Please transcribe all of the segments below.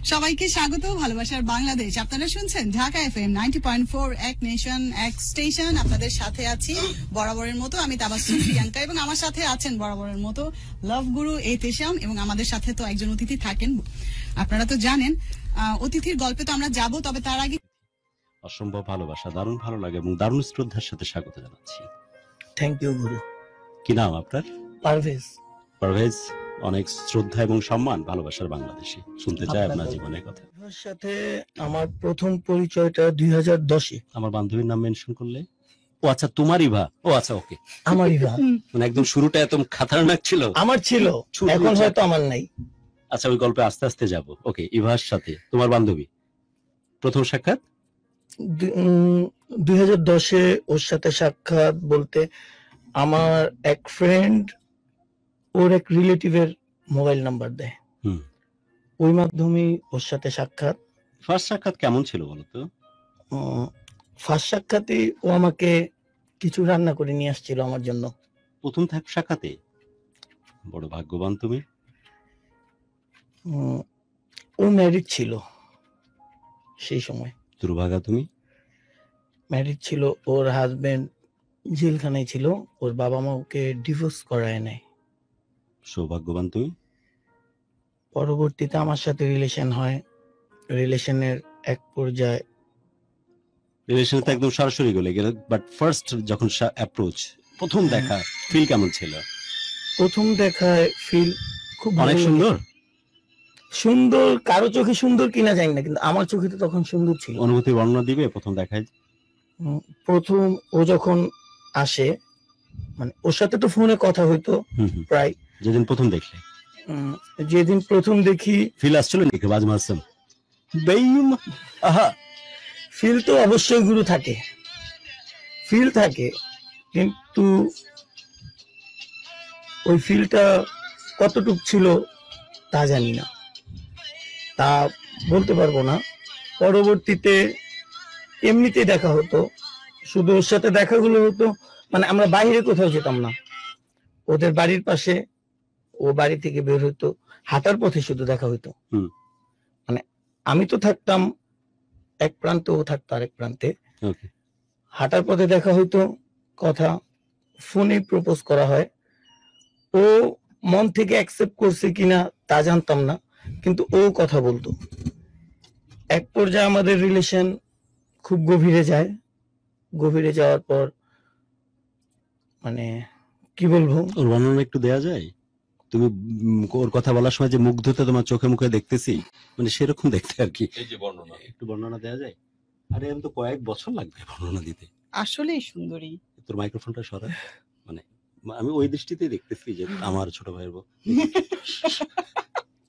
সবাইকে স্বাগত ভালোবাসার বাংলাদেশ। আপনারা শুনছেন ঢাকা এফএম 90.4 এক নেশন এক স্টেশন। আপনাদের সাথে আছি বরাবরের মতো আমি তাবাসসুম প্রিয়াঙ্কা, এবং আমার সাথে আছেন বরাবরের মতো লাভ গুরু এতেশাম, এবং আমাদের সাথে তো একজন অতিথি থাকেন, আপনারা তো জানেন। অতিথির গল্পে তো আমরা যাব, তবে তার আগে অসম্ভব ভালোবাসা, দারুণ ভালো লাগে এবং দারুণ শ্রদ্ধার সাথে স্বাগত জানাচ্ছি। থ্যাংক ইউ গুরু। কি নাম আপনার? পারভেজ। পারভেজ, অনেক শ্রদ্ধা এবং সম্মান ভালোবাসার বাংলাদেশে। শুনতে চাই আপনার জীবনের কথা। আপনার সাথে আমার প্রথম পরিচয়টা 2010-এ। আমার বান্ধবীর নাম মেনশন করলে? ও আচ্ছা, তোমার ইভা। ও আচ্ছা, ওকে, আমার ইভা। মানে একদম শুরুটা এত খাতারনাক ছিল। আমার ছিল, এখন হয়তো আমার নাই। আচ্ছা, ওই গল্পে আস্তে আস্তে যাব। ওকে, ইভার সাথে তোমার বান্ধবী প্রথম সাক্ষাৎ 2010-এ। ওর সাথে সাক্ষাৎ বলতে আমার এক ফ্রেন্ড ওর এক রিলেটিভের মোবাইল নাম্বার দেয়, ওই মাধ্যমে ওর সাথে সাক্ষাৎ। ফার্স্ট সাক্ষাৎ কেমন ছিল বলতো? ফার্স্ট সাক্ষাতে ও আমাকে কিছু রান্না করে নিয়ে আসছিল আমার জন্য। প্রথম সাক্ষাতে? বড় ভাগ্যবান তুমি। ও ম্যারিড ছিল সেই সময়। দুর্ভাগা তুমি। ম্যারিড ছিল, ওর হাজবেন্ড জেলখানায় ছিল, ওর বাবা মা ওকে ডিভোর্স করায় নেয়। সৌভাগ্যবান তুমি। পরবর্তীতে আমার সাথে রিলেশন হয়, রিলেশনের এক পর্যায়ে রিলেশন তো একদম সরাসরি গলে গেল, বাট ফার্স্ট যখন অ্যাপ্রোচ, প্রথম দেখা, ফিল কেমন ছিল? প্রথম দেখায় ফিল খুব অনেক সুন্দর। সুন্দর কারো চোখে সুন্দর কিনা জানি না, কিন্তু আমার চোখে তো তখন সুন্দর ছিল। অনুভূতি বর্ণনা দিবে প্রথম দেখায়? প্রথম ও যখন আসে, মানে ওর সাথে তো ফোনে কথা হইতো প্রায়। যেদিন প্রথম দেখলে, যেদিন প্রথম দেখি, ফিল আসছিল নাকি? বাজ মারছেন বেইম? আহা, ফিল তো অবশ্যই গুরু থাকে, ফিল থাকে, কিন্তু ওই ফিলটা কতটুক ছিল তা জানি না, তা বলতে পারবো না। পরবর্তীতে এমনিতে দেখা হতো, শুধু ওর সাথে দেখাগুলো হতো, মানে আমরা বাইরে কোথাও যেতাম না, ওদের বাড়ির পাশে, ও বাড়ি থেকে বের হতো, হাঁটার পথে শুধু দেখা হতো। মানে আমি তো থাকতাম এক প্রান্তে, ও থাকতো আরেক প্রান্তে, হাঁটার পথে দেখা হইতো, কথা, ফোনে প্রপোজ করা হয়। ও মন থেকে অ্যাকসেপ্ট করছে কিনা তা জানতাম না, কিন্তু ও কথা বলতো। এক পর্যায়ে আমাদের রিলেশন খুব গভীরে যায়। গভীরে যাওয়ার পর মানে কি বলবো, ওর বর্ণনা একটু দেয়া যায়? তুমি ওর কথা বলার সময় যে মুগ্ধতা তোমার চোখে মুখে দেখতেছি, মানে সেরকম দেখতে আর কি। এই যে বর্ণনা, একটু বর্ণনা দেয়া যায়? আরে আমি তো কয়েক বছর লাগবে বর্ণনা দিতে। আসলেই সুন্দরী। তোর মাইক্রোফোনটা সরা, মানে আমি ওই দৃষ্টিতেই দেখতেছি যে আমার ছোট ভাইয়ের বউ।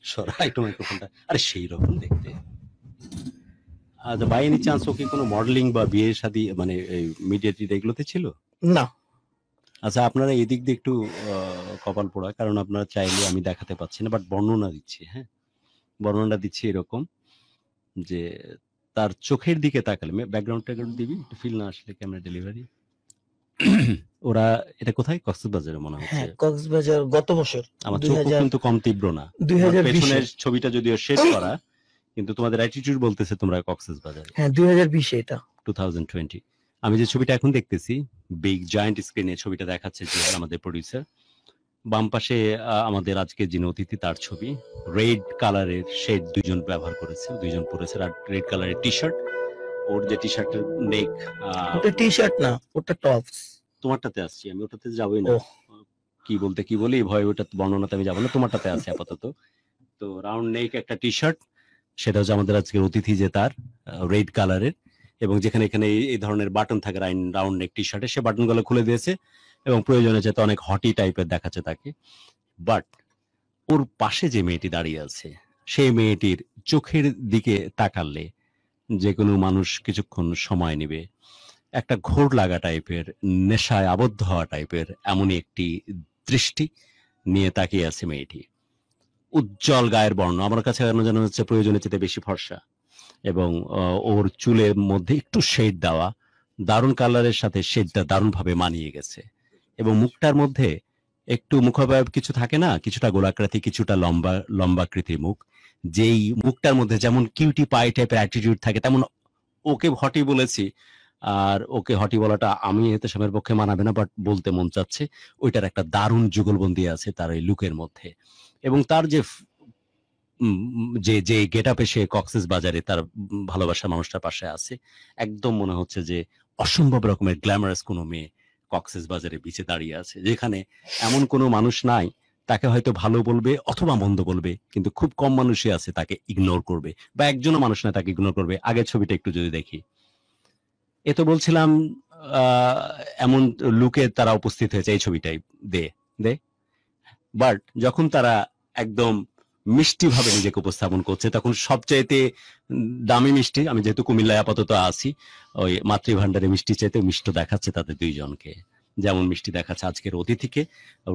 সরা একটু মাইক্রোফোনটা। আরে সেই রকম দেখতে। আচ্ছা, বাই এনি চান্স ও কি কোনো মডেলিং বা বিয়ে শাদী, মানে মিডিয়া টিডিয়া এগুলোতে ছিল? না। আচ্ছা, আপনারা এদিক দিয়ে একটু কপাল পোড়া, কারণ আপনারা চাইলে আমি দেখাতে পাচ্ছি না, বাট বর্ণনা দিচ্ছি। হ্যাঁ, বর্ণনা দিচ্ছি এরকম যে তার চোখের দিকে তাকালে, ব্যাকগ্রাউন্ড ট্যাকগ্রাউন্ড দিবি একটু, ফিল না আসলে ক্যামেরা ডেলিভারি। ওরা এটা কোথায়? কক্সবাজারে মনে হচ্ছে। হ্যাঁ, কক্সবাজার গত বছর। আমার চোখ কিন্তু কম তীব্র না। 2020 ছবিটা যদিও শেড করা, কিন্তু তোমাদের অ্যাটিটিউড বলতেছে তোমরা কক্সবাজারে। হ্যাঁ, 2020 এটা 2020। আমি যে ছবিটা এখন দেখতেছি, বিগ জায়ান্ট স্ক্রিনে ছবিটা দেখাচ্ছে যে আমাদের প্রোডিউসার। বাম পাশে আমাদের আজকে যিনি অতিথি তার ছবি। রেড কালারের শেড দুইজন ব্যবহার করেছে, দুইজন পরেছে, আর রেড কালারের টি শার্ট। ওর যে টি শার্টের নেক, ওটা টি শার্ট না, ওটা টপস। তোমারটাতে আসছি আমি, ওটাতে যাবোই না। কি বলতে কি বলি ভয়, ওটা বর্ণনাতে আমি যাবো না, তোমারটাতে আছে আপাতত। তো রাউন্ড নেক একটা টি শার্ট, সেটা হচ্ছে আমাদের আজকের অতিথি যে তার, রেড কালারের, এবং যেখানে এখানে এই ধরনের বাটন থাকে রাউন্ড নেক টি শার্টে, সে বাটনগুলো খুলে দিয়েছে এবং প্রয়োজনে যেতে অনেক হটি টাইপের দেখাচ্ছে তাকে। বাট ওর পাশে যে মেয়েটি দাঁড়িয়ে আছে, সেই মেয়েটির চোখের দিকে তাকালে যে কোনো মানুষ কিছুক্ষণ সময় নেবে। একটা ঘোর লাগা টাইপের, নেশায় আবদ্ধ হওয়া টাইপের এমনই একটি দৃষ্টি নিয়ে তাকিয়ে আছে মেয়েটি। উজ্জ্বল গায়ের বর্ণ, আমার কাছে যেন হচ্ছে প্রয়োজনের চেয়ে বেশি ফর্সা, এবং ওর চুলের মধ্যে একটু শেড দেওয়া, দারুণ কালারের সাথে শেডটা দারুণ ভাবে মানিয়ে গেছে। এবং মুখটার মধ্যে একটু মুখাবয়ব কিছু থাকে না, কিছুটা গোলাকৃতি, কিছুটা লম্বাকৃতির মুখ, যেই মুখটার মধ্যে যেমন কিউটি পাই টাইপের অ্যাটিটিউড থাকে, তেমন ওকে হটি বলেছি। আর ওকে হটি বলাটা আমি এহতেশামের পক্ষে মানাবে না, বাট বলতে মন চাচ্ছে। ওইটার একটা দারুণ যুগলবন্দি আছে তার এই লুকের মধ্যে, এবং তার যে যে যে গেট আপে সে কক্সেস বাজারে তার ভালোবাসার মানুষটার পাশে আছে, একদম মনে হচ্ছে যে অসম্ভব রকমের গ্ল্যামারাস কোনো মেয়ে কক্সেস বাজারে বিচে দাঁড়িয়ে আছে, যেখানে এমন কোনো মানুষ নাই তাকে হয়তো ভালো বলবে অথবা মন্দ বলবে, কিন্তু খুব কম মানুষই আছে তাকে ইগনোর করবে, বা একজনও মানুষ না তাকে ইগনোর করবে। আগের ছবিটা একটু যদি দেখি, এ তো বলছিলাম এমন লুকে তারা উপস্থিত হয়েছে এই ছবিটাই দে দে বাট যখন তারা একদম মিষ্টি ভাবে নিজেকে উপস্থাপন করছে, তখন সবচাইতে দামি মিষ্টি, আমি যেহেতু কুমিল্লায় আপাতত আছি, ওই মাতৃভান্ডারে মিষ্টি চাইতে মিষ্টি দেখাচ্ছে তাদের দুইজনকে। যেমন মিষ্টি দেখাচ্ছে আজকের অতিথিকে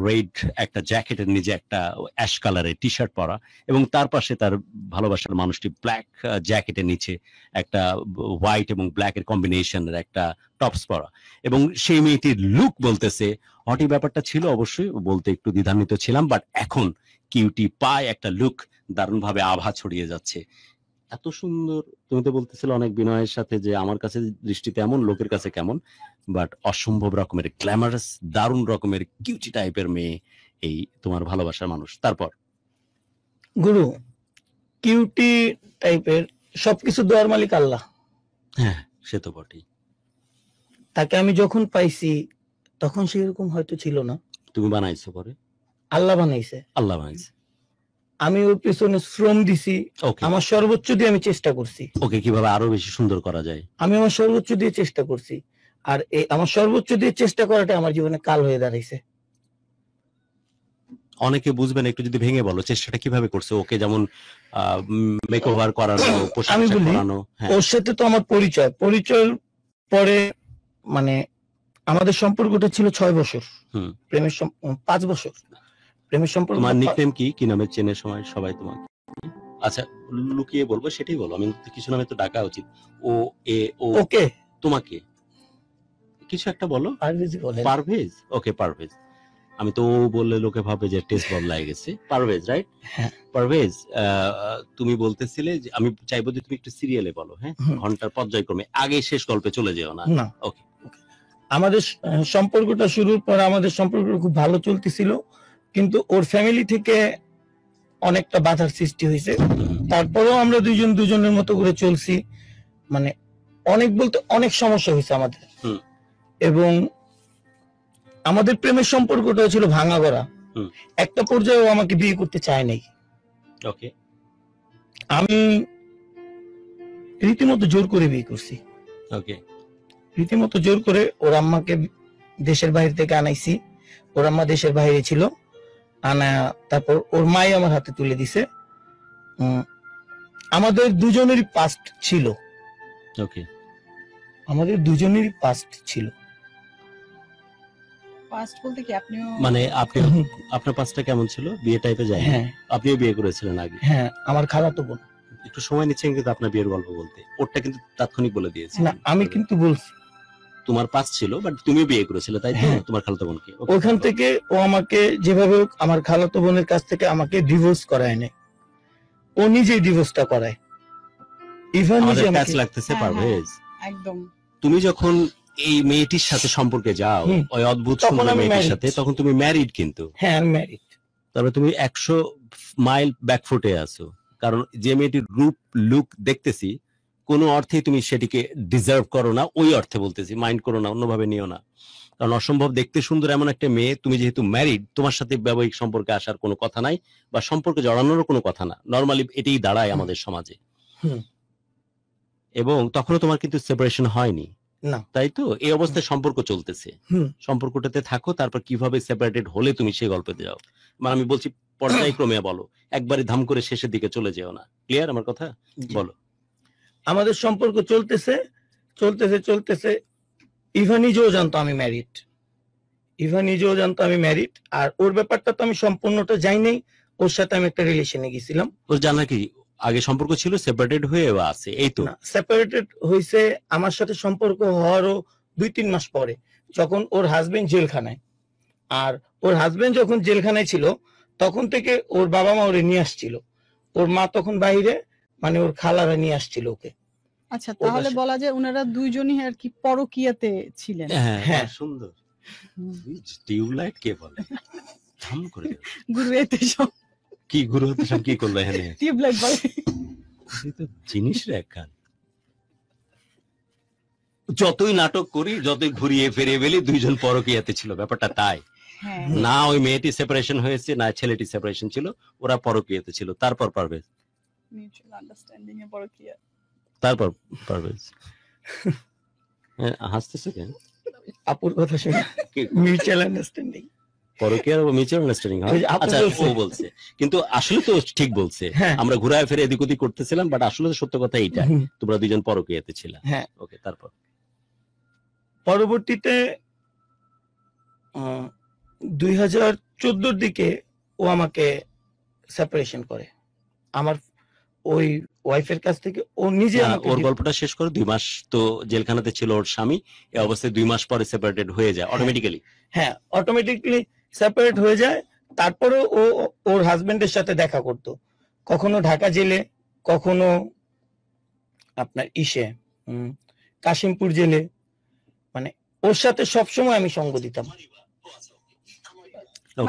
রেড একটা জ্যাকেটের নিচে একটা অ্যাশ কালারের টি শার্ট পরা, এবং তার পাশে তার ভালোবাসার মানুষটি ব্ল্যাক জ্যাকেটের নিচে একটা হোয়াইট এবং ব্ল্যাক এর কম্বিনেশনের একটা টপস পরা, এবং সেই মেয়েটির লুক বলতেছে হটি। ব্যাপারটা ছিল অবশ্যই, বলতে একটু দ্বিধান্বিত ছিলাম, বাট এখন কিউটি পায় একটা লুক দারুণ ভাবে আভা ছড়িয়ে যাচ্ছে। এত সুন্দর, তুমি তো বলতেছিলে অনেক বিনয়ের সাথে যে আমার কাছে দৃষ্টিতে এমন, লোকের কাছে কেমন, বাট অসম্ভব রকমের গ্ল্যামারাস, দারুণ রকমের কিউটি টাইপের মেয়ে এই তোমার ভালোবাসার মানুষ। তারপর গুরু, কিউটি টাইপের সবকিছু দেওয়ার মালিক আল্লাহ। হ্যাঁ, সে তো বটেই। তাকে আমি যখন পাইছি তখন সেরকম হয়তো ছিল না, তুমি বানাইছো পরে? আল্লাহ বানাইছে। আল্লাহ বানাইছে। আমি ওর পেছনে শ্রম দিছি, আমার সর্বোচ্চ দিয়ে আমি চেষ্টা করছি ওকে কিভাবে আরো বেশি সুন্দর করা যায়, আমি আমার সর্বোচ্চ দিয়ে চেষ্টা করছি। আর আমার সর্বোচ্চ দিয়ে চেষ্টা করাটা আমার জীবনে কাল হয়ে দাঁড়াইছে। অনেকে বুঝবে না, একটু যদি ভেঙে বলো চেষ্টাটা কিভাবে করছে। ওকে যেমন মেকওভার করানো, পোশাক পরানো। ওর সাথে তো আমার পরিচয়ের পরে মানে আমাদের সম্পর্কটা ছিল 6 বছর, প্রেমের 5 বছর প্রেমের সম্পর্ক। তোমার নিকনেম কি, কি নামে চেনে সময় সবাই তোমাকে? আচ্ছা, লুকিয়ে বলবো সেটাই বলো, আমি কিছু নামে তো ডাকা উচিত। ও এ ও ওকে, তোমাকে কিছু একটা বলো। পারভেজ। ওকে, পারভেজ। আমি তো বললে লোকে ভাবে যে টেস্ট বদলায় গেছে। পারভেজ, রাইট? হ্যাঁ। পারভেজ, তুমি বলতেছিলে যে আমি চাইবো যে তুমি একটু সিরিয়ালে বলো, হ্যাঁ, ঘন্টার পর্যায়ক্রমে, আগে শেষ গল্পে চলে যেও না। ওকে। আমাদের সম্পর্কটা শুরুর পর আমাদের সম্পর্ক খুব ভালো চলতেছিল, কিন্তু ওর ফ্যামিলি থেকে অনেকটা বাধার সৃষ্টি হয়েছে। তারপরেও আমরা দুইজন দুজনের মতো করে চলছি, মানে অনেক বলতে অনেক সমস্যা হয়েছে আমাদের। এবং আমাদের প্রেমের সম্পর্কটা ছিল ভাঙা গড়া। একটা পর্যায়ে আমাকে বিয়ে করতে চায় নাই। ওকে। আমি রীতিমতো জোর করে বিয়ে করছি। ওকে। রীতিমতো জোর করে ওর আম্মাকে দেশের বাইরে থেকে আনাইছি। ওর আম্মা দেশের বাইরে ছিল, আনা তারপর ওর মাই আমার হাতে তুলে দিছে। আমাদের দুজনেরই পাস্ট ছিল। ওকে। আমাদের দুজনেরই পাস্ট ছিল। পাস্ট বলতে কি আপনিও মানে আপনি, আপনার পাস্টটা কেমন ছিল? বিয়ে টাইপে যায়? হ্যাঁ। আপনিও বিয়ে করেছিলেন আগে? হ্যাঁ, আমার খালাতো বোন। একটু সময় নিচ্ছেন কিন্তু আপনার বিয়ের গল্প বলতে, ওরটা কিন্তু তাৎক্ষণিক বলে দিয়েছি। না, আমি কিন্তু বলছি তোমার পাস ছিল, বাট তুমিও বিয়ে করেছিলে, তাই তো? তোমার খালাতো বোনকে। ওখান থেকে ও আমাকে যেভাবে আমার খালাতো বোনের কাছ থেকে আমাকে ডিভোর্স করায় নেয়, ও নিজেই ডিভোর্সটা করায়। ইভেন নিজে আমাকে লাগতেছে পারভেজ, একদম তুমি যখন এই মেয়েটির সাথে সম্পর্কে যাও, ওই অদ্ভুত সুন্দর মেয়েটির সাথে, তখন তুমি ম্যারিড কিন্তু। হ্যাঁ, আমি ম্যারিড। তবে তুমি 100 মাইল ব্যাকফুটে আছো, কারণ যে মেয়েটির রূপ লুক দেখতেছি কোনো অর্থে তুমি সেটিকে ডিজার্ভ করো না, ওই অর্থে বলতেছি, মাইন্ড করো না, অন্যভাবে নিও না। কারণ অসম্ভব দেখতে সুন্দর এমন একটা মেয়ে, তুমি যেহেতু ম্যারিড, তোমার সাথে বৈবাহিক সম্পর্কে আসার কোনো কথা নাই, বা সম্পর্কে জড়ানোরও কোনো কথা না। নর্মালি এটাই দাঁড়ায় আমাদের সমাজে। এবং তখনও তোমার কিন্তু সেপারেশন হয়নি, না, তাই তো? এই অবস্থায় সম্পর্ক চলতেছে, সম্পর্কটাতে থাকো, তারপর কিভাবে সেপারেটেড হলে তুমি সেই গল্পে যাও। মানে আমি বলছি পর্যায়ক্রমে বলো, একবারে ধাম করে শেষের দিকে চলে যেও না। ক্লিয়ার আমার কথা? বলো। আমাদের সম্পর্ক চলতেছে চলতেছে চলতেছে, ইভা নিজেও জানতো আমি ম্যারিড। ইভা নিজেও জানতো আমি ম্যারিড, আর ওর ব্যাপারটা তো আমি সম্পূর্ণটা যাই নাই। ওর সাথে আমি একটা রিলেশনে গেছিলাম। ওর জানা কি আগে সম্পর্ক ছিল, সেপারেটেড হয়ে আছে? এই তো সেপারেটেড হয়েছে আমার সাথে সম্পর্ক হওয়ারও 2-3 মাস পরে, যখন ওর হাজবেন্ড জেলখানায়। আর ওর হাজবেন্ড যখন জেলখানায় ছিল, তখন থেকে ওর বাবা মা ওরে নিয়ে আসছিল। ওর মা তখন বাইরে, মানে ওর খালারা নিয়ে আসছিল ওকে। আচ্ছা, তাহলে বাসায়। বলা যায় ওনারা দুইজনই আর কি পরকীয়াতে ছিলেন। হ্যাঁ হ্যাঁ। সুন্দর। টিউবলাইট কে বলে? থাম করে দাও। গুরু এতে সব কি গুরু হতে সব কি করলো এখানে? টিউবলাইট বলে। এই তো জিনিস রে একখান। যতই নাটক করি, যতই ঘুরিয়ে ফিরিয়ে বলি, দুইজন পরকীয়াতে ছিল, ব্যাপারটা তাই হ্যাঁ, না। ওই মেয়েটি সেপারেশন হয়েছে, না ছেলেটি সেপারেশন ছিল, ওরা পরকীয়াতে ছিল। তারপর পারভেজ, মিউচুয়াল আন্ডারস্ট্যান্ডিং এ পরকীয়া। তারপর পারভেজ হাসতেছে কেন? আপুর কথা শুনে কি? Mutual understanding. পরকীয়ার ও মিউচুয়াল আন্ডারস্ট্যান্ডিং হয়। ওই যে আপু আচ্ছা, বলছে। ও বলছে, কিন্তু আসলে তো ঠিক বলছে। হ্যাঁ। আমরা ঘুরায় ফিরে এদিক ওদিক করতেছিলাম, বাট আসলে তো সত্য কথা এইটা, তোমরা দুইজন পরকীয়াতে ছিলা। হ্যাঁ। ওকে, তারপর পরবর্তীতে 2014 দিকে ও আমাকে সেপারেশন করে আমার ওই ওয়াইফের কাছ থেকে। ও নিজে আমাকে ওর গল্পটা শেষ করো। 2 মাস তো জেলখানাতে ছিল ওর স্বামী, এই অবস্থায় 2 মাস পরে সেপারেটেড হয়ে যায় অটোমেটিক্যালি। হ্যাঁ, অটোমেটিকলি সেপারেট হয়ে যায়। তারপরে ও ওর হাজবেন্ডের সাথে দেখা করতো, কখনো ঢাকা জেলে, কখনো আপনার কাশিমপুর জেলে। মানে ওর সাথে সবসময় আমি সঙ্গ দিতাম।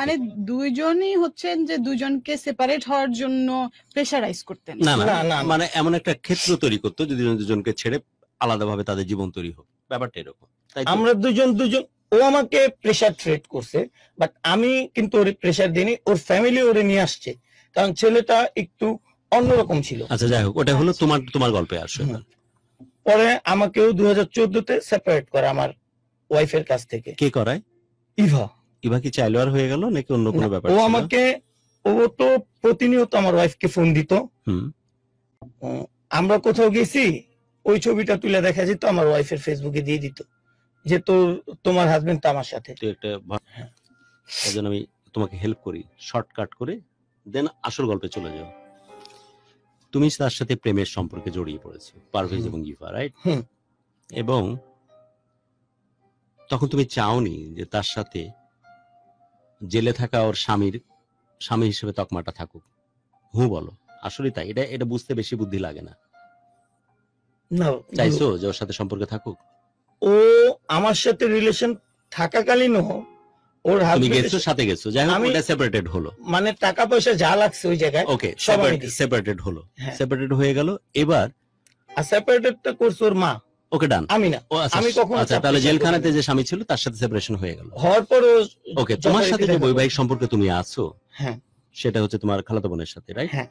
মানে দুইজনই হচ্ছেন যে দুজনকে সেপারেট হওয়ার জন্য প্রেসারাইজ করতেন। না না না, না, মানে এমন একটা ক্ষেত্র তৈরি করতো যদি দুজনকে ছেড়ে আলাদাভাবে তাদের জীবন তৈরি হোক, ব্যাপারটা এরকম, তাই তো? আমরা দুজন ও আমাকে প্রেসার থ্রেট করছে, বাট আমি কিন্তু ওর প্রেসার দিইনি। ওর ফ্যামিলি ওরে নিয়ে আসছে, কারণ ছেলেটা একটু অন্যরকম ছিল। আচ্ছা, যাই হোক, ওটা হলো তোমার গল্পে আসে। পরে আমাকেও 2014-তে সেপারেট করে আমার ওয়াইফের কাছ থেকে। কে করায়? ইভা কি চাইলো আর হয়ে গেল নাকি অন্য কোনো ব্যাপার? ও আমাকে, ও তো প্রতিনিয়ত আমার ওয়াইফকে ফোন দিত। আমরা কোথাও গেছি, ওই ছবিটা তুলে দেখা যেত, আমার ওয়াইফের ফেসবুকে দিয়ে দিত যে তোমার হাজবেন্ড তো আমার সাথে। একটা জন্য আমি তোমাকে হেল্প করি, শর্টকাট করে, দেন আসল গল্পে চলে যাও। তুমি তার সাথে প্রেমের সম্পর্কে জড়িয়ে পড়েছো, পারভেজ এবং ইভা, রাইট? এবং তখন তুমি চাওনি যে তার সাথে জেলে থাকা ওর স্বামী হিসেবে তকমাটা থাকুক। বলো, আসলে তাই? এটা বুঝতে বেশি বুদ্ধি লাগে না। না, চাইছো যে ওর সাথে সম্পর্কে থাকুক? ও আমার সাথে রিলেশন থাকাকালীনও ওর তুমি গেছো, সাথে গেছো, যাই হোক, ওটা সেপারেটেড হলো। মানে টাকা পয়সা যা লাগছে ওই জায়গায় ওকে, সেপারেটেড হলো, সেপারেটেড হয়ে গেল। এবার সেপারেটেডটা করছে ওর মা। ওকে, ডান। আমি না, আমি কখনো। আচ্ছা, তাহলে জেলখানাতে যে স্বামী ছিল তার সাথে সেপারেশন হয়ে গেল। হওয়ার পর ওকে, তোমার সাথে যে বৈবাহিক সম্পর্কে তুমি আছো, হ্যাঁ, সেটা হচ্ছে তোমার খালাতো বোনের সাথে, রাইট? হ্যাঁ,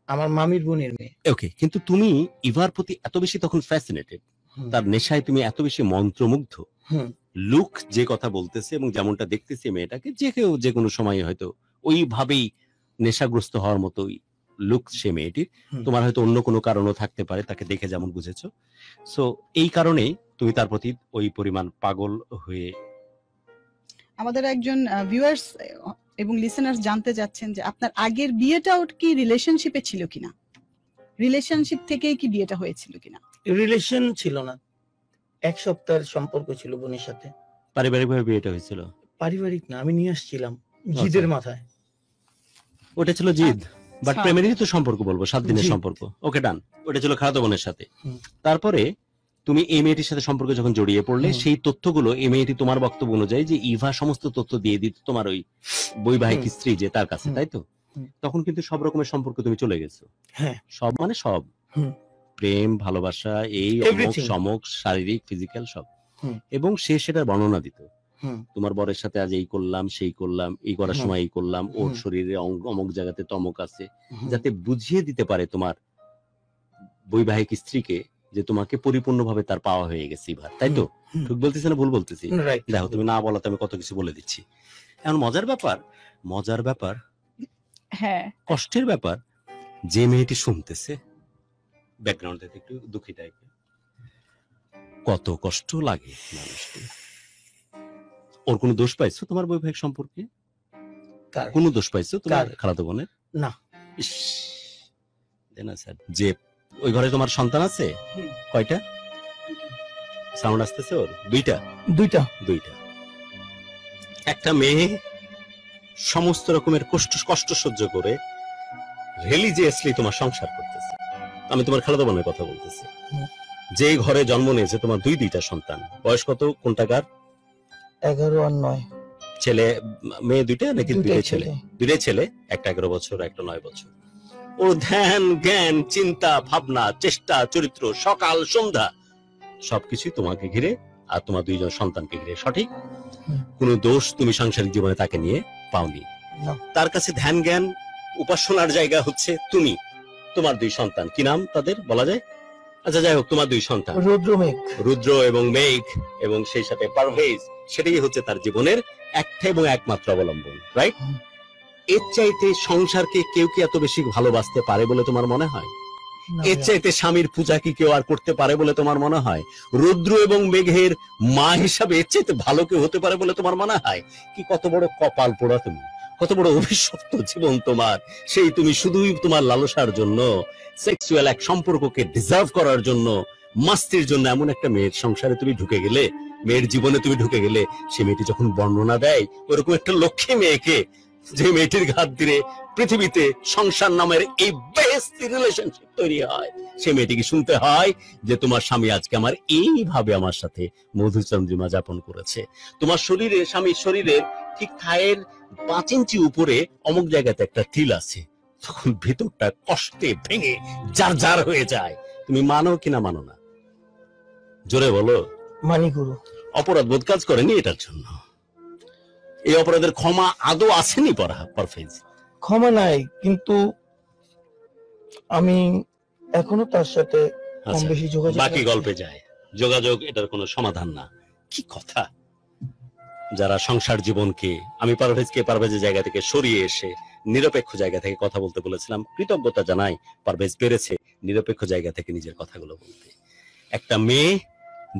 আমার মামির বোনের মেয়ে। ওকে, কিন্তু তুমি ইভার প্রতি এত বেশি তখন ফ্যাসিনেটেড, তার নেশায় তুমি এত বেশি মন্ত্রমুগ্ধ। লুক যে কথা বলতেছে এবং যেমনটা দেখতেছি মেয়েটাকে, যে কেউ যে কোনো সময় হয়তো ওইভাবেই নেশাগ্রস্ত হওয়ার মতোই লুক সে মেয়েটির। তোমার হয়তো অন্য কোনো কারণও থাকতে পারে, তাকে দেখে যেমন বুঝেছো। সো এই কারণেই তুমি তার প্রতি ওই পরিমাণ পাগল হয়ে। আমাদের একজন ভিউয়ার্স এবং লিসেনার্স জানতে যাচ্ছেন যে আপনার আগের বিয়েটাও কি রিলেশনশিপে ছিল কিনা, রিলেশনশিপ থেকেই কি বিয়েটা হয়েছিল কিনা? রিলেশন ছিল না, 1 সপ্তাহের সম্পর্ক ছিল বোনের সাথে। পারিবারিক ভাবে বিয়েটা হয়েছিল? পারিবারিক না, আমি নিয়ে আসছিলাম জিদের মাথায়। ওটা ছিল জিদ, বাট প্রেমেরই তো সম্পর্ক বলবো, 7 দিনের সম্পর্ক। ওকে, ডান। ওটা ছিল খালাতো বোনের সাথে। তারপরে তুমি এই মেয়েটির সাথে সম্পর্কে যখন জড়িয়ে পড়লে, সেই তথ্যগুলো এই মেয়েটি তোমার বক্তব্য অনুযায়ী যে ইভা সমস্ত তথ্য দিয়ে দিত তোমার ওই বৈবাহিক স্ত্রী যে তার কাছে, তাই তো? তখন কিন্তু সব রকমের সম্পর্ক তুমি চলে গেছো। হ্যাঁ, সব মানে সব, প্রেম, ভালোবাসা, এই সমক, শারীরিক, ফিজিক্যাল সব। এবং সে সেটার বর্ণনা দিত। তোমার বরের সাথে আজ এই করলাম, সেই করলাম, এই করার সময় এই করলাম, ওর শরীরে অমুক জায়গাতে তমক আছে, যাতে বুঝিয়ে দিতে পারে তোমার বৈবাহিক স্ত্রীকে যে তোমাকে পরিপূর্ণভাবে তার পাওয়া হয়ে গেছে ইভা, তাই তো? ঠিক বলতেছি না ভুল বলতেছি? দেখো, তুমি না বলাতে আমি কত কিছু বলে দিচ্ছি। এখন মজার ব্যাপার, হ্যাঁ, কষ্টের ব্যাপার, যে মেয়েটি শুনতেছে ব্যাকগ্রাউন্ড থেকে একটু দুঃখী টাইপের, কত কষ্ট লাগে মানুষকে। ওর কোনো দোষ পাইছো তোমার বৈবাহিক সম্পর্কে? কোনো দোষ পাইছো তোমার খালাতো বোনের? না। স্যার, যে ওই ঘরে তোমার সন্তান আছে কয়টা? সাউন্ড আসতেছে ওর? দুইটা। একটা মেয়ে সমস্ত রকমের কষ্ট সহ্য করে রিলিজিয়াসলি তোমার সংসার করতেছে। আমি তোমার খালাতো বোনের কথা বলতেছি, হুম। যে ঘরে জন্ম নিয়েছে তোমার দুইটা সন্তান, বয়স কত কোনটাকার? 11 আর 9। ছেলে মেয়ে দুইটা নাকি? দুইটাই দুইটাই ছেলে। দুইটাই ছেলে, একটা 11 বছর, একটা 9 বছর। ওর ধ্যান জ্ঞান চিন্তা ভাবনা চেষ্টা চরিত্র সকাল সন্ধ্যা সবকিছু তোমাকে ঘিরে আর তোমার দুইজন সন্তানকে ঘিরে, সঠিক? হুম। কোনো দোষ তুমি সাংসারিক জীবনে তাকে নিয়ে পাওনি। না। তার কাছে ধ্যান জ্ঞান উপাসনার জায়গা হচ্ছে তুমি, তোমার দুই সন্তান। কি নাম তাদের বলা যায়? আচ্ছা যাই হোক, তোমার দুই সন্তান রুদ্রমেঘ। রুদ্র এবং মেঘ এবং সেই সাথে পারভেজ, সেটাই হচ্ছে তার জীবনের একটা এবং একমাত্র অবলম্বন, রাইট? হুম। এর চাইতে সংসারকে কেউ কি এত বেশি ভালোবাসতে পারে বলে তোমার মনে হয়? না এর ভাইয়া। চাইতে স্বামীর পূজা কি কেউ আর করতে পারে বলে তোমার মনে হয়? রুদ্র এবং মেঘের মা হিসাবে এর চাইতে ভালো কেউ হতে পারে বলে তোমার মনে হয়? কি কত বড় কপাল পোড়া তুমি, কত বড় অভিশপ্ত জীবন তোমার। সেই তুমি শুধুই তোমার লালসার জন্য, সেক্সুয়াল এক সম্পর্ককে ডিজার্ভ করার জন্য, মাস্তির জন্য এমন একটা মেয়ের সংসারে তুমি ঢুকে গেলে, মেয়ের জীবনে তুমি ঢুকে গেলে। সে মেয়েটি যখন বর্ণনা দেয় ওরকম একটা লক্ষ্মী মেয়েকে, যে মেয়েটির ঘাত দিয়ে পৃথিবীতে সংসার নামের এই বেস্ট রিলেশনশিপ তৈরি হয়, সে মেয়েটিকে শুনতে হয় যে তোমার স্বামী আজকে আমার এইভাবে আমার সাথে মধুচন্দ্রিমা যাপন করেছে। তোমার শরীরে, স্বামীর শরীরের ঠিক থায়ের 5 ইঞ্চি উপরে অমুক জায়গাতে একটা তিল আছে। তখন ভেতরটা কষ্টে ভেঙে জার হয়ে যায়। তুমি মানো কিনা মানো না? জোরে বলো। মানি গুরু। অপরাধ বোধ কাজ করেনি এটার জন্য? এই অপরাধের ক্ষমা আদৌ আসেনি পারভেজ? ক্ষমা নাই, কিন্তু আমি এখনো তার সাথে কম আচ্ছা, বেশি যোগাযোগ বাকি রাখছি। গল্পে যায়। যোগাযোগ এটার কোনো সমাধান না। কি কথা! যারা সংসার জীবনকে, আমি পারভেজের জায়গা থেকে সরিয়ে এসে নিরপেক্ষ জায়গা থেকে কথা বলতে বলেছিলাম, কৃতজ্ঞতা জানাই পারভেজ পেরেছে নিরপেক্ষ জায়গা থেকে নিজের কথাগুলো বলতে। একটা মেয়ে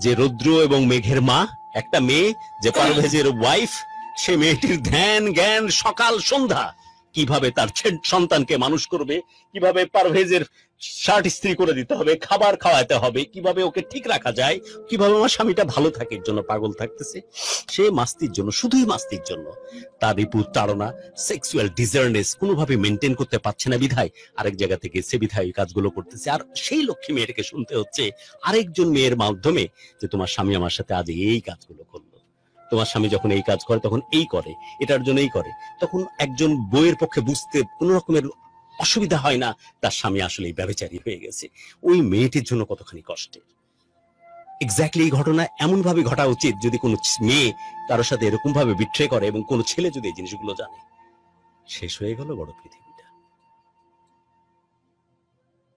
যে রুদ্র এবং মেঘের মা, একটা মেয়ে যে পারভেজের ওয়াইফ, সে মেয়েটির ধ্যান জ্ঞান সকাল সন্ধ্যা কিভাবে তার সন্তানকে মানুষ করবে, কিভাবে পারভেজের শার্ট ইস্ত্রি করে দিতে হবে, খাবার খাওয়াতে হবে, কিভাবে ওকে ঠিক রাখা যায়, কিভাবে আমার স্বামীটা ভালো থাকে, এর জন্য পাগল থাকতেছে। সে মাস্তির জন্য, শুধুই মাস্তির জন্য তার রিপু তাড়না, সেক্সুয়াল ডিজার্নেস কোনোভাবে মেনটেন করতে পারছে না বিধায় আরেক জায়গা থেকে সে বিধায় কাজগুলো করতেছে। আর সেই লক্ষ্মী মেয়েটাকে শুনতে হচ্ছে আরেকজন মেয়ের মাধ্যমে যে তোমার স্বামী আমার সাথে আজ এই কাজগুলো করলো। তোমার স্বামী যখন এই কাজ করে তখন এই করে, এটার জন্য এই করে, তখন একজন বউয়ের পক্ষে বুঝতে কোন রকমের অসুবিধা হয় না তার স্বামী আসলে ব্যভিচারী হয়ে গেছে। ওই মেয়েটির জন্য কতখানি কষ্টের। এক্স্যাক্টলি এই ঘটনা এমন ভাবে ঘটা উচিত যদি কোনো মেয়ে কারোর সাথে এরকম ভাবে বিট্রে করে এবং কোনো ছেলে যদি এই জিনিসগুলো জানে। শেষ হয়ে গেল বড় পৃথিবীটা,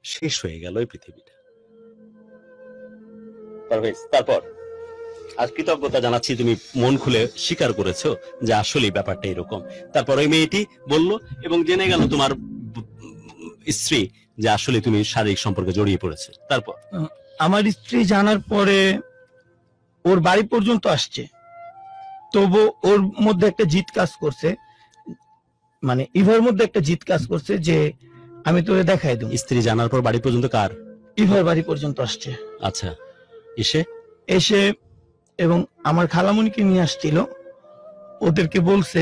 শেষ হয়ে গেল এই পৃথিবীটা। পারভেজ, তারপর আর কৃতজ্ঞতা জানাচ্ছি তুমি মন খুলে স্বীকার করেছো যে আসলে ব্যাপারটা এরকম। তারপর ওই মেয়েটি বলল এবং জেনে গেল তোমার স্ত্রী যে আসলে তুমি শারীরিক সম্পর্কে জড়িয়ে পড়েছে। তারপর আমার স্ত্রী জানার পরে ওর বাড়ি পর্যন্ত আসছে, তবু ওর মধ্যে একটা জিত কাজ করছে, মানে ইভার মধ্যে একটা জিত কাজ করছে যে আমি তোরে দেখাই দেব। স্ত্রী জানার পর বাড়ি পর্যন্ত কার? ইভার বাড়ি পর্যন্ত আসছে। আচ্ছা, এসে এসে এবং আমার খালামণিকে নিয়ে আসছিল, ওদেরকে বলছে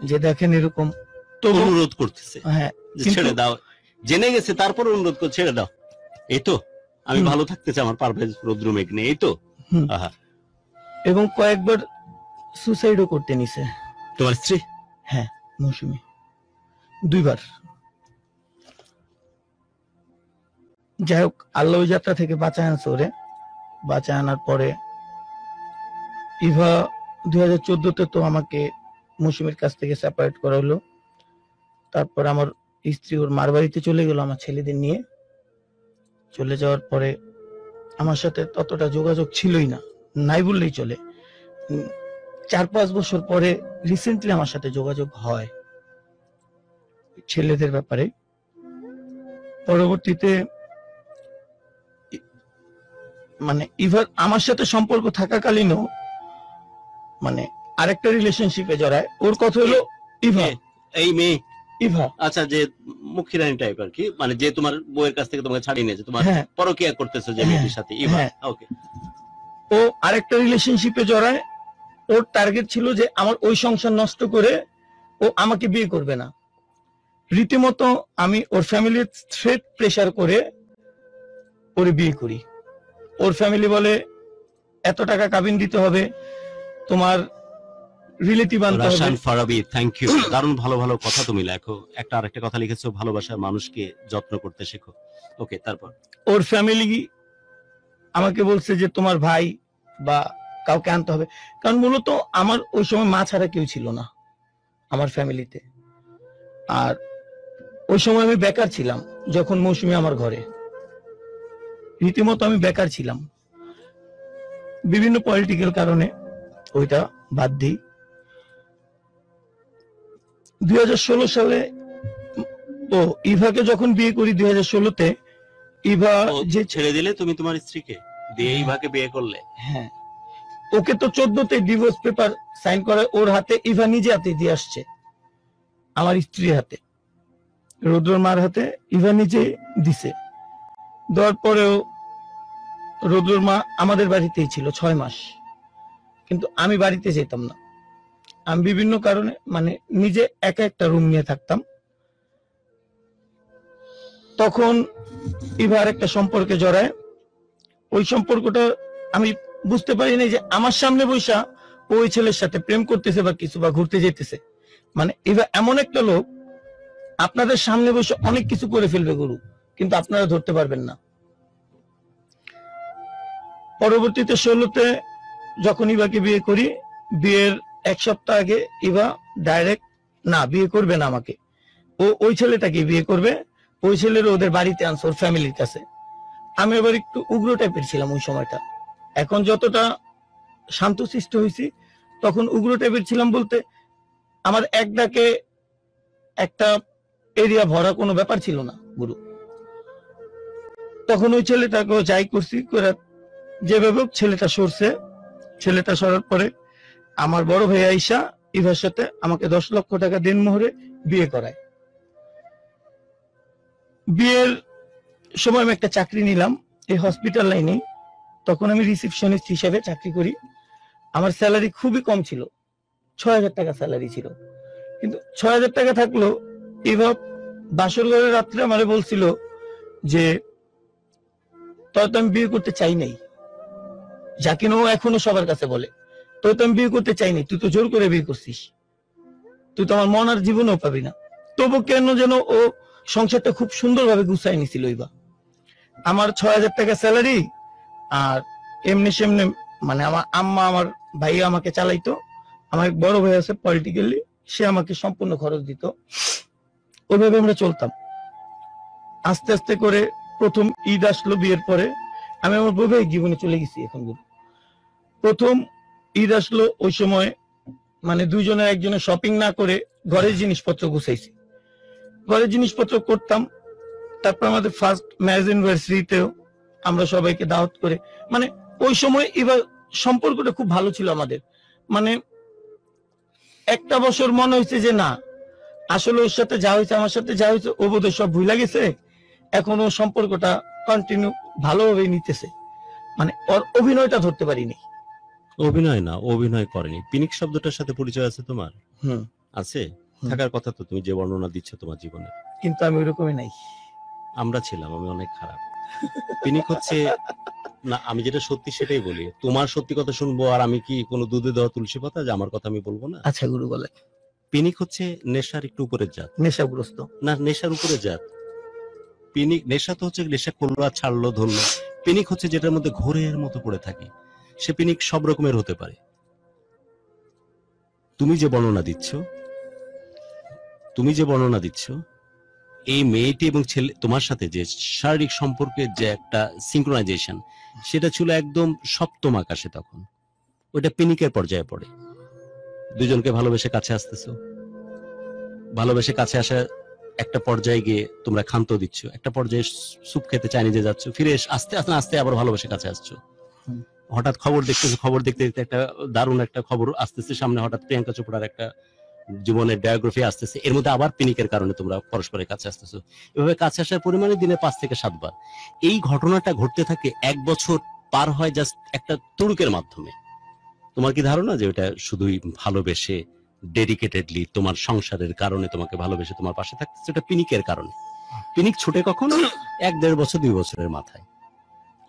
যে দেখেন এরকম, তো অনুরোধ করতেছে হ্যাঁ যে কিন্তু- ছেড়ে দাও। জেনে গেছে তারপর অনুরোধ করে ছেড়ে দাও, এই তো আমি হুম। ভালো থাকতে চাই আমার পারভেজ রুদ্র মেঘ নেই, এই তো। হুম। আহা, এবং কয়েকবার সুসাইডও করতে নিছে। তোমার স্ত্রী? হ্যাঁ, মৌসুমী 2 বার। যাই হোক, আল্লাহ ওই যাত্রা থেকে বাঁচায় আনছে ওরে। বাঁচায় আনার পরে ইভা 2014-তে তো আমাকে মৌসুমীর কাছ থেকে সেপারেট করা হলো। তারপর আমার স্ত্রী ওর মার বাড়িতে চলে গেল আমার ছেলেদের নিয়ে। চলে যাওয়ার পরে আমার সাথে ততটা যোগাযোগ ছিলই না, নাই বললেই চলে। 4-5 বছর পরে রিসেন্টলি আমার সাথে যোগাযোগ হয় ছেলেদের ব্যাপারে। পরবর্তীতে মানে ইভার আমার সাথে সম্পর্ক থাকাকালীনও মানে আরেকটা রিলেশনশিপে জড়ায়। ওর কথা হলো ইভা। এই মেয়ে? ইভা, আচ্ছা, যে মুখিরানি টাইপ আর কি, মানে যে তোমার বউয়ের কাছ থেকে তোমাকে ছাড়িয়ে নিয়েছে, তোমার হ্যাঁ পরকীয়া করতেছো যে হ্যাঁ, মেয়েটির সাথে, ইভা। হ্যাঁ। ওকে। ও আরেকটা রিলেশনশিপে জড়ায়। ওর টার্গেট ছিল যে আমার ওই সংসার নষ্ট করে ও আমাকে বিয়ে করবে না। রীতিমতো আমি ওর ফ্যামিলির থ্রেট প্রেসার করে ওরে বিয়ে করি। ওর ফ্যামিলি বলে এত টাকা কাবিন দিতে হবে, তোমার রিলেটিভ আনতে হবে। Rashan Farabi, thank you. দারুণ ভালো ভালো কথা তুমি লেখো। একটা আরেকটা কথা লিখেছো, ভালোবাসার মানুষকে যত্ন করতে শেখো। ওকে, তারপর? ওর ফ্যামিলি আমাকে বলছে যে তোমার ভাই বা কাউকে আনতে হবে, কারণ মূলত আমার ওই সময় মা ছাড়া কেউ ছিল না আমার ফ্যামিলিতে। আর ওই সময় আমি বেকার ছিলাম যখন মৌসুমী আমার ঘরে, রীতিমতো আমি বেকার ছিলাম বিভিন্ন পলিটিক্যাল কারণে, ওইটা বাদ দিই। 2016 সালে ও ইভাকে যখন বিয়ে করি 2016-তে, ইভা যে ছেড়ে দিলে তুমি তোমার স্ত্রীকে দিয়ে ইভাকে বিয়ে করলে? হ্যাঁ, ওকে তো 14-তে ডিভোর্স পেপার সাইন করে ওর হাতে, ইভা নিজে হাতে দিয়ে আসছে আমার স্ত্রীর হাতে, রুদ্রর মার হাতে ইভা নিজে দিছে। দেওয়ার পরেও রুদ্রর মা আমাদের বাড়িতেই ছিল 6 মাস, কিন্তু আমি বাড়িতে যেতাম না। আমি বিভিন্ন কারণে মানে নিজে একা একটা রুম নিয়ে থাকতাম। তখন ইভার একটা সম্পর্কে জড়ায়। ওই সম্পর্কটা আমি বুঝতে পারি না যে আমার সামনে বৈশা ওই ছেলের সাথে প্রেম করতেছে বা কিছু বা ঘুরতে যেতেছে। মানে ইভা এমন একটা লোক, আপনাদের সামনে বসে অনেক কিছু করে ফেলবে গুরু, কিন্তু আপনারা ধরতে পারবেন না। পরবর্তীতে 16-তে যখন ইভাকে বিয়ে করি, বিয়ের 1 সপ্তাহ আগে ইভা ডাইরেক্ট না বিয়ে করবে না আমাকে, ও ওই ছেলেটাকে বিয়ে করবে। ওই ছেলের ওদের বাড়িতে আনছে ওর ফ্যামিলির কাছে। আমি আবার একটু উগ্র টাইপের ছিলাম ওই সময়টা। এখন যতটা শান্তশিষ্ট হয়েছি, তখন উগ্র টাইপের ছিলাম বলতে আমার এক ডাকে একটা এরিয়া ভরা কোনো ব্যাপার ছিল না গুরু। তখন ওই ছেলেটাকে যাই করছি করে যেভাবে ছেলেটা সরছে, ছেলেটা সরার পরে আমার বড় ভাই আইসা ইভার সাথে আমাকে 10 লক্ষ টাকা দেনমোহরে বিয়ে করায়। বিয়ের সময় আমি একটা চাকরি নিলাম এই হসপিটাল লাইনে। তখন আমি রিসেপশনিস্ট হিসেবে চাকরি করি। আমার স্যালারি খুবই কম ছিল, 6000 টাকা স্যালারি ছিল। কিন্তু 6000 টাকা থাকলো, এভাবে বাসর ঘরের রাত্রে আমারে বলছিল যে তোর তো আমি বিয়ে করতে চাই নাই, যা কিনা ও এখনো সবার কাছে বলে, তোর তো আমি বিয়ে করতে চাই নাই, তুই তো জোর করে বিয়ে করছিস, তুই তো আমার মন আর জীবনেও পাবি না। তবু কেন যেন ও সংসারটা খুব সুন্দরভাবে গুছাই নিছিল। এবার আমার 6000 টাকা স্যালারি, আর এমনি সেমনি মানে আমার আম্মা আমার ভাই আমাকে চালাইতো। আমার এক বড় ভাই আছে পলিটিক্যালি, সে আমাকে সম্পূর্ণ খরচ দিত। ওইভাবে আমরা চলতাম। আস্তে আস্তে করে প্রথম ঈদ আসলো বিয়ের পরে, আমি আমার বৈবাহিক জীবনে চলে গেছি। এখন প্রথম ঈদ আসলো, ওই সময় মানে দুইজনের একজনের শপিং না করে ঘরের জিনিসপত্র গুছাইছি। ঘরের জিনিসপত্র করতাম। তারপর আমাদের ফার্স্ট ম্যারেজ অ্যানিভার্সারিতেও আমরা সবাইকে দাওয়াত করে, মানে ওই সময় এবার সম্পর্কটা খুব ভালো ছিল আমাদের। মানে একটা বছর মনে হয়েছে যে না, আসলে ওর সাথে যা হয়েছে আমার সাথে যা হয়েছে ও বোধহয় সব ভুলে গেছে, এখন ও সম্পর্কটা কন্টিনিউ ভালোভাবে নিতেছে। মানে ওর অভিনয়টা ধরতে পারিনি। অভিনয় না, অভিনয় করেনি। পিনিক শব্দটার সাথে পরিচয় আছে তোমার? আছে, থাকার কথা তো, তুমি যে বর্ণনা দিচ্ছ তোমার জীবনে। কিন্তু আমি ওইরকমই নাই। আমরা ছিলাম, আমি অনেক খারাপ। পিনিক হচ্ছে না, আমি যেটা সত্যি সেটাই বলি। তোমার সত্যি কথা শুনবো আর আমি কি কোনো দুধে দেওয়া তুলসী পাতা যে আমার কথা আমি বলবো না? আচ্ছা গুরু বলে। পিনিক হচ্ছে নেশার একটু উপরের জাত। নেশাগ্রস্ত না, নেশার উপরের জাত। পিনিক, নেশা তো হচ্ছে নেশা করলো আর ছাড়লো ধরলো। পিনিক হচ্ছে যেটার মধ্যে ঘোরের মতো পড়ে থাকে। সে পিনিক সব রকমের হতে পারে। তুমি যে বর্ণনা দিচ্ছ এই মেয়েটি এবং ছেলে তোমার সাথে যে শারীরিক সম্পর্কের যে একটা সিঙ্ক্রোনাইজেশন, সেটা ছিল একদম সপ্তম আকাশে। তখন ওইটা পিনিকের পর্যায়ে পড়ে। দুজনকে ভালোবেসে কাছে আসতেছো, ভালোবেসে কাছে আসা একটা পর্যায়ে গিয়ে তোমরা ক্ষান্ত দিচ্ছ, একটা পর্যায়ে স্যুপ খেতে চাইনিজে যাচ্ছ, ফিরে আস্তে আস্তে আস্তে আবার ভালোবেসে কাছে আসছো। হঠাৎ খবর দেখতেছো, খবর দেখতে দেখতে একটা দারুণ একটা খবর আসতেছে সামনে, হঠাৎ প্রিয়াঙ্কা চোপড়ার একটা জীবনের বায়োগ্রাফি আসতেছে, এর মধ্যে আবার পিনিকের কারণে তোমরা পরস্পরের কাছে আসতেছো। এভাবে কাছে আসার পরিমাণে দিনে 5 থেকে 7 বার। এই ঘটনাটা ঘটতে থাকে, 1 বছর পার হয় জাস্ট একটা তুড়ুকের মাধ্যমে। তোমার কি ধারণা যে ওটা শুধুই ভালোবেসে ডেডিকেটেডলি তোমার সংসারের কারণে তোমাকে ভালোবেসে তোমার পাশে থাকতেছে, এটা পিনিকের কারণে। পিনিক ছুটে কখনো 1-1.5 বছর 2 বছরের মাথায়।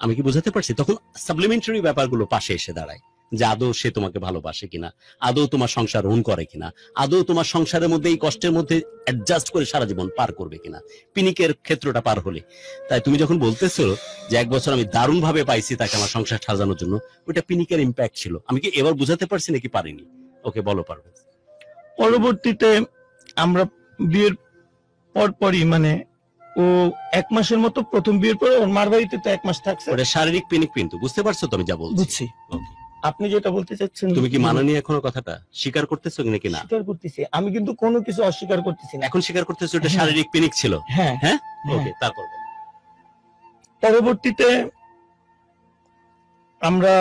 আমি কি বোঝাতে পারছি? তখন সাপ্লিমেন্টারি ব্যাপারগুলো পাশে এসে দাঁড়ায়, যে আদৌ সে তোমাকে ভালোবাসে কিনা, আদৌ তোমার সংসার ওন করে কিনা, আদৌ তোমার সংসারের মধ্যে এই কষ্টের মধ্যে অ্যাডজাস্ট করে সারা জীবন পার করবে কিনা, পিনিকের ক্ষেত্রটা পার হলে। তাই তুমি যখন বলতেছো যে 1 বছর আমি দারুণ ভাবে পাইছি তাকে আমার সংসার সাজানোর জন্য, ওটা পিনিকের ইম্প্যাক্ট ছিল। আমি কি এবার বুঝাতে পারছি নাকি পারিনি? ওকে বলো পারভেজ। পরবর্তীতে আমরা বিয়ের পরই মানে ও 1 মাসের মতো, প্রথম বিয়ের পরে ওর মার বাড়িতে তো 1 মাস থাকছে। ওটা শারীরিক পিনিক, কিন্তু বুঝতে পারছো তো আমি যা বলছি? বুঝছি। Okay. আপনি যেটা বলতে চাচ্ছেন, তুমি কি মাননি এখনো কথাটা? স্বীকার করতেছো নাকি না? স্বীকার করতেছি, আমি কিন্তু কোনো কিছু অস্বীকার করতেছি না। এখন স্বীকার করতেছো এটা হ্যাঁ। শারীরিক পিনিক ছিল? হ্যাঁ হ্যাঁ, হ্যাঁ। ওকে, তারপর বলো। পরবর্তীতে আমরা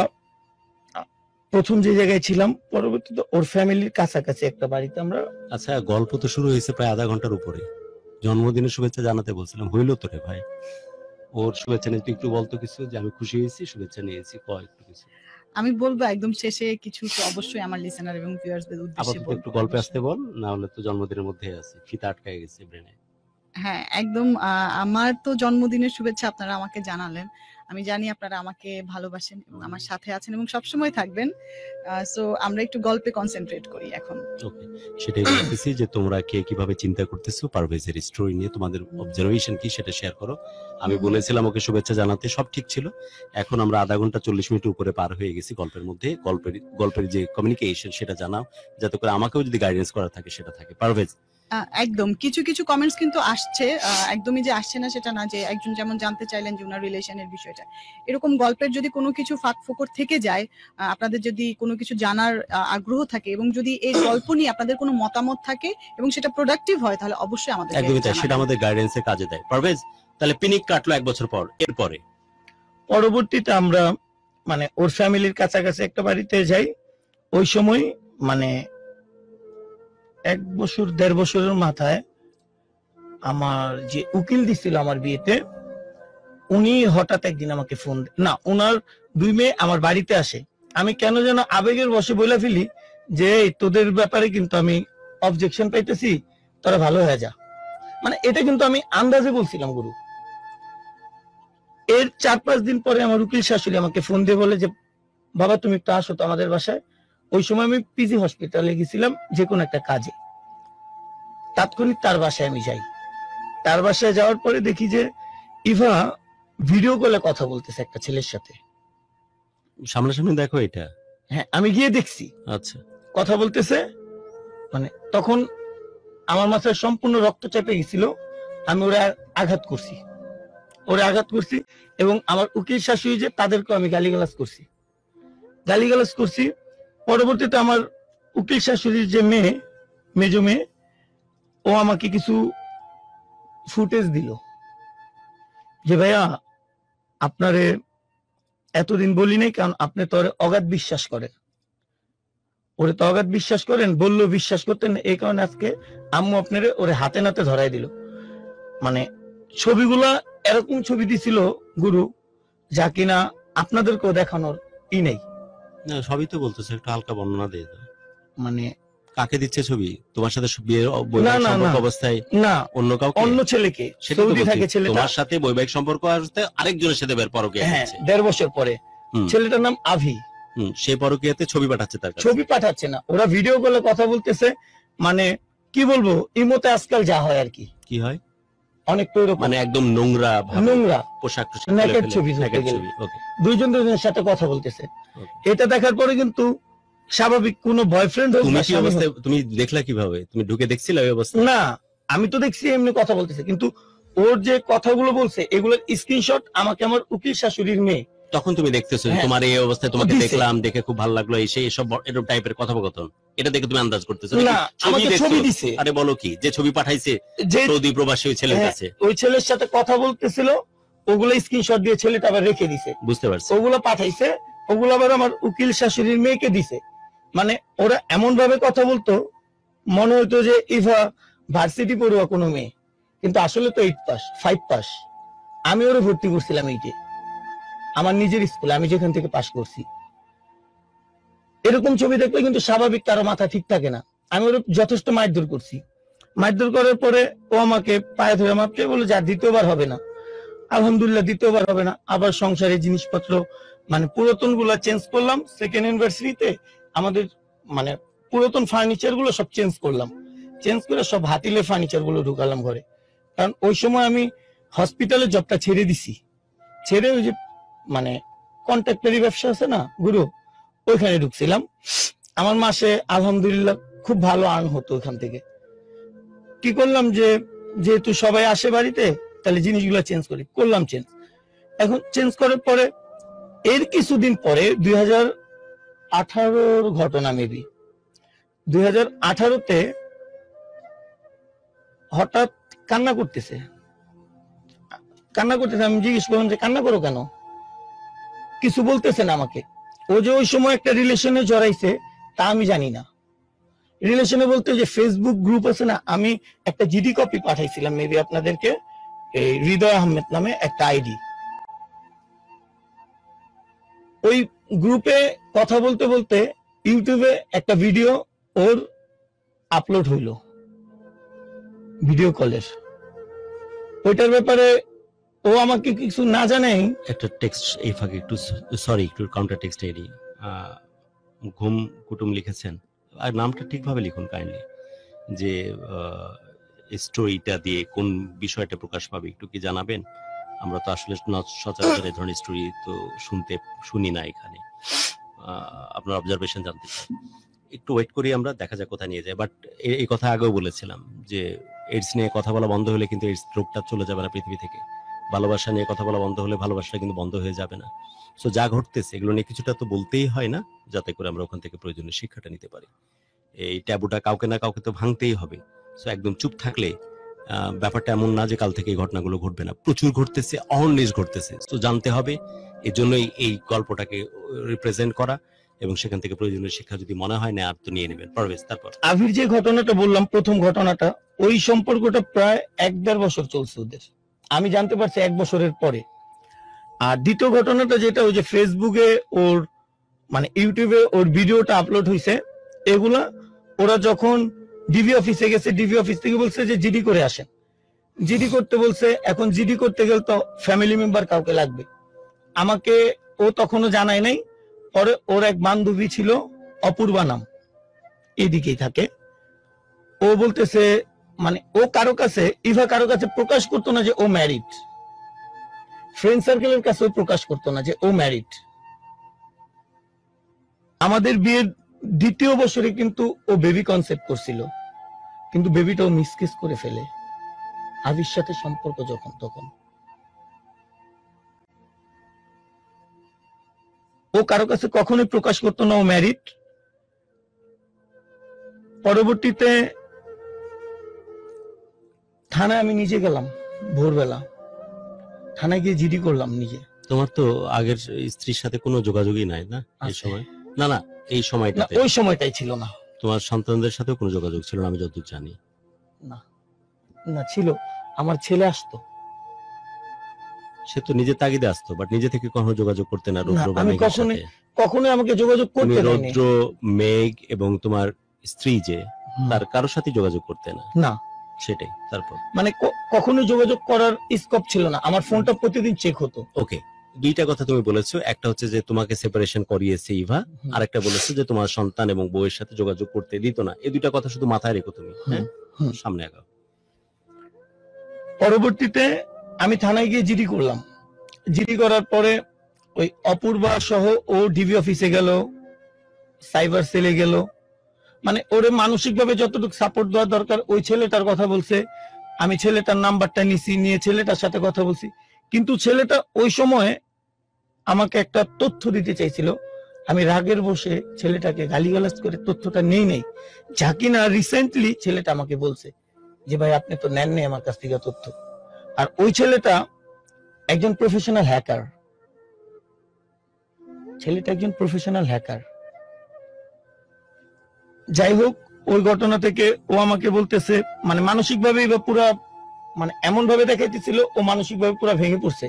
প্রথম যে জায়গায় ছিলাম, পরবর্তীতে ওর ফ্যামিলির কাছাকাছি একটা বাড়িতে আমরা। আচ্ছা, গল্প তো শুরু হয়েছে প্রায় আধা ঘন্টার উপরে। জন্মদিনের শুভেচ্ছা জানাতে বলছিলাম, হইলো তো রে ভাই। ওর শুভেচ্ছা নিয়ে তুই একটু বলতো কিছু, যে আমি খুশি হয়েছি, শুভেচ্ছা নিয়েছি, কয় একটু কিছু। আমি বলবো একদম শেষে কিছু তো অবশ্যই আমার লিসেনার এবং ভিউয়ার্সদের উদ্দেশ্যে আপাতত বলবো। একটু গল্পে আসতে বল, না হলে তো জন্মদিনের মধ্যে আছে, ফিতা আটকায় গেছে ব্রেনে। হ্যাঁ, একদম। আমার তো জন্মদিনের শুভেচ্ছা আপনারা আমাকে জানালেন। আমি জানি আপনারা আমাকে ভালোবাসেন এবং আমার সাথে আছেন এবং সবসময় থাকবেন। সো আমরা একটু গল্পে কনসেন্ট্রেট করি এখন। ওকে, সেটাই বলতেছি যে তোমরা কে কিভাবে চিন্তা করতেছো পারভেজের স্টোরি নিয়ে, তোমাদের অবজারভেশন কি সেটা শেয়ার করো। আমি বলেছিলাম ওকে শুভেচ্ছা জানাতে, সব ঠিক ছিল। এখন আমরা আধা ঘন্টা 40 মিনিট উপরে পার হয়ে গেছি গল্পের মধ্যে। গল্পের যে কমিউনিকেশন সেটা জানাও, যাতে করে আমাকেও যদি গাইডেন্স করা থাকে সেটা থাকে। পারভেজ, একদম কিছু কিছু কমেন্টস কিন্তু আসছে, একদমই যে আসছে না সেটা না। যে একজন যেমন জানতে চাইলেন যে উনার রিলেশনের বিষয়টা, এরকম গল্পের যদি কোনো কিছু ফাঁক ফোকর থেকে যায়, আপনাদের যদি কোনো কিছু জানার আগ্রহ থাকে এবং যদি এই গল্প নিয়ে আপনাদের কোনো মতামত থাকে এবং সেটা প্রোডাক্টিভ হয়, তাহলে অবশ্যই আমাদের একদমই তাই, সেটা আমাদের গাইডেন্সে কাজে দেয়। পারভেজ, তাহলে পিনিক কাটলো 1 বছর পর, এরপরে পরবর্তীতে আমরা মানে ওর ফ্যামিলির কাছাকাছি একটা বাড়িতে যাই। ওই সময় মানে 1 বছর 1.5 বছরের মাথায় আমার যে উকিল দিছিল আমার বিয়েতে, উনি হঠাৎ একদিন আমাকে ফোন না, ওনার 2 মেয়ে আমার বাড়িতে আসে। আমি কেন যেন আবেগের বশে বলে ফেলি যে এই তোদের ব্যাপারে কিন্তু আমি অবজেকশন পাইতেছি, তোরা ভালো হয়ে যা। মানে এটা কিন্তু আমি আন্দাজে বলছিলাম গুরু। এর 4-5 দিন পরে আমার উকিল শাশুড়ি আমাকে ফোন দিয়ে বলে যে বাবা তুমি একটু আসো তো আমাদের বাসায়। ওই সময় আমি পিজি হসপিটালে গেছিলাম যে কোনো একটা কাজে। তাৎক্ষণিক তার বাসায় আমি যাই। তার বাসায় যাওয়ার পরে দেখি যে ইভা ভিডিও কলে কথা বলতেছে একটা ছেলের সাথে। সামনাসামনি দেখো এটা? হ্যাঁ, আমি গিয়ে দেখছি আচ্ছা, কথা বলতেছে। মানে তখন আমার মাথায় সম্পূর্ণ রক্ত চেপে গেছিল। আমি ওরা আঘাত করছি এবং আমার উকিল শাশুড়ি যে তাদেরকে আমি গালিগালাজ করছি। পরবর্তীতে আমার উকিল শাশুড়ির যে মেজো মেয়ে, ও আমাকে কিছু ফুটেজ দিল যে ভাইয়া আপনারে এতদিন বলি নাই, কারণ আপনি তো অগাধ বিশ্বাস করেন, বললো বিশ্বাস করতেন, এই কারণে আজকে আম্মু আপনারে ওরে হাতে নাতে ধরাই দিল। মানে ছবিগুলা এরকম ছবি দিছিল গুরু, যা কিনা আপনাদেরকেও দেখানোর নেই। না সবই তো বলতেছে, একটু হালকা বর্ণনা দিয়ে দাও। মানে কাকে দিচ্ছে ছবি? তোমার সাথে বিয়ের না, বৈবাহিক না, সম্পর্ক না। অবস্থায় না, অন্য কাউকে? অন্য ছেলেকে, সেটা তো সৌদি বলছি, থাকে ছেলেটা। তোমার সাথে বৈবাহিক সম্পর্ক আসতে আরেকজনের সাথে পরকীয়া হ্যাঁ, করছে। 1.5 বছর পরে। হুম। ছেলেটার নাম আভি। সেই পরকীয়াতে ছবি পাঠাচ্ছে তার কাছে। ছবি পাঠাচ্ছে না, ওরা ভিডিও কলে কথা বলতেছে। মানে কি বলবো, ইমোতে আজকাল যা হয় আর কি, কি হয় অনেকটা ওরকম, মানে একদম নোংরা নোংরা পোশাক naked ছবি ধরতে গেলে। দুইজন দুজনের সাথে কথা বলতেছে। এটা দেখার পরে কিন্তু স্বাভাবিক কোন বয়ফ্রেন্ড হোক তুমি বা কি স্বামী অবস্থায়, হোক- তুমি দেখলা কিভাবে? তুমি ঢুকে দেখছিলে ওই অবস্থা? না, আমি তো দেখছি এমনি কথা বলতেছে, কিন্তু ওর যে কথাগুলো বলছে এগুলোর স্ক্রিনশট আমাকে আমার উকিল শাশুড়ির মেয়ে তখন তুমি দেখতেছো যে হ্যাঁ। তোমার এই অবস্থায়, তোমাকে দিছে। দেখলাম, দেখে খুব ভালো লাগলো, এসব এরকম টাইপের কথোপকথন, এটা দেখে তুমি আন্দাজ করতেছো না, আমাকে দেখছো? ছবি দিছে। আরে বলো কি, যে ছবি পাঠাইছে যে সৌদি প্রবাসী ওই ছেলের হ্যাঁ, কাছে? ওই ছেলের সাথে কথা বলতেছিল, ওগুলো স্ক্রিনশট দিয়ে ছেলেটা আবার রেখে দিছে। বুঝতে পারছি। ওগুলো পাঠাইছে, ওগুলো আবার আমার উকিল শাশুড়ির মেয়েকে দিছে। মানে ওরা এমন ভাবে কথা বলতো, মনে হতো যে ইভা ভার্সিটি পড়ুয়া কোনো মেয়ে, কিন্তু আসলে তো 8 পাস 5 পাস। আমি ওরে ভর্তি করছিলাম এইটে, আমার নিজের স্কুলে, আমি যেখান থেকে পাস করছি। এরকম ছবি দেখলে কিন্তু স্বাভাবিক কারো মাথা ঠিক থাকে না। আমি ওর যথেষ্ট মারধর করছি। মারধর করার পরে ও আমাকে পায়ে ধরে মাপছে, বলে যা দ্বিতীয়বার হবে না। আলহামদুলিল্লাহ দ্বিতীয়বার হবে না। আবার সংসারের জিনিসপত্র মানে পুরাতন গুলা চেঞ্জ করলাম। সেকেন্ড অ্যানিভার্সারিতে আমাদের মানে পুরাতন ফার্নিচার গুলো সব চেঞ্জ করলাম। চেঞ্জ করে সব হাতিলের ফার্নিচার গুলো ঢুকালাম ঘরে। কারণ ওই সময় আমি হসপিটালের জবটা ছেড়ে দিছি। ছেড়ে ওই যে মানে কন্ট্রাক্টরি ব্যবসা আছে না গুরু, ওইখানে ঢুকছিলাম। আমার মাসে আলহামদুলিল্লাহ খুব ভালো আর্ন হতো ওখান থেকে। কি করলাম যে যেহেতু সবাই আসে বাড়িতে, তাহলে জিনিসগুলো চেঞ্জ করলাম চেঞ্জ। এখন চেঞ্জ করার পরে এর কিছুদিন পরে 2018 ঘটনা, মেবি 2018-তে হঠাৎ কান্না করতেছে। আমি জিজ্ঞেস করলাম যে কান্না করো কেন? কিছু বলতেছে না আমাকে। ও যে ওই সময় একটা রিলেশনে জড়াইছে তা আমি জানি না। রিলেশনে বলতে যে ফেসবুক গ্রুপ আছে না, আমি একটা জিডি কপি পাঠাইছিলাম মেবি আপনাদেরকে, এই হৃদয় আহমেদ নামে একটা আইডি। ওই গ্রুপে কথা বলতে বলতে ইউটিউবে একটা ভিডিও ওর আপলোড হইল, ভিডিও কলের। ওইটার ব্যাপারে ও আমাকে কিছু না জানাই একটা টেক্সট এই ফাঁকে একটু সরি, একটু কাউন্টার টেক্সট এরি ঘুম কুটুম লিখেছেন, আর নামটা ঠিকভাবে লিখুন কাইন্ডলি, যে স্টোরিটা দিয়ে কোন বিষয়টা প্রকাশ পাবে একটু কি জানাবেন? আমরা তো আসলে সচরাচর এই ধরনের স্টোরি তো শুনি না এখানে। আপনার অবজারভেশন জানতে চাই। একটু ওয়েট করি, আমরা দেখা যাক কোথায় নিয়ে যায়। বাট এই কথা আগেও বলেছিলাম যে এইডস নিয়ে কথা বলা বন্ধ হলে কিন্তু এইডস রোগটা চলে যাবে না পৃথিবী থেকে। ভালোবাসা নিয়ে কথা বলা বন্ধ হলে ভালোবাসাটা কিন্তু বন্ধ হয়ে যাবে না। সো যা ঘটতেছে এগুলো নিয়ে কিছুটা তো বলতেই হয় না, যাতে করে আমরা ওখান থেকে প্রয়োজনীয় শিক্ষাটা নিতে পারি। এই ট্যাবুটা কাউকে না কাউকে তো ভাঙতেই হবে। সো একদম চুপ থাকলে ব্যাপারটা এমন না যে কাল থেকে এই ঘটনাগুলো ঘটবে না। প্রচুর ঘটতেছে, অহর্নিশ ঘটতেছে। তো জানতে হবে, এর জন্যই এই গল্পটাকে রিপ্রেজেন্ট করা, এবং সেখান থেকে প্রয়োজনীয় শিক্ষা যদি মনে হয় না আর তো নিয়ে নেবেন। পারভেজ, তারপর আবির যে ঘটনাটা বললাম, প্রথম ঘটনাটা, ওই সম্পর্কটা প্রায় 1-1.5 বছর চলছে ওদের। আমি জানতে পারছি 1 বছরের পরে। আর দ্বিতীয় ঘটনাটা যেটা, ওই যে ফেসবুকে ওর মানে ইউটিউবে ওর ভিডিওটা আপলোড হয়েছে, এগুলা ওরা যখন ডিবি অফিসে গেছে, ডিবি অফিস থেকে বলছে যে জিডি করে আসেন। জিডি করতে বলছে। এখন জিডি করতে গেলে তো ফ্যামিলি মেম্বার কাউকে লাগবে। আমাকে ও তখনও জানায় নাই। পরে ওর এক বান্ধবী ছিল, অপূর্বা নাম, এদিকেই থাকে। ও বলতেছে মানে ও কারো কাছে, ইভা কারো কাছে প্রকাশ করতো না যে ও ম্যারিড। ফ্রেন্ড সার্কেলের কাছেও প্রকাশ করতো না যে ও ম্যারিড। আমাদের বিয়ের 2য় বছরে কিন্তু ও বেবি কনসেপ্ট করছিল, কিন্তু বেবিটাও মিসকেস করে ফেলে আবির সাথে সম্পর্ক যখন তখন। ও কারো কাছে কখনোই প্রকাশ করতো না ও ম্যারিড। পরবর্তীতে থানায় আমি নিজে গেলাম, ভোরবেলা থানায় গিয়ে জিডি করলাম নিজে। তোমার তো আগের স্ত্রীর সাথে কোনো যোগাযোগই নাই না এই সময়? না না, এই সময়টাতে ওই সময়টাই ছিল না। তোমার সন্তানদের সাথেও কোনো যোগাযোগ ছিল না আমি যতদূর জানি? না না ছিল, আমার ছেলে আসতো। সে তো নিজে তাগিদে আসতো, বাট নিজে থেকে কখনো যোগাযোগ করতে না রৌদ্র বা আমি মেঘের সাথে। কখনোই আমাকে যোগাযোগ তুমি করতে দেয়নি। রৌদ্র, মেঘ এবং তোমার স্ত্রী যে, তার কারোর সাথে যোগাযোগ করতে না? না। সেটাই। তারপর মানে কখনোই যোগাযোগ করার স্কোপ ছিল না। আমার ফোনটা প্রতিদিন চেক হতো। ওকে, দুইটা কথা তুমি বলেছো। একটা হচ্ছে যে তোমাকে সেপারেশন করিয়েছে ইভা, আর একটা বলেছো যে তোমার সন্তান এবং বউয়ের সাথে যোগাযোগ করতে দিত না। এই দুইটা কথা শুধু মাথায় রেখো তুমি, হ্যাঁ? সামনে আগাও। পরবর্তীতে আমি থানায় গিয়ে জিডি করলাম। জিডি করার পরে ওই অপূর্বা সহ ও ডিবি অফিসে গেল, সাইবার সেলে গেল। মানে ওরে মানসিক ভাবে যতটুকু সাপোর্ট দেওয়া দরকার, ওই ছেলেটার কথা বলছে। আমি ছেলেটার নাম্বারটা নিয়ে ছেলেটার সাথে কথা বলছি। কিন্তু ছেলেটা ওই সময়ে আমাকে একটা তথ্য দিতে চাইছিল। আমি রাগের বসে ছেলেটাকে গালিগালাজ করে তথ্যটা নেই, যা কিনা রিসেন্টলি ছেলেটা আমাকে বলছে যে ভাই আপনি তো নেন নাই আমার কাছ থেকে তথ্য। আর ওই ছেলেটা একজন প্রফেশনাল হ্যাকার। ছেলেটা একজন প্রফেশনাল হ্যাকার। যাই হোক, ওই ঘটনা থেকে ও আমাকে বলতেছে মানে মানসিক ভাবে বা পুরা মানে এমন ভাবে দেখাইতেছিল ও মানসিক ভাবে পুরা ভেঙে পড়ছে।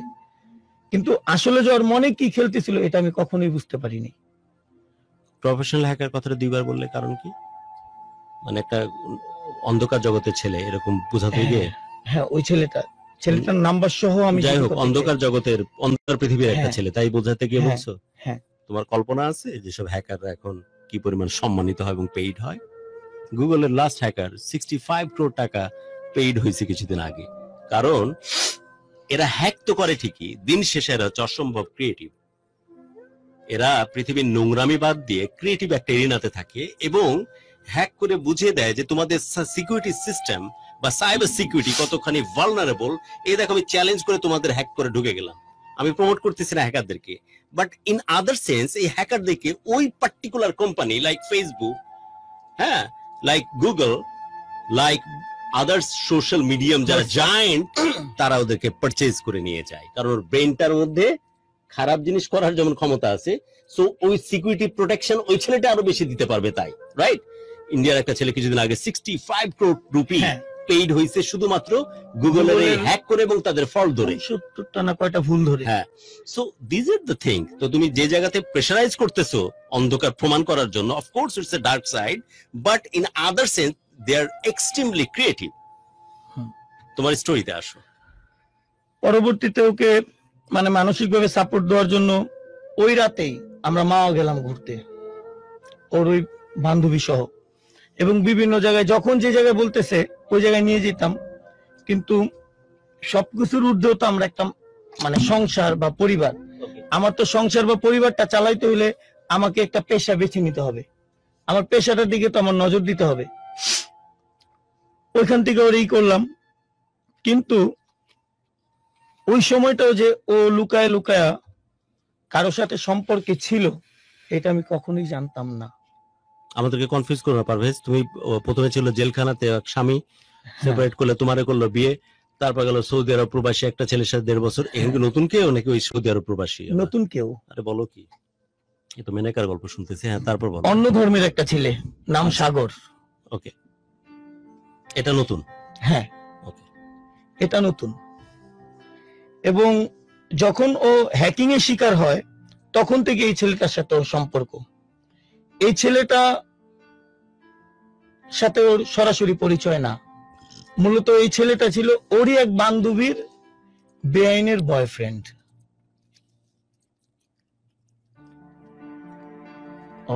কিন্তু আসলে যে ওর মনে কি খেলতেছিল এটা আমি কখনোই বুঝতে পারিনি। প্রফেশনাল হ্যাকার কথাটা দুইবার বললে, কারণ কি? মানে একটা অন্ধকার জগতের ছেলে এরকম বোঝাতে গিয়ে? হ্যাঁ, ওই ছেলেটার নাম্বার সহ আমি যাই হোক, অন্ধকার জগতের, অন্ধকার পৃথিবীর একটা ছেলে, তাই বোঝাতে গিয়ে বলছো? হ্যাঁ। তোমার কল্পনা আছে যেসব হ্যাকাররা এখন কি পরিমাণ সম্মানিত হয় এবং পেইড হয়? গুগলের লাস্ট হ্যাকার 65 crore টাকা পেইড হয়েছে কিছুদিন আগে। কারণ এরা হ্যাক তো করে ঠিকই, দিন শেষে এরা হচ্ছে অসম্ভব ক্রিয়েটিভ। এরা পৃথিবীর নোংরামি বাদ দিয়ে ক্রিয়েটিভ একটা এরিনাতে থাকে এবং হ্যাক করে বুঝিয়ে দেয় যে তোমাদের সিকিউরিটি সিস্টেম বা সাইবার সিকিউরিটি কতখানি ভালনারেবল। এই দেখো, আমি চ্যালেঞ্জ করে তোমাদের হ্যাক করে ঢুকে গেলাম। আমি প্রমোট করতেছি না হ্যাকারদেরকে, বাট ইন আদার সেন্স এই হ্যাকারদেরকে ওই পার্টিকুলার কোম্পানি লাইক ফেসবুক, হ্যাঁ, like Google, like others social medium যারা জায়ান্ট, তারা ওদেরকে পারচেজ করে নিয়ে যায়। কারণ ওর ব্রেনটার মধ্যে খারাপ জিনিস করার যেমন ক্ষমতা আছে, সো ওই সিকিউরিটি প্রোটেকশন ওই ছেলেটা আরো বেশি দিতে পারবে, তাই রাইট? ইন্ডিয়ার একটা ছেলে কিছুদিন আগে 65 crore রুপি পেইড হয়েছে শুধুমাত্র গুগলের হ্যাক করে এবং তাদের ফল্ট ধরে, 70টা না কয়টা ভুল ধরে। হ্যাঁ, so this is the thing. তো তুমি যে জায়গাতে প্রেসারাইজ করতেছো অন্ধকার প্রমাণ করার জন্য, of course it's a dark side, but in other sense they are extremely creative. তোমার স্টোরিতে আসো। পরবর্তীতে ওকে মানে মানসিকভাবে সাপোর্ট দেওয়ার জন্য ওই রাতেই আমরা মাও গেলাম ঘুরতে, ওর ওই বান্ধবী সহ, এবং বিভিন্ন জায়গায় যখন যে জায়গায় বলতেছে ওই জায়গায় নিয়ে যেতাম। কিন্তু সবকিছুর ঊর্ধ্বেও তো আমরা একটা মানে সংসার বা পরিবার, আমার তো সংসার বা পরিবারটা চালাইতে হলে আমাকে একটা পেশা বেছে নিতে হবে, আমার পেশাটার দিকে তো আমার নজর দিতে হবে। ওইখান থেকে ওর এই করলাম। কিন্তু ওই সময়টাও যে ও লুকায় লুকায়া কারো সাথে সম্পর্কে ছিল, এটা আমি কখনোই জানতাম না। আমাদেরকে কনফিউজ করো না পারভেজ। তুমি প্রথমে ছিল জেলখানাতে, এক স্বামী সেপারেট করলে, তোমারে করলো বিয়ে, তারপর গেল সৌদি আরব প্রবাসী একটা ছেলের সাথে 1.5 বছর। এখানে নতুন কেউ নাকি ওই সৌদি আরব প্রবাসী? নতুন কেউ। আরে বলো কি, এ তো মেনেকার গল্প শুনতেছি। হ্যাঁ, তারপর বলো। অন্য ধর্মের একটা ছেলে, নাম সাগর। ওকে, এটা নতুন? হ্যাঁ, ওকে, এটা নতুন। এবং যখন ও হ্যাকিং এর শিকার হয় তখন থেকে এই ছেলেটার সাথে ওর সম্পর্ক। এই ছেলেটা সাথে ওর সরাসরি পরিচয় না, মূলত এই ছেলেটা ছিল ওরই এক বান্ধবীর বেআইনের বয়ফ্রেন্ড।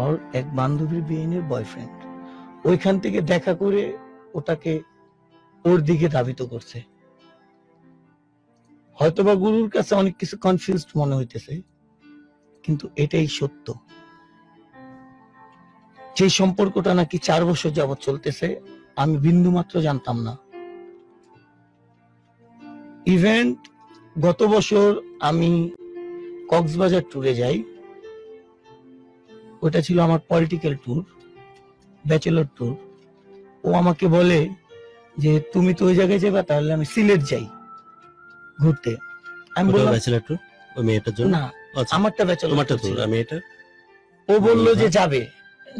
ওর এক বান্ধবীর বেআইনের বয়ফ্রেন্ড ওইখান থেকে দেখা করে ওটাকে ওর দিকে ধাবিত করছে। হয়তোবা গুরুর কাছে অনেক কিছু কনফিউজড মনে হইতেছে, কিন্তু এটাই সত্য। যে সম্পর্কটা নাকি 4 বছর যাবৎ চলতেছে, আমি বিন্দু মাত্র জানতাম না। ইভেন্ট গত বছর আমি কক্সবাজার ট্যুরে যাই, ওটা ছিল আমার পলিটিক্যাল ট্যুর, ব্যাচেলর ট্যুর। ও আমাকে বলে যে তুমি তো ওই জায়গায় যাবে, তাহলে আমি সিলেট যাই ঘুরতে। আমি বললাম ব্যাচেলর ট্যুর ওই মেয়েটার জন্য না, আমারটা ব্যাচেলর, তোমারটা ট্যুর, আমি এটা। ও বললো যে যাবে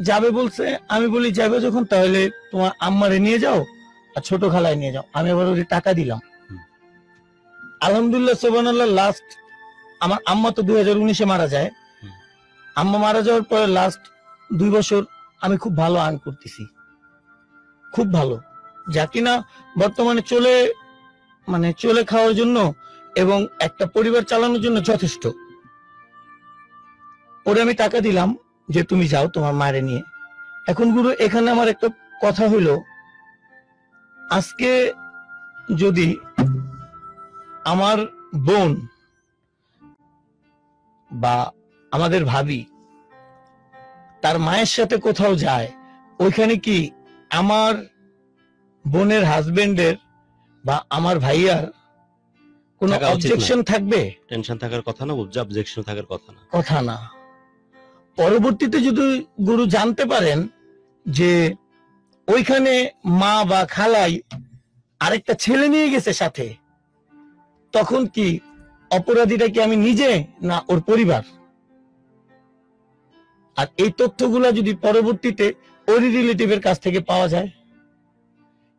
যাবে বলছে। আমি বলি যাবে যখন তাহলে তোমার আম্মারে নিয়ে যাও আর ছোট খালায় নিয়ে যাও। আমি আবার ওর টাকা দিলাম। আলহামদুলিল্লাহ সুবহানাল্লাহ, লাস্ট আমার আম্মা তো 2019-এ মারা যায়। আম্মা মারা যাওয়ার পরে লাস্ট 2 বছর আমি খুব ভালো আর্ন করতেছি, খুব ভালো, যা কিনা বর্তমানে চলে খাওয়ার জন্য এবং একটা পরিবার চালানোর জন্য যথেষ্ট। ওরে আমি টাকা দিলাম যে তুমি যাও তোমার মায়ের নিয়ে। এখন গুরু, এখানে আমার একটা কথা হইল, আজকে যদি আমার বোন বা আমাদের ভাবি তার মায়ের সাথে কোথাও যায়, ওইখানে কি আমার বোনের হাজবেন্ডের বা আমার ভাইয়ার কোনো অবজেকশন থাকবে? টেনশন থাকার কথা না, অবজেকশন থাকার কথা না, কথা না। পরবর্তীতে যদি গুরু জানতে পারেন যে ওইখানে মা বা খালাই আরেকটা ছেলে নিয়ে গেছে সাথে, তখন কি অপরাধীটা কি আমি নিজে না ওর পরিবার? আর এই তথ্যগুলা যদি পরবর্তীতে ওর রিলেটিভের কাছ থেকে পাওয়া যায়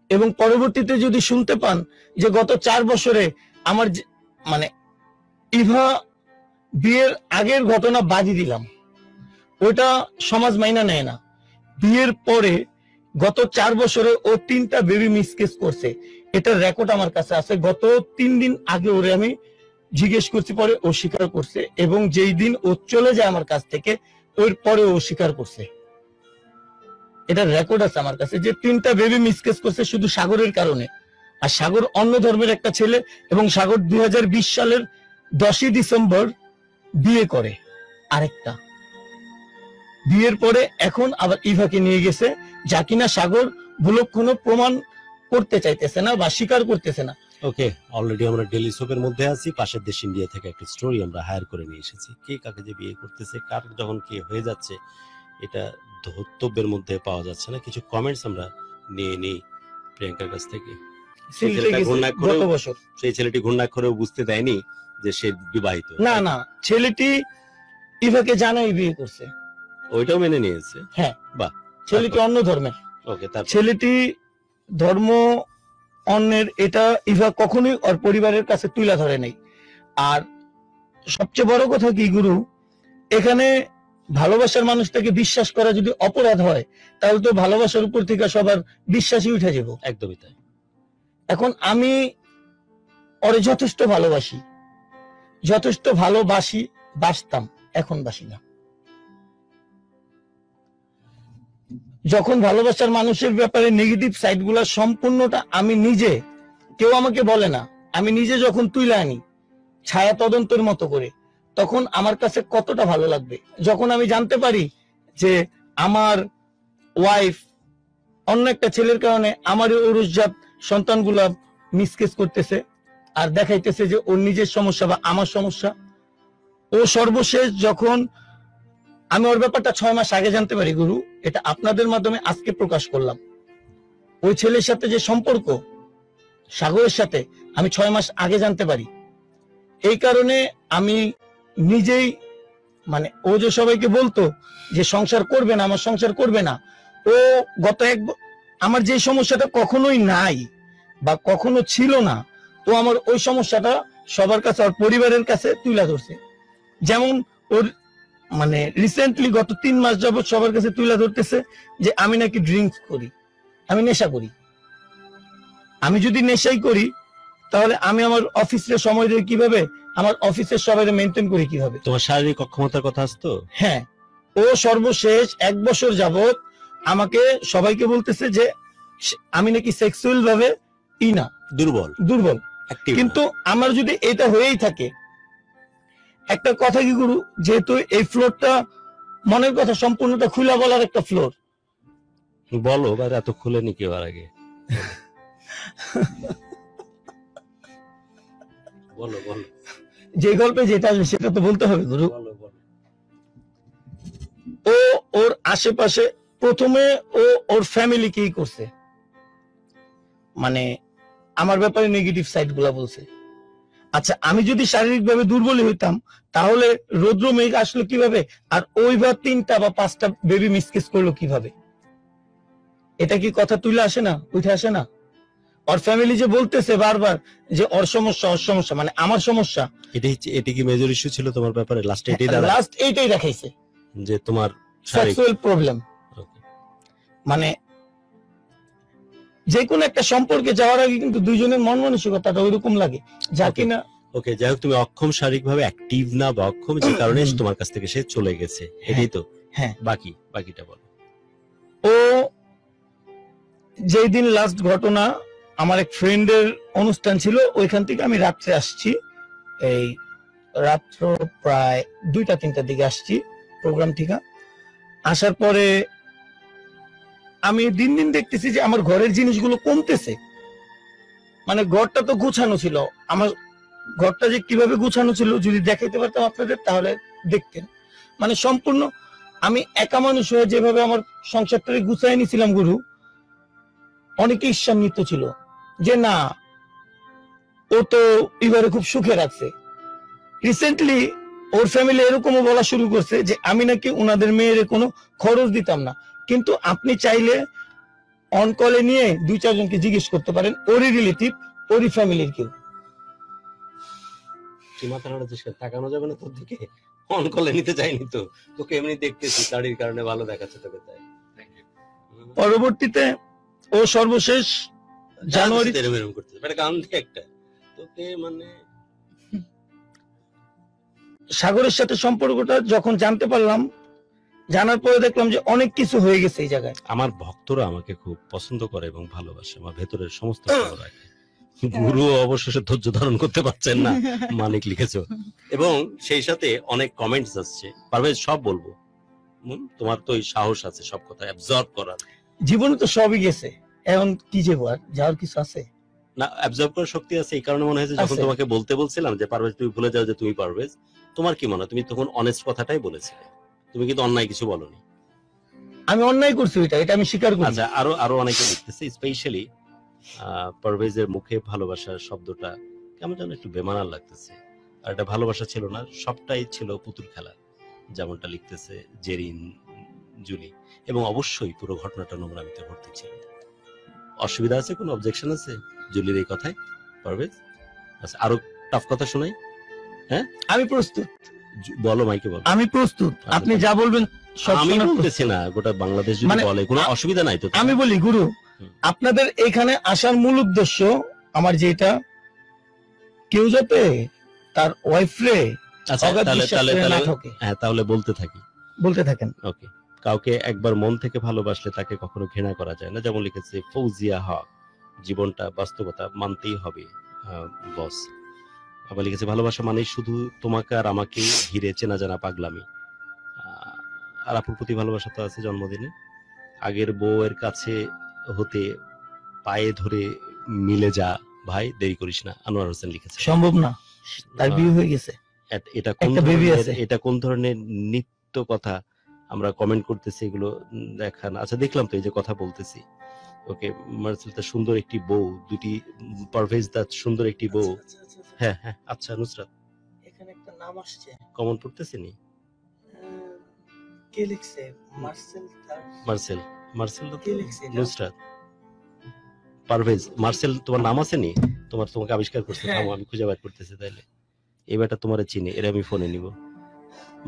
এবং পরবর্তীতে যদি শুনতে পান যে গত 4 বছরে আমার মানে ইভা বিয়ের আগের ঘটনা বাজি দিলাম, ওটা সমাজ মাইনা নেয় না। বিয়ের পরে গত 4 বছরে ও 3টা বেবি মিসকেস করছে, এটার রেকর্ড আমার কাছে আছে। গত 3 দিন আগে ওরে আমি জিজ্ঞেস করছি, পরে ও স্বীকার করছে, এবং যেই দিন ও চলে যায় আমার কাছ থেকে ওর পরে ও স্বীকার করছে। এটার রেকর্ড আছে আমার কাছে যে 3টা বেবি মিসকেস করছে শুধু সাগরের কারণে। আর সাগর অন্য ধর্মের একটা ছেলে, এবং সাগর 2020 সালের 10ই ডিসেম্বর বিয়ে করে আরেকটা। বিয়ের পরে এখন আবার ইভাকে নিয়ে গেছে, যা কিনা সাগর কোনো প্রমাণ করতে চাইতেছে না বা স্বীকার করতেছে না। ওকে, অলরেডি আমরা ডেলি সোপের মধ্যে আছি। পাশের দেশ ইন্ডিয়া থেকে একটা স্টোরি আমরা হায়ার করে নিয়ে এসেছি। কে কাকে যে বিয়ে করতেছে, কার যখন কে হয়ে যাচ্ছে, এটা ধর্তব্যের মধ্যে পাওয়া যাচ্ছে না। কিছু কমেন্টস আমরা নিয়ে নিই প্রিয়াঙ্কার কাছ থেকে। সেই ছেলেটি ঘূর্ণাক্ষরেও বুঝতে দেয়নি যে সে বিবাহিত। না, ছেলেটি ইভাকে জানাই বিয়ে করছে, ওইটাও মেনে নিয়েছে। হ্যাঁ, বাহ। ছেলেটি অন্য ধর্মের। ওকে, তারপর ছেলেটি ধর্ম অন্যের, এটা ইভা কখনোই ওর পরিবারের কাছে তুলে ধরে নাই। আর সবচেয়ে বড় কথা কি গুরু, এখানে ভালোবাসার মানুষটাকে বিশ্বাস করা যদি অপরাধ হয়, তাহলে তো ভালোবাসার উপর থেকে সবার বিশ্বাসই উঠে যাব। একদমই তাই। এখন আমি ওরে যথেষ্ট বাসতাম, এখন বাসি না। যখন ভালোবাসার মানুষের ব্যাপারে নেগেটিভ সাইড গুলা সম্পূর্ণটা আমি নিজে, কেউ আমাকে বলে না, আমি নিজে যখন তুলে আনি ছায়া তদন্তের মতো করে, তখন আমার কাছে কতটা ভালো লাগবে। যখন আমি জানতে পারি যে আমার ওয়াইফ অন্য একটা ছেলের কারণে আমার ওরুজাত সন্তানগুলা মিসকেস করতেছে, আর দেখাইতেছে যে ওর নিজের সমস্যা বা আমার সমস্যা। ও সর্বশেষ যখন আমি ওর ব্যাপারটা 6 মাস আগে জানতে পারি গুরু, এটা আপনাদের মাধ্যমে আজকে প্রকাশ করলাম। ওই ছেলের সাথে যে সম্পর্ক সাগরের সাথে আমি 6 মাস আগে জানতে পারি। এই কারণে আমি নিজেই, ও যে সবাইকে বলতো যে সংসার করবে না, আমার সংসার করবে না, ও গত আমার যে সমস্যাটা কখনোই নাই বা কখনো ছিল না, তো আমার ওই সমস্যাটা সবার কাছে, ওর পরিবারের কাছে তুলে ধরছে। যেমন ওর রিসেন্টলি গত 3 মাস যাবত সবার কাছে তুলে ধরতেছে যে আমি নাকি ড্রিঙ্কস করি, আমি নেশা করি। আমি যদি নেশাই করি, তাহলে আমি আমার অফিসের সময় দিয়ে কিভাবে, আমার অফিসের সবাই মেনটেন করি কিভাবে? তোমার শারীরিক অক্ষমতার কথা আসতো। হ্যাঁ, ও সর্বশেষ 1 বছর যাবত আমাকে সবাইকে বলতেছে যে আমি নাকি সেক্সুয়াল ভাবে দুর্বল। কিন্তু আমার যদি এটা হয়েই থাকে, একটা কথা কি গুরু, যেহেতু এই ফ্লোরটা মনের কথা সম্পূর্ণটা খুলে বলার একটা ফ্লোর, বলো, বা এত খুলেনি কেউ আর আগে। বলো। যে গল্পে যেটা আসবে সেটা তো বলতে হবে গুরু। ও ওর আশেপাশে প্রথমে ওর ফ্যামিলি কি করছে, আমার ব্যাপারে নেগেটিভ সাইড গুলা বলছে। আচ্ছা, আমি যদি শারীরিক ভাবে দুর্বল হইতাম, তাহলে রৌদ্র মেঘ আসলো কিভাবে, আর ওই বা 3টা বা 5টা বেবি মিসকেস করলো কিভাবে? এটা কি কথা তুলে আসে না, উঠে আসে না? ওর ফ্যামিলি যে বলতেছে বারবার যে ওর সমস্যা, আমার সমস্যা, এটি কি মেজর ইস্যু ছিল তোমার ব্যাপারে? লাস্ট এইটাই দেখাইছে যে তোমার সেক্সুয়াল প্রবলেম। যে কোনো একটা সম্পর্কে যাওয়ার আগে কিন্তু দুইজনের মন মানসিকতাটা ওইরকম লাগে, যা কিনা। ওকে, যাই হোক, তুমি অক্ষম শারীরিকভাবে অ্যাক্টিভ না বা অক্ষম, যে কারণে তোমার কাছ থেকে সে চলে গেছে, এটাই তো? হ্যাঁ। বাকিটা বলো। ও যেই দিন লাস্ট ঘটনা, আমার এক ফ্রেন্ডের অনুষ্ঠান ছিল, ওইখান থেকে আমি রাত্রে আসছি, এই রাত্র প্রায় 2টা-3টার দিকে আসছি প্রোগ্রাম থেকে। আসার পরে আমি দিন দেখতেছি যে আমার ঘরের জিনিসগুলো কমতেছে। ঘরটা তো গুছানো ছিল, আমার ঘরটা যে কিভাবে গুছানো ছিল যদি দেখাইতে পারতাম আপনাদের, তাহলে দেখতেন। সম্পূর্ণ আমি একা মানুষ হয়ে যেভাবে আমার সংসারটাকে গুছাই নিয়েছিলাম গুরু, অনেকে ঈর্ষান্বিত ছিল যে না, ও তো এবারে খুব সুখে রাখছে। রিসেন্টলি ওর ফ্যামিলি এরকমও বলা শুরু করছে যে আমি নাকি ওনাদের মেয়ের কোনো খরচ দিতাম না। কিন্তু আপনি চাইলে অন কলে নিয়ে 2-4 জনকে জিজ্ঞেস করতে পারেন, ওরই রিলেটিভ, ওরই ফ্যামিলির কেউ। কি মাথা নাড়াচ্ছিস? তাকানো যাবে না তোর দিকে? অন কলে নিতে চাইনি তো, তোকে এমনি দেখতেছি, দাড়ির কারণে ভালো দেখাচ্ছে তোকে, তাই। পরবর্তীতে ও সর্বশেষ জানুয়ারি এরকম করতেছে একটা গান দিয়ে একটা তোকে মানে সাগরের সাথে সম্পর্কটা যখন জানতে পারলাম, জানার পরে দেখলাম যে অনেক কিছু হয়ে গেছে এই জায়গায়। আমার ভক্তরা আমাকে খুব পছন্দ করে এবং ভালোবাসে, আমার ভেতরের সমস্ত খবর রাখে। গুরু অবশেষে ধৈর্য ধারণ করতে পারছেন না, মানিক লিখেছো। এবং সেই সাথে অনেক কমেন্টস আসছে, পারভেজ সব বলবো, তোমার তো এই সাহস আছে সব কথা অ্যাবজর্ব করার। জীবনে তো সবই গেছে, এখন কি যে যাওয়ার কিছু আছে না? অ্যাবজর্ব করার শক্তি আছে, এই কারণে মনে হয়েছে যখন আছে। তোমাকে বলতে বলছিলাম যে পারভেজ তুমি ভুলে যাও যে তুমি পারভেজ, তোমার কি মনে হয়? তুমি তখন অনেস্ট কথাটাই বলেছিলে, তুমি কিন্তু অন্যায় কিছু বলনি। আমি অন্যায় করছি, এটা আমি স্বীকার করি। আচ্ছা, আরো অনেকে লিখতেছে, স্পেশালি পারভেজের মুখে ভালোবাসার শব্দটা কেমন যেন একটু বেমানার লাগতেছে, আর এটা ভালোবাসা ছিল না, সবটাই ছিল পুতুল খেলা, যেমনটা লিখতেছে জেরিন জুলি। এবং অবশ্যই পুরো ঘটনাটা নোংরামিতে ভর্তি ছিল। অসুবিধা আছে, কোনো অবজেকশন আছে জুলির এই কথায় পারভেজ? আচ্ছা, আরো টাফ কথা শোনাই। হ্যাঁ, আমি প্রস্তুত, বলো মাইকে বলো। আমি প্রস্তুত, আপনি যা বলবেন সব আমি শোনার বলতেছি না, গোটা বাংলাদেশ যদি মানে বলে কোনো অসুবিধা নাই তো। আমি বলি গুরু, আপনাদের এখানে আসার মূল উদ্দেশ্য আমার যেটা, কেউ যাতে তার ওয়াইফরে আচ্ছা, তাহলে বলতে থাকি, বলতে থাকেন। ওকে। কাউকে একবার মন থেকে ভালোবাসলে তাকে কখনো ঘৃণা করা যায় না, যেমন লিখেছে ফৌজিয়া হক, জীবনটা বাস্তবতা মানতেই হবে বস। আবার লিখেছে ভালোবাসা মানে শুধু তোমাকে আর আমাকে ঘিরে চেনা জানা পাগলামি। আর আপুর প্রতি ভালোবাসা তো আছে জন্মদিনে, আগের বউয়ের কাছে হতে পায়ে ধরে মিলে যা ভাই, দেরি করিস না। আনোয়ার হোসেন লিখেছে। সম্ভব না, তার বিয়ে হয়ে গেছে, এটা কোন ধরনের নিত্য কথা আমরা কমেন্ট করতেছি, এগুলো দেখান। আচ্ছা, দেখলাম তো এই যে কথা বলতেছি। ওকে, মার্সেল তার সুন্দর একটি বউ, দুটি পারভেজ তার সুন্দর একটি বউ। হ্যাঁ হ্যাঁ, আচ্ছা নুসরাত, এখানে একটা নাম আসছে, কমন পড়তেছি নি, কে লিখছে? মার্সেল কে লিখছে? নুসরাত, পারভেজ, মার্সেল তোমার নাম আছে নি? তোমাকে আবিষ্কার করছে, থামো আমি খুঁজে বের করতেছি। তাইলে এবারটা তোমার চিনি, এর আমি ফোনে নিব।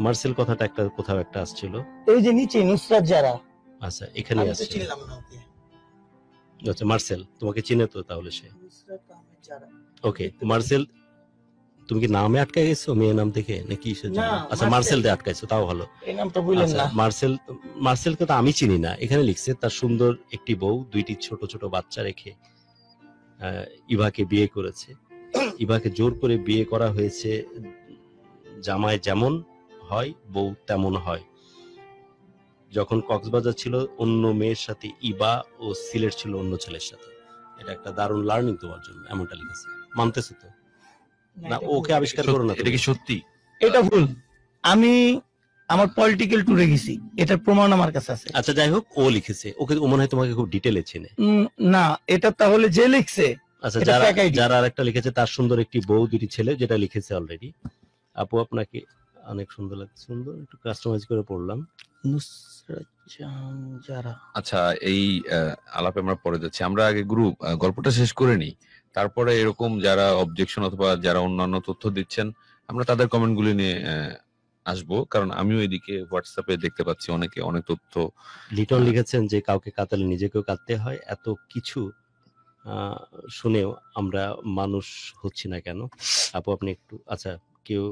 মার্সেল কথাটা একটা কোথাও একটা আসছিল, এই যে নিচে নুসরাত যারা। আচ্ছা, এখানে আসছে। চিনলাম না ওকে। আচ্ছা, মার্সেল তোমাকে চিনে তো তাহলে সে। নুসরাত আহমেদ যারা। ওকে, মার্সেল, তুমি কি নামে আটকে গেছো মেয়ে নাম দেখে নাকি? আচ্ছা, মার্সেল দিয়ে আটকাইছো, তাও ভালো। এই নামটা বললেন না। মার্সেলকে তো আমি চিনি না। এখানে লিখছে তার সুন্দর একটি বউ, দুইটি ছোট ছোট বাচ্চা রেখে ইভাকে বিয়ে করেছে। ইভাকে জোর করে বিয়ে করা হয়েছে, জামাই যেমন হয় বউ তেমন হয়। যখন কক্সবাজার ছিল অন্য মেয়ের সাথে ইবা, ও সিলেট ছিল অন্য ছেলের সাথে। এটা একটা দারুণ লার্নিং তোমার জন্য, এমনটা লিখেছে। মানতেছো তো? না, ওকে আবিষ্কার করো না। এটা কি সত্যি? এটা ভুল। আমি আমার পলিটিক্যাল ট্যুরে গেছি, এটার প্রমাণ আমার কাছে আছে। আচ্ছা, যাই হোক, ও লিখেছে, ওকে ও মনে হয় তোমাকে খুব ডিটেলে চেনে। না, এটা তাহলে যে লিখছে। আচ্ছা, যারা আরেকটা লিখেছে তার সুন্দর একটি বউ, দুটি ছেলে, যেটা লিখেছে অলরেডি। আপু আপনাকে অনেক সুন্দর লাগছে, সুন্দর একটু কাস্টমাইজ করে পড়লাম। যারা। আচ্ছা, এই আলাপে আমরা পরে যাচ্ছি, আমরা আগে গ্রুপ গল্পটা শেষ করে নিই, তারপরে এরকম যারা অবজেকশন অথবা যারা অন্যান্য তথ্য দিচ্ছেন আমরা তাদের কমেন্ট গুলি নিয়ে আসবো, কারণ আমিও এদিকে হোয়াটসঅ্যাপে দেখতে পাচ্ছি অনেকে অনেক তথ্য। লিটন লিখেছেন যে কাউকে কাতালে নিজেকেও কাঁদতে হয়, এত কিছু শুনেও আমরা মানুষ হচ্ছি না কেন? আপু আপনি একটু, আচ্ছা, কেউ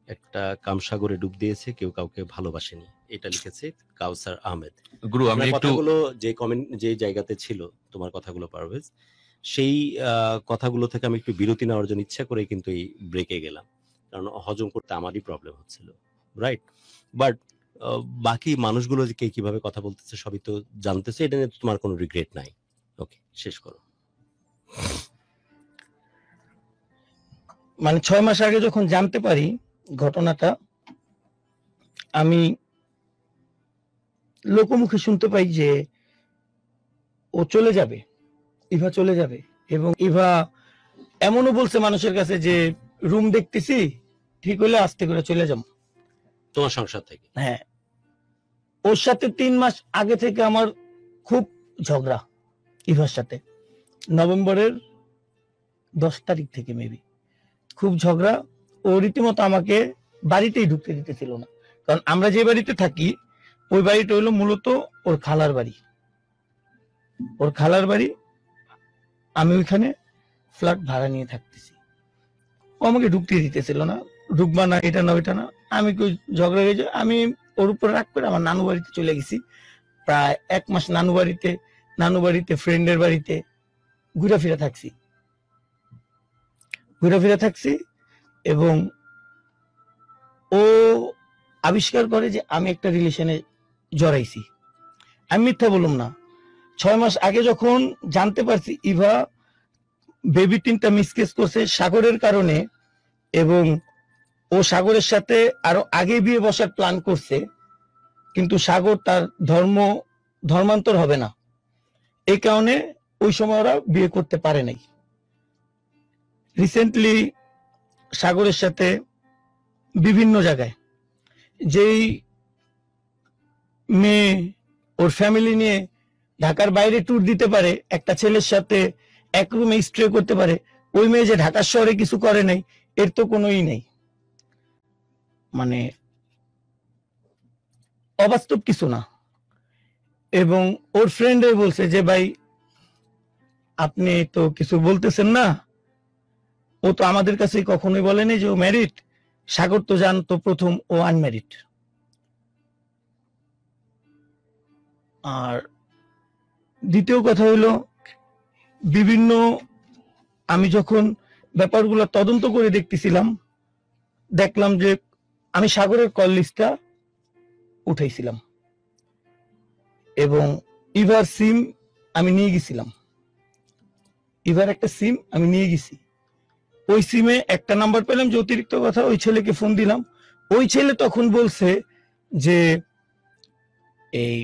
একটা কামসাগরে ডুব দিয়েছে, কেউ কাউকে ভালোবাসেনি, এটা লিখেছে কাউসার আহমেদ। গুরু, আমি একটু কথাগুলো যে কমেন্ট যে জায়গাতে ছিল তোমার কথাগুলো পারভেজ, সেই কথাগুলো থেকে আমি একটু বিরতি নেওয়ার জন্য ইচ্ছা করে কিন্তু এই ব্রেকে গেলাম, কারণ হজম করতে আমারই প্রবলেম হচ্ছিল, রাইট? বাট বাকি মানুষগুলো কে কিভাবে কথা বলতেছে সবই তো জানতেছে, এটা নিয়ে তোমার কোনো রিগ্রেট নাই। ওকে, শেষ করো। মানে 6 মাস আগে যখন জানতে পারি ঘটনাটা, আমি লোকমুখে শুনতে পাই যে ও চলে যাবে, ইভা চলে যাবে, এবং ইভা এমনও বলছে মানুষের কাছে যে রুম দেখতেছি, ঠিক হলে আস্তে করে চলে যাব তোমার সংসার থেকে। হ্যাঁ, ওর সাথে 3 মাস আগে থেকে আমার খুব ঝগড়া, ইভার সাথে নভেম্বরের 10 তারিখ থেকে মেবি খুব ঝগড়া। ও রীতিমতো আমাকে বাড়িতেই ঢুকতে দিতেছিল না, কারণ আমরা যে বাড়িতে থাকি ওই বাড়িটা হইলো মূলত ওর খালার বাড়ি। ওর খালার বাড়ি, আমি ওইখানে ফ্ল্যাট ভাড়া নিয়ে থাকতেছি। ও আমাকে ঢুকতে দিতেছিল না, ঢুকবা না, এটা না ওইটা না। আমি ঝগড়া হয়েছে, আমি ওর উপর রাগ করে আমার নানু বাড়িতে চলে গেছি। প্রায় 1 মাস নানু বাড়িতে ফ্রেন্ডের বাড়িতে ঘুরাফেরা থাকছি এবং ও আবিষ্কার করে যে আমি একটা রিলেশনে জড়াইছি। আমি মিথ্যা বললাম না। 6 মাস আগে যখন জানতে পারছি ইভা বেবি টিনটা মিসকেস করছে সাগরের কারণে, এবং ও সাগরের সাথে আরো আগে বিয়ে বসার প্ল্যান করছে, কিন্তু সাগর তার ধর্মান্তর হবে না, এই কারণে ওই সময় ওরা বিয়ে করতে পারে নাই। রিসেন্টলি সাগরের সাথে বিভিন্ন জায়গায়, যেই মেয়ে ওর ফ্যামিলি নিয়ে ঢাকার বাইরে ট্যুর দিতে পারে, একটা ছেলের সাথে এক রুমে স্টে করতে পারে, ওই মেয়ে যে ঢাকার শহরে কিছু করে নাই, এর তো কোনোই নেই। মানে অবাস্তব কিছু না। এবং ওর ফ্রেন্ডে বলছে যে ভাই আপনি তো কিছু বলতেছেন না, ও তো আমাদের কাছে কখনোই বলেনি যে ও ম্যারিড। সাগর তো জানতো প্রথম ও আনম্যারিড। আর দ্বিতীয় কথা হইলো, বিভিন্ন আমি যখন ব্যাপারগুলো তদন্ত করে দেখলাম যে আমি সাগরের কল লিস্টটা উঠাইছিলাম এবং ইভার সিম আমি নিয়ে গেছিলাম। ইভার একটা সিম আমি নিয়ে গেছি। ওই সিমে একটা নাম্বার পেলাম যে অতিরিক্ত কথা, ওই ছেলেকে ফোন দিলাম। ওই ছেলে তখন বলছে যে এই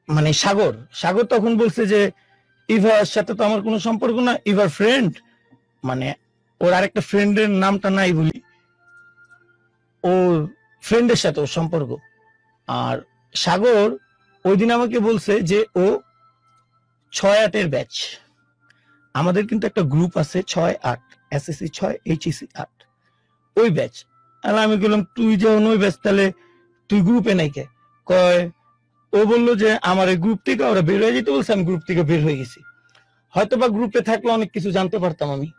মানে সাগর তখন বলছে যে ইভার সাথে তো আমার কোনো সম্পর্ক না, ইভার ফ্রেন্ড, মানে ওর আরেকটা ফ্রেন্ডের নামটা নাই বলি, ওর ফ্রেন্ডের সাথে ওর সম্পর্ক। আর সাগর ওই দিন আমাকে বলছে যে ও 6-8 ব্যাচ। আমাদের কিন্তু একটা গ্রুপ আছে 6-8, SSC 6, HEC 8, ওই ব্যাচ। আর আমি বললাম তুই যখন ওই ব্যাচ, তাহলে তুই গ্রুপে নাই কে? কয় ও বললো যে আমার এই গ্রুপ থেকে ওরা বের হয়ে যেতে বলছে, আমি গ্রুপ থেকে বের হয়ে গেছি। হয়তো বা গ্রুপে থাকলে অনেক কিছু জানতে পারতাম আমি,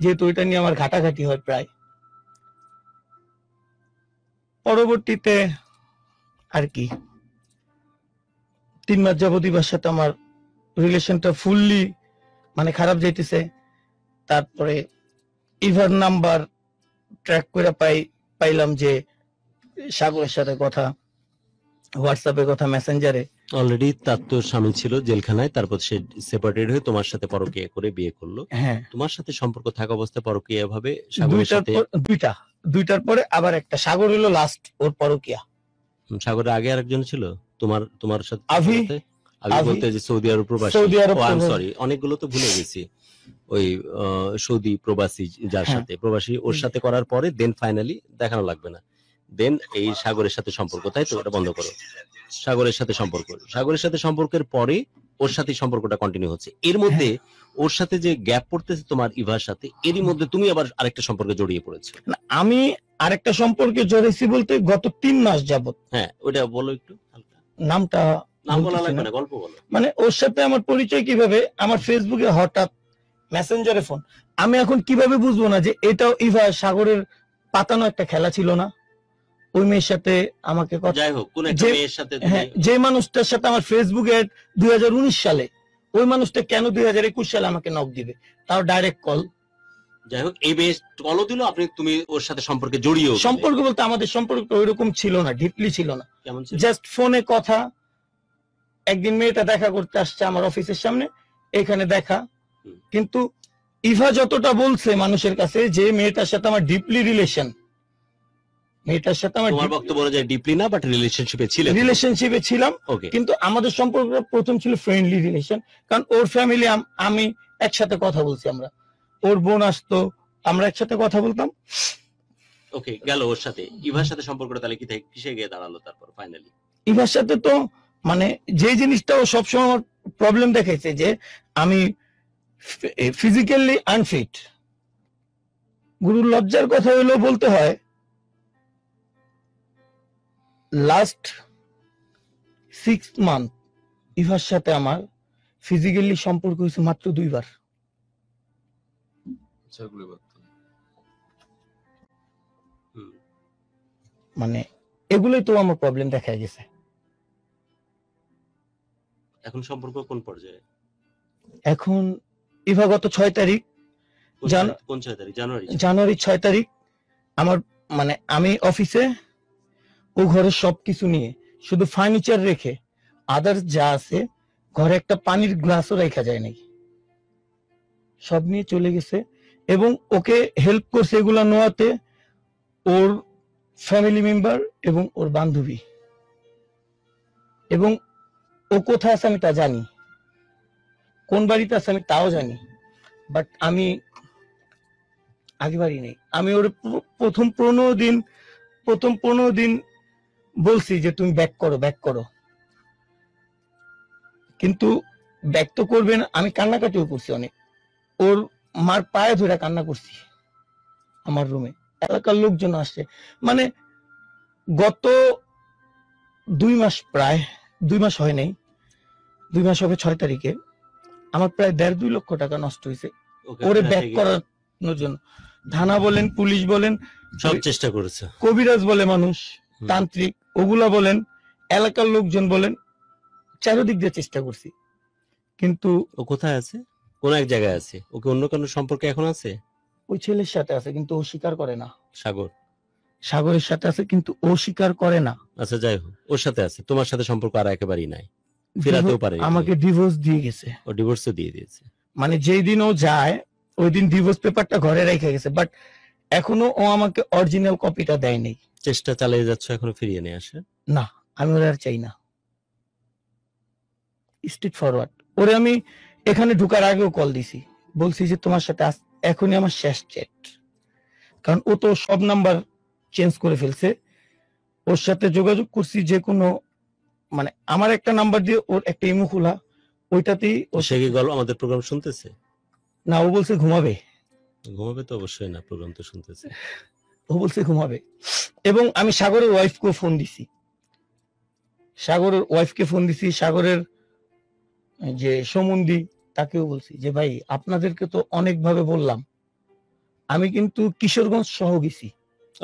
যেহেতু এটা নিয়ে আমার ঘাটাঘাটি হয় প্রায়। পরবর্তীতে আর কি 3 মাস যাবত ইভার সাথে আমার রিলেশনটা ফুললি মানে খারাপ যাইতেছে। তারপরে ইভার নাম্বার ট্র্যাক করে পাইলাম যে সাগরের সাথে কথা, হোয়াটসঅ্যাপে কথা, মেসেঞ্জারে। অলরেডি তার তো স্বামী ছিল জেলখানায়, তারপর সে সেপারেটেড হয়ে তোমার সাথে পরকীয়া করে বিয়ে করলো। হ্যাঁ, তোমার সাথে সম্পর্ক থাকা অবস্থায় পরকীয়া ভাবে সাগরের সাথে দুইটার পরে আবার একটা। সাগর হলো লাস্ট ওর পরকীয়া। সাগরের আগে আরেকজন ছিল তোমার সাথে আভি বলতে যে সৌদি আরব প্রবাসী। সরি, অনেকগুলো তো ভুলে গেছি। ওই সৌদি প্রবাসী যার সাথে প্রবাসী, ওর সাথে করার পরে দেন ফাইনালি দেখানো লাগবে না, দেন এই সাগরের সাথে সম্পর্ক, তাই তো? ওটা বন্ধ করো। সাগরের সাথে সম্পর্কের পরে ওর সাথে সম্পর্কটা কন্টিনিউ হচ্ছে। এর মধ্যে ওর সাথে যে গ্যাপ পড়তেছে তোমার ইভার সাথে, এরই মধ্যে তুমি আবার আরেকটা সম্পর্কে জড়িয়ে পড়েছো। আমি আরেকটা সম্পর্কে জড়িয়েছি বলতে গত 3 মাস যাবত। হ্যাঁ, ওটা বলো একটু। নাম বলা লাগবে না, গল্প বলো। মানে ওর সাথে আমার পরিচয় কিভাবে? আমার ফেসবুকে হঠাৎ মেসেঞ্জারে ফোন। আমি এখন কিভাবে বুঝবো না যে এটাও ইভা সাগরের পাতানো একটা খেলা ছিল না? ওই মেয়ের সাথে আমাকে যাই হোক, কোন একটা মেয়ের সাথে, যে মানুষটার সাথে আমার ফেসবুকে 2019 সালে, ওই মানুষটা কেন 2021 সালে আমাকে নক দিবে? তাও ডাইরেক্ট কল। যাই হোক, এই বেশ কলও দিল, তুমি ওর সাথে সম্পর্কে জড়িয়ে। সম্পর্ক বলতে আমাদের সম্পর্কটা ওইরকম ছিল না, ডিপলি ছিল না। কেমন ছিল? জাস্ট ফোনে কথা। একদিন মেয়েটা দেখা করতে আসছে আমার অফিসের সামনে, এখানে দেখা। কিন্তু ইভা যতটা বলছে মানুষের কাছে যে মেয়েটার সাথে আমার ডিপলি রিলেশন, মেয়েটার সাথে আমার তোমার বক্তব্য যে ডিপলি না, বাট রিলেশনশিপে ছিলাম। কিন্তু আমাদের সম্পর্কটা প্রথম ছিল ফ্রেন্ডলি রিলেশন, কারণ ওর ফ্যামিলি আমি একসাথে কথা বলছি, আমরা, ওর বোন আসতো, আমরা একসাথে কথা বলতাম। ওকে, গেল ওর সাথে। ইভার সাথে সম্পর্কটা তাহলে কিসে গিয়ে দাঁড়ালো তারপর ফাইনালি? ইভার সাথে তো মানে যে জিনিসটা ও সবসময় আমার প্রবলেম দেখাইছে যে আমি ফিজিক্যালি আনফিট। গুরুর লজ্জার কথা হইলেও বলতে হয়, লাস্ট 6 মান্থ ইভার সাথে আমার ফিজিক্যালি সম্পর্ক হয়েছে মাত্র 2 বার। মানে এগুলোই তো আমার প্রবলেম দেখা গেছে। এখন সম্পর্ক কোন পর্যায়ে? এখন ইভা গত 6 তারিখ কোন 6 তারিখ? জানুয়ারি 6 তারিখ আমার মানে আমি অফিসে, ও ঘরের সবকিছু নিয়ে শুধু ফার্নিচার রেখে আদার্স যা আছে ঘরে একটা পানির গ্লাসও রাখা যায় নাই, সব নিয়ে চলে গেছে। এবং ওকে হেল্প করছে এগুলা নেওয়াতে ওর ফ্যামিলি মেম্বার এবং ওর বান্ধবী। এবং ও কোথায় আছে আমি তা জানি, কোন বাড়িতে আছে আমি তাও জানি, বাট আমি আগে বাড়ি নেই। আমি ওর প্রথম 15 দিন বলছি যে তুমি ব্যাক করো, কিন্তু ব্যাক তো করবে না। আমি কান্নাকাটিও করছি অনেক, ওর মার পায়ে ধরে কান্না করছি আমার রুমে। এলাকার লোকজন আসছে, মানে গত 2 মাস, প্রায় 2 মাস হয় নাই, 2 মাস হবে 6 তারিখে আমার প্রায় 1.5-2 লক্ষ টাকা নষ্ট হয়েছে ওরে ব্যাক করানোর জন্য। থানা বলেন, পুলিশ বলেন, সব চেষ্টা করেছে, কবিরাজ বলে মানুষ, তান্ত্রিক ওগুলা বলেন, এলাকার লোকজন বলেন, চারিদিক দিয়ে চেষ্টা করছি। কিন্তু ও কোথায় আছে? কোন এক জায়গায় আছে? ওকে অন্য কোনো সম্পর্কে এখন আছে? ওই ছেলের সাথে আছে কিন্তু ও স্বীকার করে না। সাগরের সাথে আছে কিন্তু ও স্বীকার করে না। আচ্ছা যাই হোক, ওর সাথে আছে, তোমার সাথে সম্পর্ক আর একেবারেই নাই, ফেরাতেও পারে। আমাকে ডিভোর্স দিয়ে গেছে। ও ডিভোর্সও দিয়ে দিয়েছে। মানে যেই দিন ও যায় ওই দিন ডিভোর্স পেপারটা ঘরে রেখে গেছে, বাট এখনো ও আমাকে অরিজিনাল কপিটা দেয়নি। চেষ্টা চালিয়ে যাচ্ছ এখনো ফিরিয়ে নিয়ে আসে? না, আমি ওর আর চাই না, স্ট্রেট ফরওয়ার্ড। ওরে আমি এখানে ঢুকার আগেও কল দিছি, বলছি যে তোমার সাথে এখনই আমার শেষ চ্যাট, কারণ ও তো সব নাম্বার চেঞ্জ করে ফেলছে। ওর সাথে যোগাযোগ করছি যে কোনো, মানে আমার একটা নাম্বার দিয়ে ওর একটা ইমো খোলা, ওইটাতেই ও। সে কি আমাদের প্রোগ্রাম শুনতেছে? না, ও বলছে ঘুমাবে তো অবশ্যই না, প্রোগ্রাম তো শুনতেছে। ও বলছে ঘুমাবে। এবং আমি সাগরের ওয়াইফকে ফোন দিছি, সাগরের যে সমুন্দি তাকেও বলছি যে ভাই আপনাদেরকে তো অনেকভাবে বললাম, আমি কিন্তু কিশোরগঞ্জ সহ গেছি।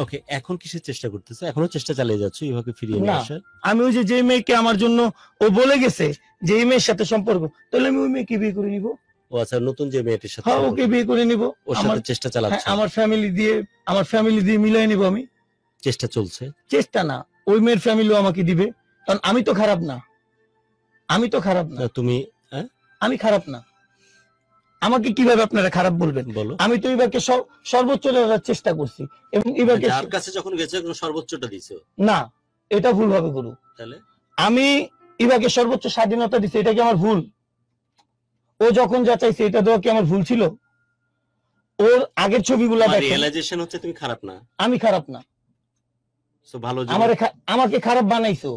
ওকে, এখন কিসের চেষ্টা করতেছে? এখনো চেষ্টা চালিয়ে যাচ্ছ ইভাকে ফিরিয়ে নিয়ে আসার? আমি ওই যে মেয়েকে আমার জন্য ও বলে গেছে যে এই মেয়ের সাথে সম্পর্ক, তাহলে আমি ওই মেয়েকে বিয়ে করে নিব। ও আচ্ছা, নতুন যে মেয়েটির সাথে? হ্যাঁ, ওকে বিয়ে করে নিব। ওর সাথে চেষ্টা চালাচ্ছ? আমার ফ্যামিলি দিয়ে মিলাই নিব আমি। চেষ্টা চলছে? চেষ্টা না, ওই মেয়ের ফ্যামিলিও আমাকে দিবে, কারণ আমি তো খারাপ না। তুমি? আমি খারাপ না, আমাকে কিভাবে আপনারা খারাপ বলবেন? বলো। আমি তো ইভাকে সর্বোচ্চ দেওয়ার চেষ্টা করছি, এবং ইভাকে যার কাছে যখন গেছে সর্বোচ্চটা দিছো? না, এটা ভুল হবে গুরু। তাহলে আমি ইভাকে সর্বোচ্চ স্বাধীনতা দিছি, এটা কি আমার ভুল? ও যখন যা চাইছে এটা দেওয়া কি আমার ভুল ছিল? ওর আগের ছবিগুলো দেখেন। রিয়েলাইজেশন হচ্ছে তুমি খারাপ না। আমি খারাপ না, সো ভালো। আমাকে খারাপ বানাইছো,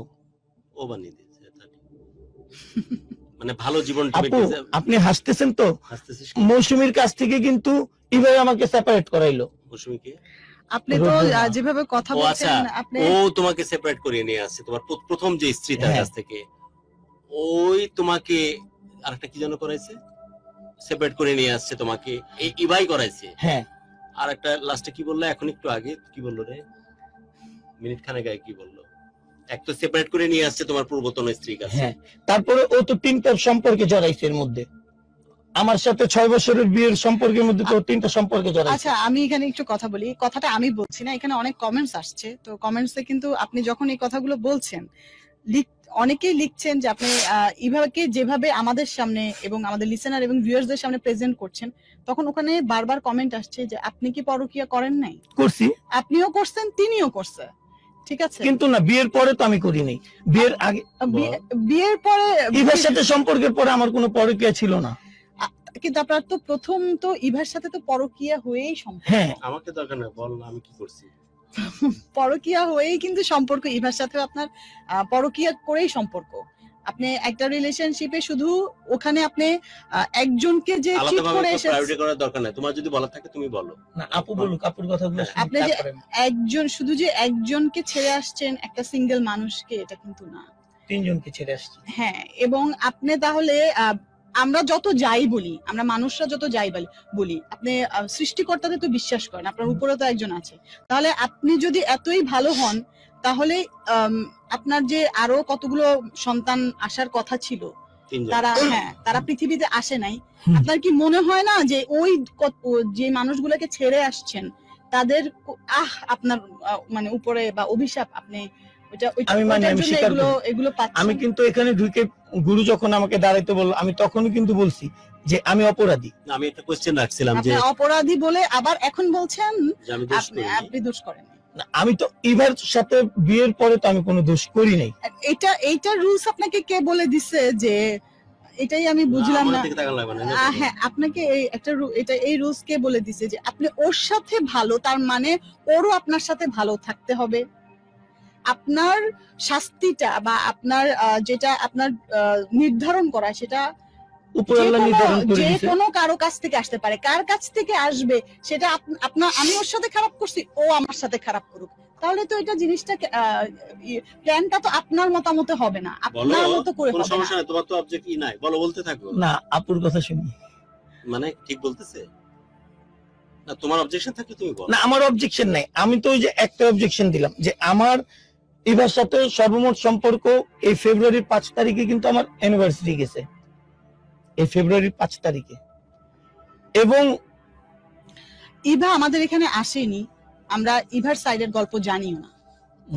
ও বানিয়ে দিয়েছে। মানে ভালো জীবন। আপনি হাসতেছেন তো? মৌসুমীর কাছ থেকে কিন্তু ইভাই আমাকে সেপারেট করাইলো। মৌসুমীকে? আপনি তো যেভাবে কথা বলছেন, আপনি ও তোমাকে সেপারেট করিয়ে নিয়ে আসছে তোমার প্রথম যে স্ত্রী, তার কাছ থেকে। ওই তোমাকে আরেকটা কি যেন করাইছে, সেপারেট করে নিয়ে আসছে তোমাকে, এই ইভাই করাইছে। হ্যাঁ। আর একটা লাস্টে কি বললো এখন একটু আগে, কি বললো রে, মিনিট খানেক আগে কি বললো? এক তো সেপারেট করে নিয়ে আসছে তোমার পূর্বতন স্ত্রীর কাছে। হ্যাঁ, তারপরে ও তো 3টা সম্পর্কে জড়াইছে। এর মধ্যে আমার সাথে 6 বছরের বিয়ের সম্পর্কের মধ্যে তো 3টা সম্পর্কে জড়াইছে। আচ্ছা, আমি এখানে একটু কথা বলি। কথাটা আমি বলছি না, এখানে অনেক কমেন্টস আসছে। তো কমেন্টসে কিন্তু আপনি যখন এই কথাগুলো বলছেন, অনেকেই লিখছেন যে আপনি ইভাকে যেভাবে আমাদের সামনে এবং আমাদের লিসেনার এবং ভিউয়ার্সদের সামনে প্রেজেন্ট করছেন, তখন ওখানে বারবার কমেন্ট আসছে যে আপনি কি পরকীয়া করেন নাই? করছি। আপনিও করছেন, তিনিও করছে, ঠিক আছে, কিন্তু না, বিয়ের পরে তো আমি করি নাই। বিয়ের আগে, বিয়ের পরে, ইভার সাথে সম্পর্কের পরে আমার কোনো পরকীয়া ছিল না। কিন্তু আপনার তো প্রথম তো ইভার সাথে তো পরকীয়া হয়েই সম্পর্ক। হ্যাঁ, আমাকে দরকার না, বল না আমি কি করছি। পরকীয়া হয়েই কিন্তু সম্পর্ক, ইভার সাথে আপনার পরকীয়া করেই সম্পর্ক। আপনি একটা রিলেশনশিপে শুধু ওখানে আপনি একজনকে যে চিট করে এসেছেন, প্রায়োরিটি করার দরকার নাই, তোমার যদি বলা থাকে তুমি বলো। না আপু বলুক, আপুর কথাগুলো শুনি, আপনি যে তারপরে একজন শুধু যে একজনকে ছেড়ে আসছেন একটা সিঙ্গেল মানুষকে, এটা কিন্তু না। 3 জনকে ছেড়ে আসছি। হ্যাঁ, এবং আপনি তাহলে আমরা যত যাই বলি, আমরা মানুষরা যত যাই বলি, আপনি সৃষ্টিকর্তাতে তো বিশ্বাস করেন, আপনার উপরে তো একজন আছে। তাহলে আপনি যদি এতই ভালো হন, তাহলে আপনার যে আরো কতগুলো সন্তান আসার কথা ছিল, তারা পৃথিবীতে আসে নাই। আপনার কি মনে হয় না যে ওই যে মানুষগুলোকে ছেড়ে আসছেন তাদের আপনার মানে উপরে বা অভিশাপ, আপনি আমি মানে আমি স্বীকার করি, এগুলো পাচ্ছেন? আমি কিন্তু এখানে ঢুকে গুরু যখন আমাকে দাঁড়াইতে বলল, আমি তখনই কিন্তু বলছি যে আমি অপরাধী। আমি একটা কোশ্চেন রাখছিলাম যে আপনি অপরাধী বলে আবার এখন বলছেন যে আমি দোষ করিনি। আপনি দোষ করেন। আমি তো ইভার সাথে বিয়ের পরে তো আমি কোনো দোষ করি নাই। এইটা রুলস আপনাকে কে বলে দিছে? যে এটাই আমি বুঝলাম না। হ্যাঁ, আপনাকে এই রুলস কে বলে দিছে যে আপনি ওর সাথে ভালো, তার মানে ওরও আপনার সাথে ভালো থাকতে হবে? আপনার শাস্তিটা বা আপনার যেটা আপনার নির্ধারণ করা, সেটা উপরওয়ালা নির্ধারণ করে যে দিয়েছে। কোনো কারো কাছ থেকে আসতে পারে। কার কাছ থেকে আসবে সেটা আপনার, আমি ওর সাথে খারাপ করছি, ও আমার সাথে খারাপ করুক, তাহলে তো এটা জিনিসটা প্ল্যানটা তো আপনার মতামতে হবে না, আপনার মতো করে হবে না। সমস্যা নাই, তোমার তো অবজেক্ট নাই, বলো, বলতে থাকো। না আপুর কথা শুনি, মানে ঠিক বলতেছে না, তোমার অবজেকশন থাকলে তুমি বলো। না আমার অবজেকশন নাই, আমি তো ওই যে একটা অবজেকশন দিলাম যে আমার ইভার সাথে সর্বমোট সম্পর্ক এই ফেব্রুয়ারির 5 তারিখে কিন্তু আমার অ্যানিভার্সারি গেছে, এই ফেব্রুয়ারির 5 তারিখে। এবং ইভা আমাদের এখানে আসেনি, আমরা ইভার সাইডের গল্প জানিও না।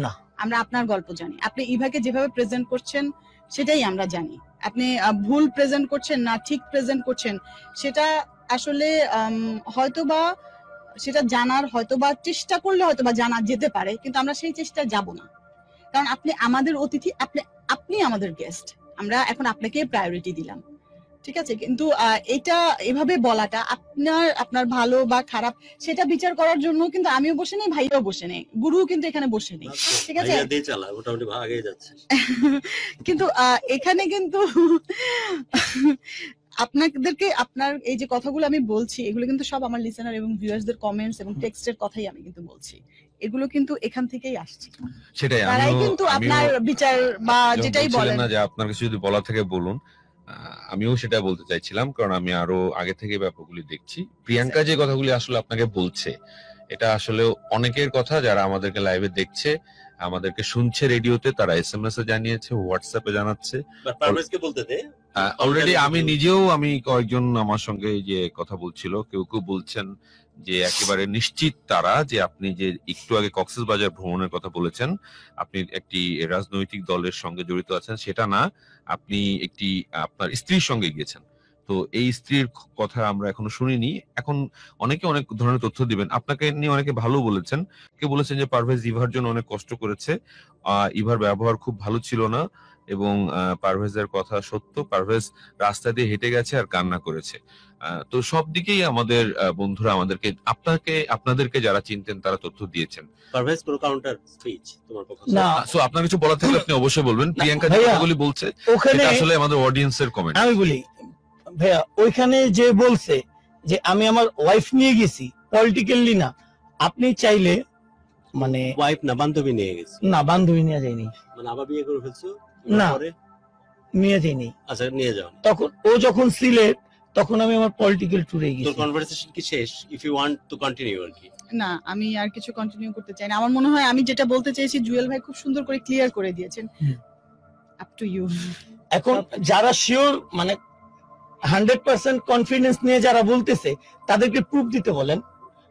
না, আমরা আপনার গল্প জানি। আপনি ইভাকে যেভাবে প্রেজেন্ট করছেন সেটাই আমরা জানি। আপনি ভুল প্রেজেন্ট করছেন না ঠিক প্রেজেন্ট করছেন, সেটা আসলে হয়তোবা সেটা জানার, হয়তোবা চেষ্টা করলে হয়তোবা জানা যেতে পারে, কিন্তু আমরা সেই চেষ্টায় যাব না। কারণ আপনি আমাদের অতিথি, আপনি আমাদের গেস্ট, আমরা এখন আপনাকে প্রায়োরিটি দিলাম, ঠিক আছে? কিন্তু এটা এভাবে বলাটা আপনার ভালো বা খারাপ সেটা বিচার করার জন্য কিন্তু আমিও বসে নেই, ভাইয়াও বসে নেই, গুরু কিন্তু এখানে বসে নেই, ঠিক আছে? মোটামুটি ভাগে যাচ্ছে। কিন্তু এখানে কিন্তু আপনাদেরকে আপনার এই যে কথাগুলো আমি বলছি, এগুলো কিন্তু সব আমার লিসেনার এবং ভিউয়ার্সদের কমেন্টস এবং টেক্সটের কথাই আমি কিন্তু বলছি। এগুলো কিন্তু এখান থেকেই আসছে, সেটাই তারাই কিন্তু আপনার বিচার বা যেটাই বলেন না যে আপনার কিছু যদি বলা থেকে বলুন। আমিও সেটা বলতে চাইছিলাম, কারণ আমি আরো আগে থেকে ব্যাপারগুলি দেখছি। প্রিয়াঙ্কা যে কথাগুলি আসলে আপনাকে বলছে, এটা আসলে অনেকের কথা যারা আমাদেরকে লাইভে দেখছে, আমাদেরকে শুনছে রেডিওতে, তারা এসএমএস এ জানিয়েছে, হোয়াটসঅ্যাপে জানাচ্ছে। পারভেজকে বলতে দে অলরেডি আমি কয়েকজন আমার সঙ্গে যে কথা বলছিল, কেউ কেউ বলছেন যে একেবারে নিশ্চিত তারা যে আপনি যে একটু আগে কক্সবাজার ভ্রমণের কথা বলেছেন, আপনি একটি রাজনৈতিক দলের সঙ্গে জড়িত আছেন, সেটা না, আপনি একটি আপনার স্ত্রীর সঙ্গে গিয়েছেন। তো এই স্ত্রীর কথা আমরা এখনো শুনিনি। এখন অনেকে অনেক ধরনের তথ্য দিবেন, আপনাকে নিয়ে অনেকে ভালো বলেছেন। কেউ বলেছেন যে পারভেজ ইভার জন্য অনেক কষ্ট করেছে, ইভার ব্যবহার খুব ভালো ছিল না, এবং পারভেজের কথা সত্য, পারভেজ রাস্তা দিয়ে হেঁটে গেছে আর কান্না করেছে। তো সব দিকেই আমাদের বন্ধুরা আপনাদেরকে যারা চিনতেন তারা তথ্য দিয়েছেন। পারভেজ কোনো কাউন্টার স্পিচ তোমার পক্ষ না, সো আপনার কিছু বলার থাকলে আপনি অবশ্যই বলবেন। প্রিয়াঙ্কা যে কথাগুলি বলছে ওখানে আসলে আমাদের অডিয়েন্সের কমেন্ট। আমি বলি ভাইয়া, ওইখানে যে বলছে যে আমি আমার ওয়াইফ নিয়ে গেছি, পলিটিক্যালি না, আপনি চাইলে মানে ওয়াইফ না বান্ধবী নিয়ে গেছে, না বান্ধবী নিয়ে যায়নি, মানে আবার বিয়ে করে ফেলছো না পরে? নিয়ে যায়নি। আচ্ছা, নিয়ে যাও। তখন ও যখন সিলেট, তখন আমি আমার পলিটিক্যাল ট্যুরে তোর গেছি। কনভারসেশন কি শেষ? If you want to continue আর কি। না, আমি আর কিছু কন্টিনিউ করতে চাই না। আমার মনে হয় আমি যেটা বলতে চেয়েছি জুয়েল ভাই খুব সুন্দর করে ক্লিয়ার করে দিয়েছেন। Up to you. এখন যারা শিওর, মানে 100% কনফিডেন্স নিয়ে যারা বলতেছে, তাদেরকে প্রুফ দিতে বলেন।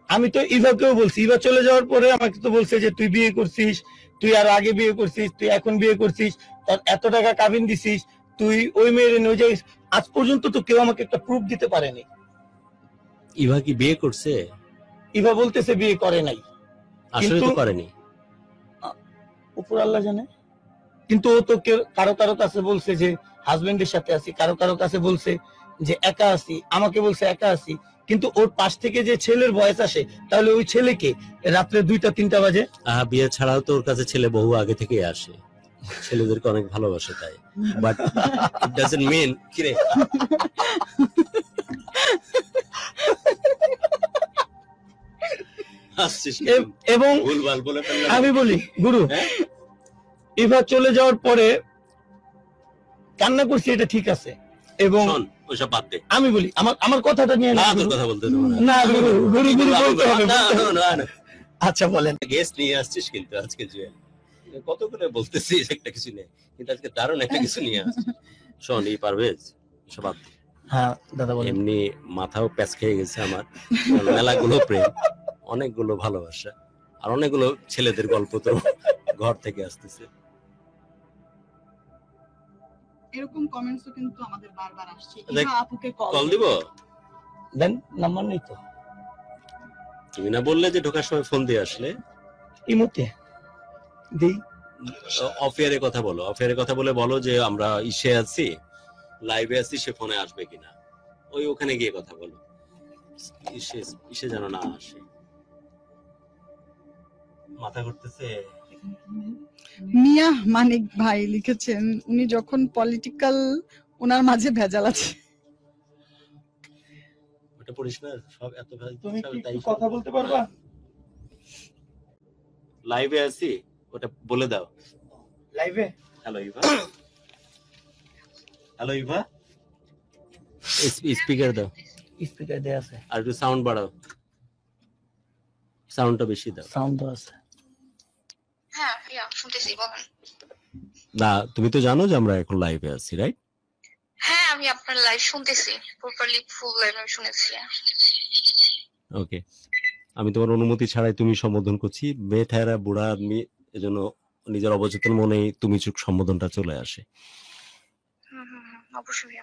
আমি তো ইভাকেও বলছি, ইভা চলে যাওয়ার পরে আমাকে তো বলছে যে তুই বিয়ে করছিস, তুই আর আগে বিয়ে করছিস, তুই এখন বিয়ে করছিস, তোর এত টাকা কাবিন দিছিস, তুই ওই মেয়ের নিয়ে যাইস। আজ পর্যন্ত তো কেউ আমাকে একটা প্রুফ দিতে পারেনি। ইভা কি বিয়ে করছে? ইভা বলতেছে বিয়ে করে নাই, আসলে তো করেনি, উপর আল্লাহ জানে। কিন্তু ও তো কারো কাছে বলছে যে হাজবেন্ডের সাথে আছি, কারো কাছে বলছে যে একা আছি, আমাকে বলছে একা আছি। কিন্তু ওর পাশ থেকে যে ছেলের ভয়েস আসে, তাহলে ওই ছেলেকে রাত্রে 2টা 3টা বাজে। বিয়ে ছাড়াও তো ওর কাছে ছেলে বহু আগে থেকে আসে। ছেলেদেরকে অনেক ভালোবাসে তাই, বাট ইট ডাজন্ট মিন কি রে হাসছিস কি তুই? এবং ভুলভাল বলে ফেললাম। আমি বলি গুরু, হ্যাঁ? ইভা চলে যাওয়ার পরে কান্না করছি, এটা ঠিক আছে। এবং শোন ওইসব বাদ দে, আমি বলি আমার আমার কথাটা নিয়ে না না তোর গুরু। কথা বলতে দেবো না। না গুরু, গুরু গুরু বলতে হবে, না, বলতে হবে। না, না, না। আচ্ছা বলেন। গেস্ট নিয়ে আসছিস কিন্তু আজকে জুয়েল, কত করে বলতেছিস একটা কিছু নেই, কিন্তু আজকে দারুণ একটা কিছু নিয়ে আসছিস। শোন এই পারভেজ সব বাদ দে। হ্যাঁ দাদা বলেন। এমনি মাথাও প্যাচ খেয়ে গেছে আমার, মেলাগুলো প্রেম, অনেকগুলো ভালোবাসা, আর অনেকগুলো ছেলেদের গল্প তো ঘর থেকে আসতেছে। এরকম কমেন্টসও কিন্তু আমাদের বারবার আসছে। দেখ, ইভা আপুকে কল দিব? দেন, নাম্বার নেই তো তুমি না বললে যে ঢোকার সময় ফোন দিয়ে আসলে? ইমোতে দেই। অফিয়ারে কথা বলো, অফিয়ারে কথা বলে বলো যে আমরা ইসে আছি, লাইভে আছি, সে ফোনে আসবে কিনা, ওই ওখানে গিয়ে কথা বলো, ইসে যেন না আসে। মাথা ঘুরতেছে। মিয়া মানিক ভাই লিখেছেন, উনি যখন পলিটিক্যাল, ওনার মাঝে ভেজাল আছে। ওটা পড়িস না, সব এত তুমি কি একটু কথা বলতে পারবা? লাইভে আছি, ওটা বলে দাও। লাইভে hello Eva, hello Eva, speaker দাও, স্পিকার দেয়া আছে, আর একটু সাউন্ড বাড়াও, সাউন্ডটা বেশি দাও। সাউন্ড তো আছে। হ্যাঁ শুনতেছি, বলেন। না তুমি তো জানো যে আমরা এখন লাইভে আছি, রাইট? হ্যাঁ আমি আপনার লাইভ শুনতেছি, প্রপারলি ফুল লাইভ আমি শুনেছি। ওকে, আমি তোমার অনুমতি ছাড়াই তুমি সম্বোধন করছি, মেয়ে ঠেরা বুড়া আদমি, এজন্য নিজের অবচেতন মনেই তুমি চুক সম্বোধনটা চলে আসে। অবশ্যই।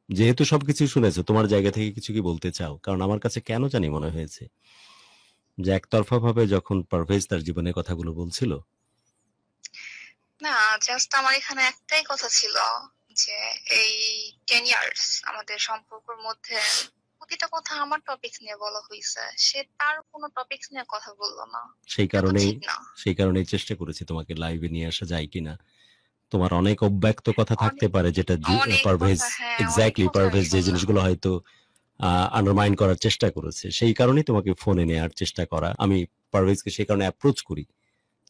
যেহেতু সবকিছু শুনেছো, তোমার জায়গা থেকে কিছু কি বলতে চাও? কারণ আমার কাছে কেন জানি মনে হয়েছে যে একতরফা ভাবে যখন পারভেজ তার জীবনের কথাগুলো বলছিল। না, জাস্ট আমার এখানে একটাই কথা ছিল যে এই 10 ইয়ার্স আমাদের সম্পর্কের মধ্যে প্রতিটা কথা আমার টপিক নিয়ে বলা হয়েছে, সে তার কোনো টপিক নিয়ে কথা বললো না। সেই কারণেই চেষ্টা করেছি তোমাকে লাইভে নিয়ে আসা যায় কিনা। তোমার অনেক অব্যক্ত কথা থাকতে পারে যেটা পারভেজ, এক্স্যাক্টলি পারভেজ যে জিনিসগুলো হয়তো আন্ডারমাইন করার চেষ্টা করেছে, সেই কারণেই তোমাকে ফোনে নেওয়ার চেষ্টা করা। আমি পারভেজকে সেই কারণে অ্যাপ্রোচ করি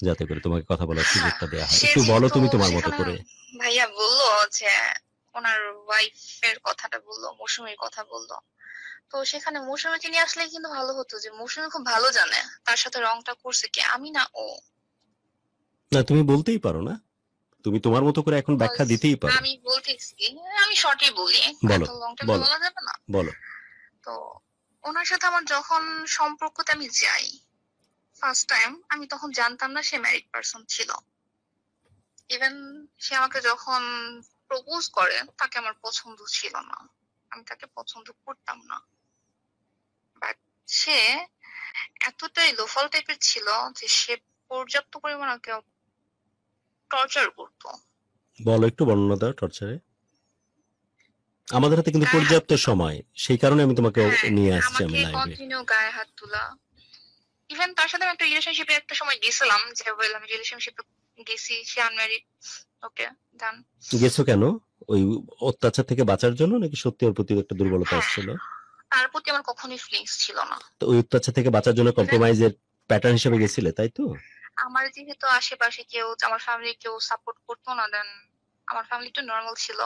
যাতে করে তোমাকে কথা বলার সুযোগটা দেওয়া হয়। একটু বলো তুমি তোমার মতো করে। ভাইয়া বললো যে ওনার ওয়াইফের কথাটা বললো, মৌসুমীর কথা বললো, তো সেখানে মৌসুমীকে নিয়ে আসলে কিন্তু ভালো হতো, যে মৌসুমী খুব ভালো জানে তার সাথে রংটা করছে কি, আমি না ও। না তুমি বলতেই পারো না, তুমি তোমার মতো করে এখন ব্যাখ্যা দিতেই পারো। আমি বলতেছি, আমি শর্টই বলি, বলো, লংটা বলো, বলা যাবে না। বলো। তো ওনার সাথে আমার যখন সম্পর্কতে আমি যাই ফার্স্ট টাইম, আমি তখন জানতাম না সে ম্যারিড পারসন ছিল। ইভেন সে আমাকে যখন প্রপোজ করে, তাকে আমার পছন্দ ছিল না, আমি তাকে পছন্দ করতাম না। বাট সে এতটাই লোফল টাইপের ছিল যে সে পর্যাপ্ত পরিমাণ আমাকে টর্চার করতো। বলো, একটু বর্ণনা দাও টর্চারে। আমাদের হাতে কিন্তু পর্যাপ্ত সময়, সেই কারণে আমি তোমাকে নিয়ে আসছি আমি লাইভে। কন্টিনিউ গায়ে হাত তোলা। ইভেন তার সাথে আমি একটা রিলেশনশিপে একটা সময় গেছিলাম, যে বললাম আমি রিলেশনশিপে গেছি, সে আনম্যারিড। ওকে ডান। গেছো কেন? ওই অত্যাচার থেকে বাঁচার জন্য, নাকি সত্যি ওর প্রতি একটা দুর্বলতা আসছিল? তার প্রতি আমার কখনোই ফিলিংস ছিল না। তো ওই অত্যাচার থেকে বাঁচার জন্য কম্প্রোমাইজের প্যাটার্ন হিসেবে গেছিলে, তাই তো? আমার যেহেতু আশেপাশে কেউ, আমার ফ্যামিলি কেউ সাপোর্ট করতো না, দেন আমার ফ্যামিলি একটু নর্মাল ছিল।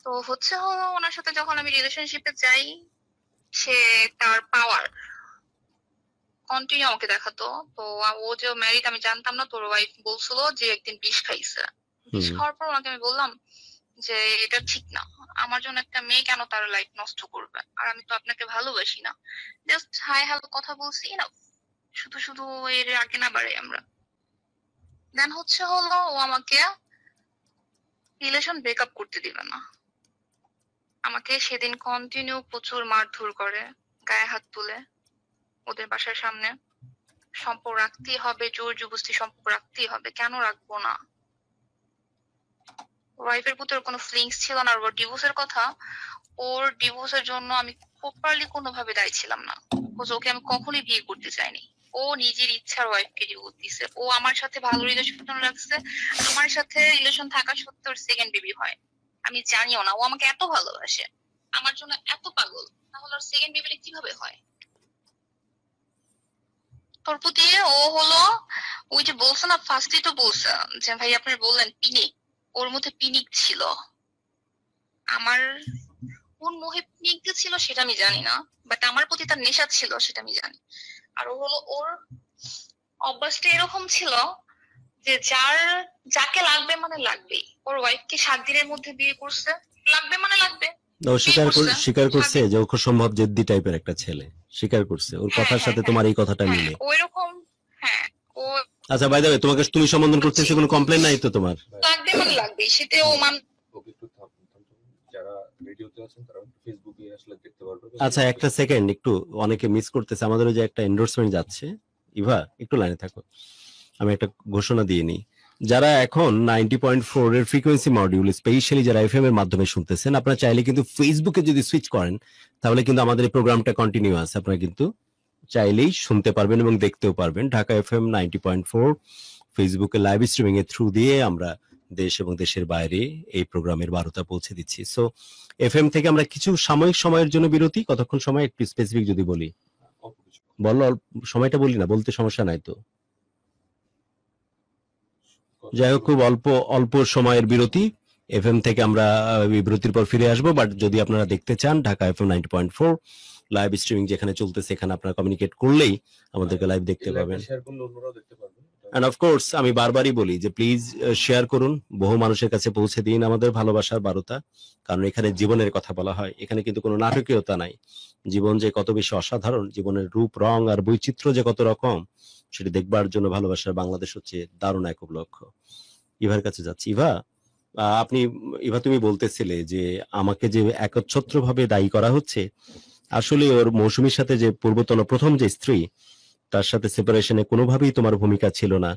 তো হচ্ছে হলো ওনার সাথে যখন আমি রিলেশনশিপে যাই, সে তার পাওয়ার কন্টিনিউ আমাকে দেখাতো। তো ও যে ম্যারিড আমি জানতাম না, তোর ওয়াইফ বলছিল যে একদিন বিষ খাইছে। বিষ খাওয়ার পর ওনাকে আমি বললাম যে এটা ঠিক না, আমার জন্য একটা মেয়ে কেন তার লাইফ নষ্ট করবে, আর আমি তো আপনাকে ভালোবাসি না। জাস্ট হাই হ্যালো কথা বলছি না, শুধু শুধু এর আগে না বাড়াই আমরা। দেন হচ্ছে হলো ও আমাকে রিলেশন ব্রেকআপ করতে দিবে না। আমাকে সেদিন কন্টিনিউ প্রচুর মারধর করে, গায়ে হাত তুলে ওদের বাসার সামনে। সম্পর্ক রাখতেই হবে, জোর জবরদস্তি সম্পর্ক রাখতেই হবে, কেন রাখবো না। ওয়াইফের প্রতি ওর কোনো ফিলিংস ছিল না। ওর ডিভোর্সের কথা, ওর ডিভোর্সের জন্য আমি প্রপারলি কোনোভাবে দায়ী ছিলাম না। ওকে আমি কখনোই বিয়ে করতে চাইনি। ও নিজের ইচ্ছার ওয়াইফকে ডিভোর্স দিছে। ও আমার সাথে ভালো রিলেশন রাখছে, আমার সাথে রিলেশন থাকা সত্ত্বেও সেকেন্ড বেবি হয়। আমি জানিও না ও আমাকে এত ভালোবাসে, আমার জন্য এত পাগল, তাহলে ওর সেকেন্ড বেবিটা কিভাবে হয়? তারপর দিয়ে ও হলো ওই যে বলছে না, ফার্স্টে তো বলছে যে ভাই আপনি বললেন পিনিক, ওর মধ্যে পিনিক ছিল। আমার কোন মোহে পিনিক ছিল সেটা আমি জানি না, বাট আমার প্রতি তার নেশা ছিল সেটা আমি জানি। আর ও হলো ওর অভ্যাসটা এরকম ছিল যে যাকে লাগবে মানে লাগবেই। ওর ওয়াইফকে 7 দিনের মধ্যে বিয়ে করছে, লাগবে মানে লাগবে। ও স্বীকার করছে যে ও খুব সম্ভব জেদ্দি টাইপের একটা ছেলে, স্বীকার করছে ওর কথার সাথে তোমার এই কথাটা মিলে। ওইরকম, হ্যাঁ। ও আচ্ছা বাই দ্য ওয়ে, তোমাকে তুমি সম্বোধন করতেছে, কোনো কমপ্লেইন নাই তো তোমার? লাগবে মানে লাগবে, সেটা ও যারা রেডিওতে আছেন তারা ফেসবুকে আসলে দেখতে পারবে। আচ্ছা একটা সেকেন্ড, একটু অনেকে মিস করতেছে, আমাদের যে একটা এন্ডোর্সমেন্ট যাচ্ছে। ইভা একটু লাইনে থাকো, আমি একটা ঘোষণা দিয়ে নিই। যারা এখন 90.4 এর ফ্রিকোয়েন্সি মডিউল স্পেশালি যারা এফএম এর মাধ্যমে শুনতেছেন, আপনারা চাইলে কিন্তু ফেসবুকে যদি সুইচ করেন তাহলে কিন্তু আমাদের এই প্রোগ্রামটা কন্টিনিউ আছে, আপনারা কিন্তু চাইলেই শুনতে পারবেন এবং দেখতেও পারবেন। ঢাকা এফএম 90.4 ফেসবুকে লাইভ স্ট্রিমিং এর থ্রু দিয়ে আমরা দেশ এবং দেশের বাইরে এই প্রোগ্রামের বার্তা পৌঁছে দিচ্ছি। সো এফএম থেকে আমরা কিছু সাময়িক সময়ের জন্য বিরতি, কতক্ষণ সময় একটু স্পেসিফিক যদি বলি? বলো, সময়টা বলি না, বলতে সমস্যা নাই তো? যাই হোক, খুব অল্প সময়ের বিরতি। এফএম থেকে আমরা বিরতির পর ফিরে আসবো। বাট যদি আপনারা দেখতে চান ঢাকা এফএম 90.4 লাইভ স্ট্রিমিং যেখানে চলতেছে, এখানে আপনারা কমিউনিকেট করলেই আমাদেরকে লাইভ দেখতে পাবেন। এন্ড অফ কোর্স আমি বারবারই বলি যে প্লিজ শেয়ার করুন, বহু মানুষের কাছে পৌঁছে দিন আমাদের ভালোবাসার বার্তা। কারণ এখানে জীবনের কথা বলা হয়, এখানে কিন্তু কোনো নাটকীয়তা নাই। জীবন যে কত বেশি অসাধারণ, জীবনের রূপ রং আর বৈচিত্র্য যে কত রকম, সেটা দেখবার জন্য ভালোবাসার বাংলাদেশ হচ্ছে দারুণ এক লক্ষ্য। ইভার কাছে যাচ্ছি। ইভা তুমি বলতেছিলে যে আমাকে যে একচ্ছত্র ভাবে দায়ী করা হচ্ছে, আসলে ওর মৌসুমীর সাথে যে পূর্বতন প্রথম যে স্ত্রী, তার সাথে সেপারেশনে কোনোভাবেই তোমার ভূমিকা ছিল না,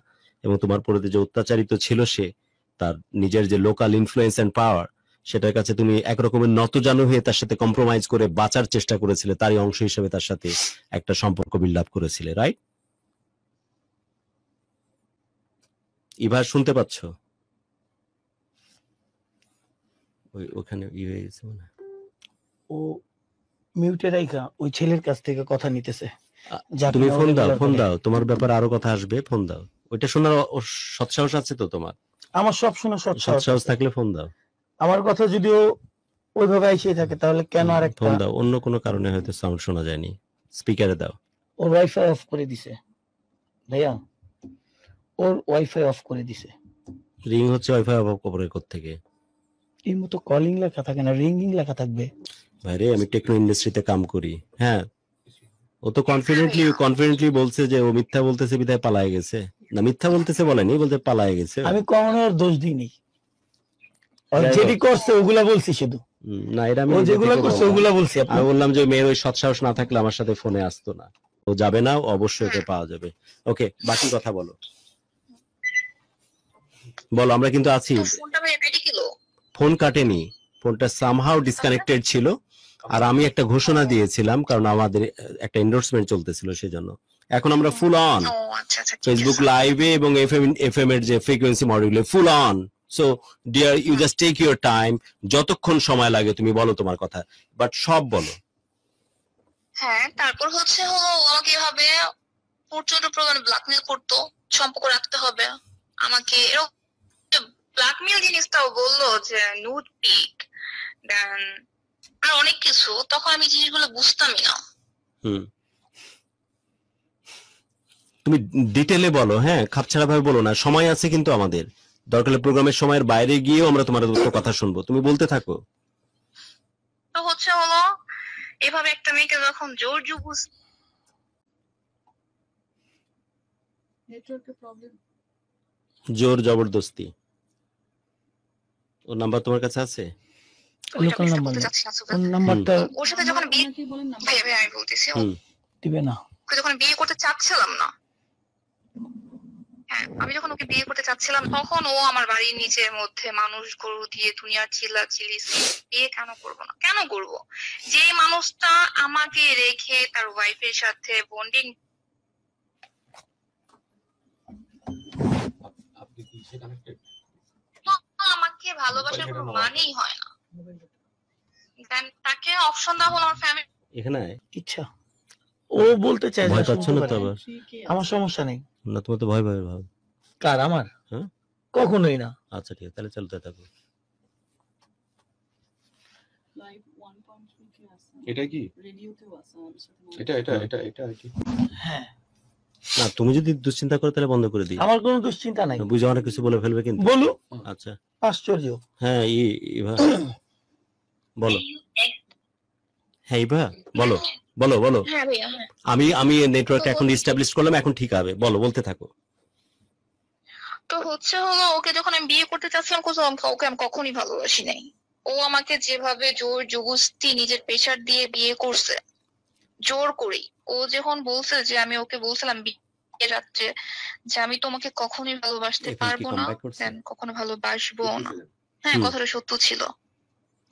এবং তোমার প্রতি যে অত্যাচারিত ছিল সে, তার নিজের যে লোকাল ইনফ্লুয়েন্স এন্ড পাওয়ার, সেটার কাছে তুমি একরকমের নতজানু হয়ে তার সাথে কম্প্রোমাইজ করে বাঁচার চেষ্টা করেছিলে, তারই অংশ হিসেবে তার সাথে একটা সম্পর্ক বিল্ড আপ করেছিলে, রাইট? ইভা শুনতে পাচ্ছ? ওখানে ও মিউটে রাইখা ওই ছেলের কাছ থেকে কথা নিতেছে। তুমি ফোন দাও, তোমার ব্যাপারে আরো কথা আসবে, ফোন দাও। ওইটা শোনার সৎসাহস আছে তো তোমার? আমার সব শোনা সৎসাহস থাকলে ফোন দাও। আমার কথা যদিও ওইভাবে এসে থাকে তাহলে কেন আরেকটা ফোন দাও, অন্য কোনো কারণে হয়তো সাউন্ড শোনা যায়নি, স্পিকারে দাও। ওর ওয়াইফাই অফ করে দিছে ভাইয়া, ওর ওয়াইফাই অফ করে দিছে। রিং হচ্ছে ওয়াইফাই অফ করে থেকে? এই মতো কলিং লেখা থাকে না, রিংিং লেখা থাকবে। ভাইরে আমি টেকনো ইন্ডাস্ট্রিতে কাম করি। হ্যাঁ, ও তো কনফিডেন্টলি বলছে যে ও মিথ্যা বলতেছে বিধায় পালায়ে গেছে। না, মিথ্যা বলতেছে বলেনি, বলতে পালায়ে গেছে। আমি কখনো ওর দোষ দিইনি, যেটি করছে ওগুলা বলছি শুধু। না, এটা আমি যেগুলা করছে ওগুলা বলছি। আমি বললাম যে মেয়ের ওই সৎসাহস না থাকলে আমার সাথে ফোনে আসতো না। ও যাবে না, অবশ্যই ওকে পাওয়া যাবে। ওকে, বাকি কথা বলো। বলো, আমরা কিন্তু আছি। ফোন কাটেনি, ফোনটা সামহাউ ডিসকানেক্টেড ছিল। আর আমি একটা ঘোষণা দিয়েছিলাম, কারণ আমাদের একটা এন্ডোর্সমেন্ট চলতেছিল সেজন্য। এখন আমরা ফুল অন ফেসবুক লাইভে এবং এফএম এর যে ফ্রিকোয়েন্সি মডিউলে full on. So dear, you just take your time, যতক্ষণ সময় লাগে তুমি বলো তোমার কথা, বাট সব বলো। হ্যাঁ, তারপর হচ্ছে আমাকে এভাবে প্রচন্ড পরিমাণে ব্ল্যাকমেল করতো, সম্পর্ক রাখতে হবে আমাকে, এরকম ব্ল্যাকমেল জিনিসটাও বললো যে নুড পিক দেন আর অনেক কিছু। তখন আমি জিনিসগুলো বুঝতামই না। তুমি ডিটেলে বলো, হ্যাঁ, খাপছাড়া ভাবে বলো না, সময় আছে কিন্তু আমাদের। দরকার প্রোগ্রামের সময়ের বাইরে গিয়েও আমরা তোমার কথা শুনবো, তুমি বলতে থাকো। তো হচ্ছে এভাবে একটা মেয়েকে যখন জোর জবরদস্তি, জোর জবরদস্তি, ওর নাম্বার তোমার কাছে আছে? লোকাল নাম্বারটা ওর সাথে যখন বিয়ে, ভাই আমি বলতেছি দিবে না, যখন বিয়ে করতে চাচ্ছিলাম না, হ্যাঁ আমি যখন ওকে বিয়ে করতে চাচ্ছিলাম, তখন ও আমার বাড়ির নিচের মধ্যে মানুষ গরু দিয়ে দুনিয়ার চিল্লাচিল্লি, বিয়ে কেন করবো না, কেন করবো? যে মানুষটা আমাকে রেখে তার ওয়াইফের সাথে বন্ডিং আমাকে ভালোবাসার কোনো মানেই হয় না। Then তাকে অপশন দেওয়া হলো আমার ফ্যামিলি। এখানে ইচ্ছা ও বলতে চায় ভয় যা পাচ্ছ শুনতে না তো পারে। আবার? আমার সমস্যা নেই। না, তোমার তো ভয় ভয় ভাব। কার? আমার? হ্যাঁ, কখনোই না। আচ্ছা ঠিক আছে, তাহলে চলতে থাকো। এটা কি এটা কি? হ্যাঁ, না, তুমি যদি দুশ্চিন্তা করো তাহলে বন্ধ করে দিই। আমার কোনো দুশ্চিন্তা নাই। বুঝে অনেক কিছু বলে ফেলবে কিন্তু। বলো। আচ্ছা, আশ্চর্য। হ্যাঁ ইভা বলো। হ্যাঁ ইভা বলো বলো বলো। হ্যাঁ ভাইয়া, হ্যাঁ। আমি নেটওয়ার্ক এখন এস্টাবলিশ করলাম, এখন ঠিক হবে, বলো, বলতে থাকো। তো হচ্ছে হলো ওকে যখন আমি বিয়ে করতে চাচ্ছিলাম ওকে আমি কখনই ভালোবাসি নাই। ও আমাকে যেভাবে জোর জবরদস্তি নিজের প্রেশার দিয়ে বিয়ে করছে, জোর করেই। ও যখন বলছে যে আমি ওকে বলছিলাম বিয়ের রাত্রে যে আমি তোমাকে কখনোই ভালোবাসতে এখন কি পারবো না, comeback করছে? দেন কখনো ভালোবাসবো না। হ্যাঁ, হুম। কথাটা সত্য ছিল।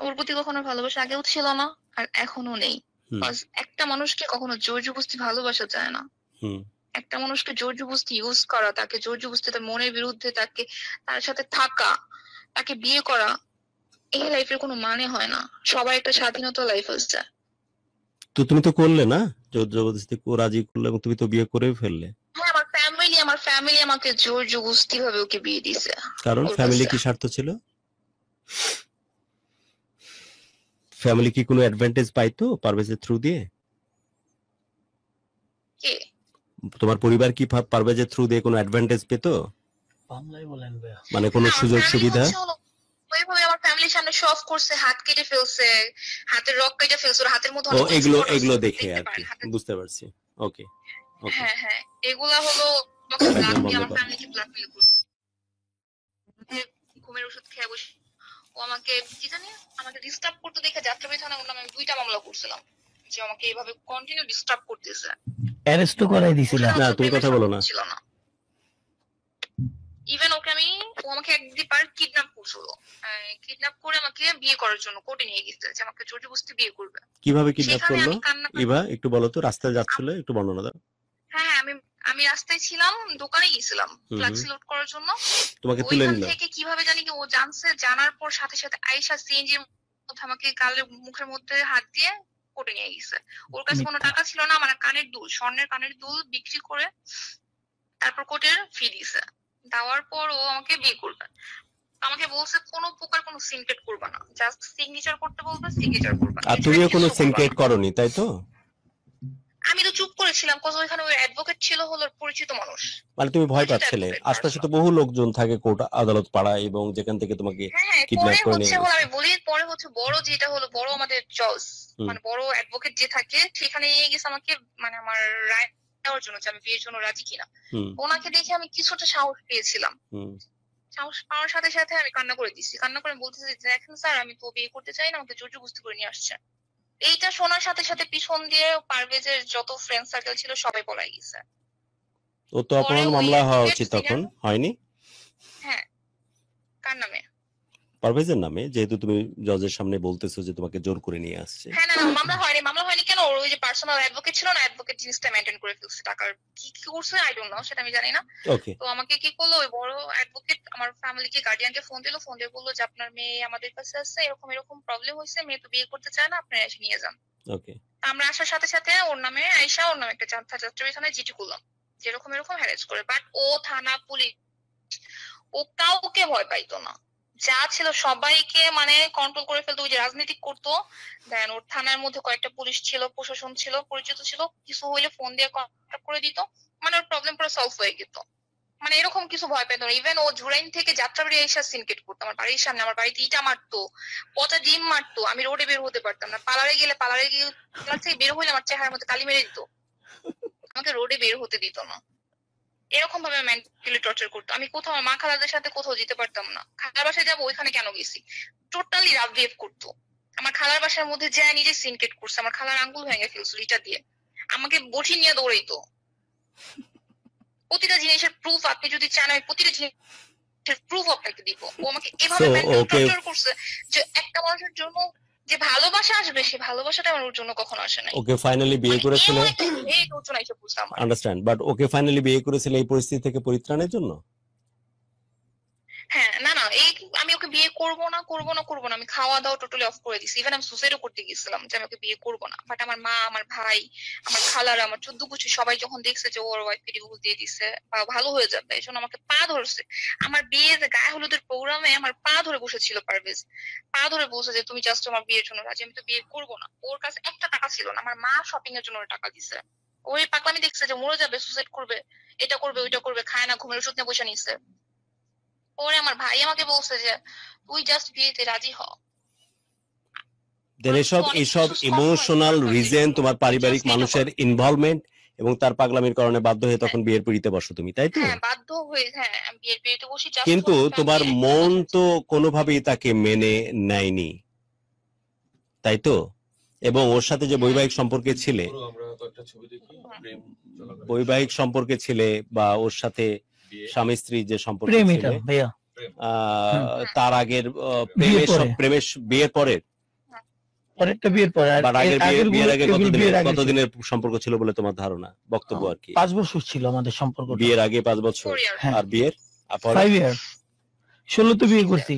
ওর প্রতি কখনো ভালোবাসা আগেও ছিল না আর এখনো নেই। হুম। Cause একটা মানুষকে কখনো জোর জবরদস্তি ভালোবাসা যায় না। হুম। একটা মানুষকে জোর জবরদস্তি ইউজ করা, তাকে জোর জবরদস্তি তার মনের বিরুদ্ধে তাকে তার সাথে থাকা, তাকে বিয়ে করা, এই লাইফের কোনো মানে হয় না। সবাই একটা স্বাধীনতা লাইফ আছে। তো তুমি তো করলে না, জোর জবরদস্তি রাজি করলে এবং তুমি তো বিয়ে করেও ফেললে। হ্যাঁ, আমার ফ্যামিলি আমাকে জোর জবরদস্তি ভাবে ওকে বিয়ে দিছে। কারণ ওর ফ্যামিলি কাছে। কি স্বার্থ ছিল? ফ্যামিলি কি কোনো অ্যাডভান্টেজ পাইতো পারভেজের থ্রু দিয়ে? কে? তোমার পরিবার কি পারভেজের থ্রু দিয়ে কোনো অ্যাডভান্টেজ পেতো? বাংলায় বলেন ভাইয়া। মানে কোনো না, সুযোগ family সুবিধা? হচ্ছে হলো ওইভাবে আমার ফ্যামিলির সামনে শো অফ করছে, হাত কেটে ফেলছে, হাতের রক কেটে ফেলছে, ওর হাতের মধ্যে ও অনেক এগুলো spot আছে, এগুলো দেখে দেখতে আর কি পারেন হাতের। বুঝতে পারছি। ওকে ওকে। হ্যাঁ হ্যাঁ, এগুলা হলো আমাকে একদম ব্ল্যাকমেল, বন্ধ আমার করো। ফ্যামিলিকে ব্ল্যাকমেল করছে। ঘুমের ওষুধ খেয়ে বসে ও আমাকে কি জানি আমাকে ডিস্টার্ব করতে দেখে যাত্রাবাড়ি থানায় ওর নামে আমি 2টা মামলা করছিলাম যে আমাকে এইভাবে কন্টিনিউ ডিস্টার্ব করতেছে। অ্যারেস্ট তো করাই দিছিল। না, তুমি কথা বলো না। ছিল না। ইভেন ওকে ও আমাকে একবার কিডন্যাপ করছিল। কিডন্যাপ করে আমাকে বিয়ে করার জন্য কোর্টে নিয়ে গেছে যে আমাকে জোর জবরদস্তি বিয়ে করবে। কিভাবে কিডন্যাপ সেখানে করলো? আমি কান্না ইভা একটু বলো তো, রাস্তায় যাচ্ছিল, একটু বর্ণনা দাও। হ্যাঁ, আমি রাস্তায় ছিলাম, দোকানে গেছিলাম হুম। ফ্ল্যাক্সি লোড করার জন্য। তোমাকে তুলে ওইখান নিল? থেকে কিভাবে জানি কি ও জানছে, জানার পর সাথে সাথে আয়েশা সিএনজি মধ্যে আমাকে গালের মুখের মধ্যে হাত দিয়ে কোর্টে নিয়ে গেছে। ওর কাছে কোনো মিথ্যা। টাকা ছিল না, মানে কানের দুল, স্বর্ণের কানের দুল বিক্রি করে তারপর কোর্টের ফি দিছে। দেওয়ার পর ও আমাকে বিয়ে করবে। আমাকে বলছে কোনো প্রকার কোনো সিনক্রেট করবে না, জাস্ট সিগনেচার করতে বলবে, সিগনেচার করবে। আর তুমিও কোনো সিনক্রেট করনি, তাই তো? আমি তো চুপ করেছিলাম, কারণ ওইখানে ওই অ্যাডভোকেট ছিল হলো পরিচিত মানুষ। মানে তুমি ভয় পরিচিত পাচ্ছিলে? advocate আশপাশে তো person। বহু লোকজন থাকে, কোর্ট আদালত পাড়ায়, এবং যেখান থেকে তোমাকে হ্যাঁ, কিডন্যাপ পরে করে হচ্ছে নিয়ে হলো গেছে। আমি বলি, পরে হচ্ছে বড় যেটা হলো বড় আমাদের জজ, হুম। মানে বড় অ্যাডভোকেট যে থাকে সেখানে নিয়ে গেছে আমাকে, মানে আমার রায় দেওয়ার জন্য যে আমি বিয়ের জন্য রাজি কিনা। হুম ওনাকে দেখে আমি কিছুটা সাহস পেয়েছিলাম। হুম। সাহস পাওয়ার সাথে সাথে আমি কান্না করে দিচ্ছি। কান্না করে বলতেছি, দেখেন স্যার, আমি তো বিয়ে করতে চাই না, আমাকে জোর জবরদস্তি করে নিয়ে আসছে। এইটা শোনার সাথে সাথে পিছন দিয়ে পারভেজের যত ফ্রেন্ড সার্কেল ছিল সবাই পলাই গেছে। ও তো অপহরণ পরে ওই মামলা হওয়া advocate উচিত তখন, হয়নি? হ্যাঁ, কার নামে? পারভেজের নামে, যেহেতু তুমি জজের সামনে বলতেছো যে তোমাকে জোর করে নিয়ে আসছে। হ্যাঁ, না মামলা হয়নি কেন? ওর ওই যে পার্সোনাল অ্যাডভোকেট ছিল না, অ্যাডভোকেট জিনিসটা মেনটেন করে ফেলছে। টাকার কি কি করছে আই ডোন্ট নো, সেটা আমি জানি না। ওকে। তো আমাকে কি করলো, ওই বড় অ্যাডভোকেট আমার ফ্যামিলিকে, গার্ডিয়ানকে ফোন দিয়ে বললো যে আপনার মেয়ে আমাদের কাছে আসছে, এরকম এরকম প্রবলেম হয়েছে, মেয়ে তো বিয়ে করতে চায় না, আপনারা এসে নিয়ে যান। ওকে। আমরা আসার সাথে সাথে ওর নামে আয়েশা, ওর নামে একটা যাত্রাবাড়ি থানায় জিডি করলাম যে এরকম এরকম হ্যারেস করে। বাট ও থানা পুলিশ ও কাউকে ভয় পাইতো না, যা ছিল সবাইকে মানে কন্ট্রোল করে ফেলতো। ওই যে রাজনীতি করতো, দেন ওর থানার মধ্যে কয়েকটা পুলিশ ছিল, প্রশাসন ছিল, পরিচিত ছিল, কিছু হইলে ফোন দিয়ে কন্ট্যাক্ট করে দিত, মানে ওর প্রবলেম পুরো সলভ হয়ে যেত। মানে এরকম কিছু ভয় পেত না। ইভেন ও ঝুরাইন থেকে যাত্রাবাড়ি আইসা সিনকেট করতো আমার বাড়ির সামনে, আমার বাড়িতে ইটা মারতো, পচা ডিম মারতো, আমি রোডে বের হতে পারতাম না। পার্লারে গিয়ে থেকে বের হইলে আমার চেহারার মধ্যে কালি মেরে দিত, আমাকে রোডে বের হতে দিত না। এরকম ভাবে মেন্টালি টর্চার করতো। আমি কোথাও আমার মা খালাদের সাথে কোথাও যেতে পারতাম না। খালার বাসায় যাবো, ওইখানে কেন গেছি, টোটালি রাফ বিহেভ করতো। আমার খালার বাসার মধ্যে যায় নিজে সিনকেট করছে, আমার খালার আঙ্গুল ভেঙে ফেলছিল ইটা দিয়ে, আমাকে বটি নিয়ে দৌড়াইতো। প্রতিটা জিনিসের প্রুফ আপনি যদি চান, আমি প্রতিটা জিনিসের প্রুফ আপনাকে দিব। ও আমাকে এভাবে মেন্টালি টর্চার করছে যে একটা মানুষের জন্য যে ভালোবাসা আসবে, সেই ভালোবাসাটা আমার ওর জন্য কখনো আসে নাই। ওকে ফাইনালি বিয়ে করেছিল, এই ঘটনা এসে বুঝলাম। আন্ডারস্ট্যান্ড, বাট ওকে ফাইনালি বিয়ে করেছিল এই পরিস্থিতি থেকে পরিত্রাণের জন্য। হ্যাঁ, না না এই আমি ওকে বিয়ে করবো না আমি খাওয়া দাওয়া টোটালি অফ করে দিছি। ইভেন আমি সুসাইডও করতে গেছিলাম যে আমি ওকে বিয়ে করবো না। বাট আমার মা, আমার ভাই, আমার খালারা, আমার 14 গোষ্ঠী সবাই যখন দেখছে যে ওর ওয়াইফকে ডিভোর্স দিয়ে দিছে বা ভালো হয়ে যাবে, এই জন্য আমাকে পা ধরছে। আমার বিয়ের গায়ে হলুদের প্রোগ্রামে আমার পা ধরে বসেছিল পারভেজ, পা ধরে বলছে যে তুমি জাস্ট আমার বিয়ের জন্য রাজি। আমি তো বিয়ে করবো না। ওর কাছে একটা টাকা ছিল না, আমার মা শপিং এর জন্য ওর টাকা দিছে। ওই পাগলামি দেখছে যে মরে যাবে, সুসাইড করবে, এটা করবে ওইটা করবে, খায় না, ঘুমের ওষুধ নিয়ে বসে নিচ্ছে। পরে আমার ভাই আমাকে বলছে যে তুই জাস্ট বিয়েতে রাজি হ। দেন এসব ইমোশনাল রিজন, তোমার পারিবারিক মানুষের ইনভলভমেন্ট এবং তার পাগলামির কারণে বাধ্য হয়ে তখন বিয়ের পিড়িতে বসো তুমি, তাই তো? হ্যাঁ বাধ্য হয়ে, হ্যাঁ আমি বিয়ের পিড়িতে বসি। কিন্তু তোমার মন তো কোনোভাবেই তাকে মেনে নেয়নি, তাই তো? এবং ওর সাথে যে বৈবাহিক সম্পর্কে ছিলে, বৈবাহিক সম্পর্কে ছিলে বা ওর সাথে স্বামী স্ত্রী যে সম্পর্ক ছিল তার আগের বিয়ের পরে কতদিনের সম্পর্ক ছিল বলে তোমার ধারণা, বক্তব্য আর কি? 5 বছর ছিল আমাদের সম্পর্ক। বিয়ের আগে 5 বছর, আর বিয়ের 5 ইয়ার। 16 তে বিয়ে করছি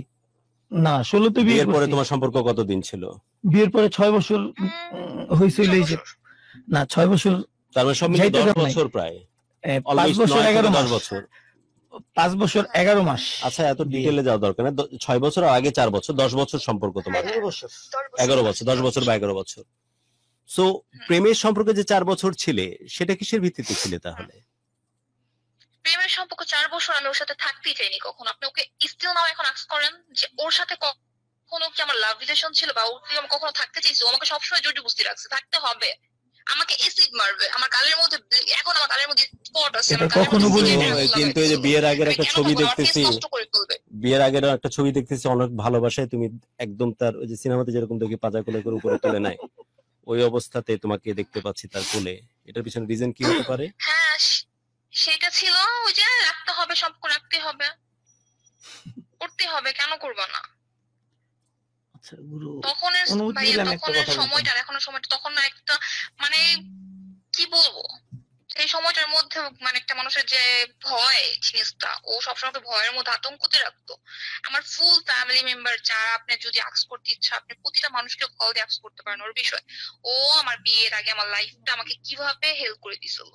না, 16 তে বিয়ের পরে তোমার সম্পর্ক কতদিন ছিল? বিয়ের পরে 6 বছর হয়েছিল না, 6 বছর, তার মানে সব মিলে 10 বছর, প্রায় 5 বছর 11 মাস। 10 বছর, 5 বছর 11 মাস। আচ্ছা এত ডিটেইলে যাওয়া দরকার না। 6 বছর আগে 4 বছর, 10 বছর সম্পর্ক তোমার। 11 বছর, 10 বছর বা 11 বছর। সো প্রেমের সম্পর্কে যে 4 বছর ছিলে সেটা কিসের ভিত্তিতে ছিলে তাহলে? প্রেমের সম্পর্ক 4 বছর আমি ওর সাথে থাকতেই চাইনি কখনো। আপনি ওকে স্টিল নাও এখন আস্ক করেন যে ওর সাথে কখনো কি আমার লাভ রিলেশন ছিল বা ওর কি আমি কখনো থাকতে চাইছি? ও আমাকে সবসময় জোরজবস্তি রাখছে থাকতে হবে, আমাকে অ্যাসিড মারবে, আমার গালের মধ্যে, এখন আমার গালের মধ্যে স্পট আছে। কিন্তু এই যে বিয়ের আগের একটা ছবি দেখতেছি, বিয়ের আগের একটা ছবি দেখতেছি, অনেক ভালোবাসায় তুমি একদম তার ওই যে সিনেমাতে যেরকম দেখি পাজা কোলে করে উপরে তুলে নেয়, ওই অবস্থাতে তোমাকে দেখতে পাচ্ছি তার কোলে। এটার পিছনে রিজন কি হতে পারে? হ্যাঁ সেটা ছিল ওই যে রাখতে হবে, সম্পর্ক রাখতে হবে, করতে হবে, কেন করবা না? তখনের সময়টা, এখনের সময়টা, তখন না একটা মানে কি বলবো, সেই সময়টার মধ্যে মানে একটা মানুষের যে ভয় জিনিসটা, ও সবসময় ভয়ের মধ্যে আতঙ্কতে রাখতো। আমার ফুল ফ্যামিলি মেম্বার যারা, আপনি যদি আক্স করতে ইচ্ছা আপনি প্রতিটা মানুষকে কল দিয়ে আক্স করতে পারেন ওর বিষয়। ও আমার বিয়ের আগে আমার লাইফটা আমাকে কিভাবে হেল্প করে দিছিল।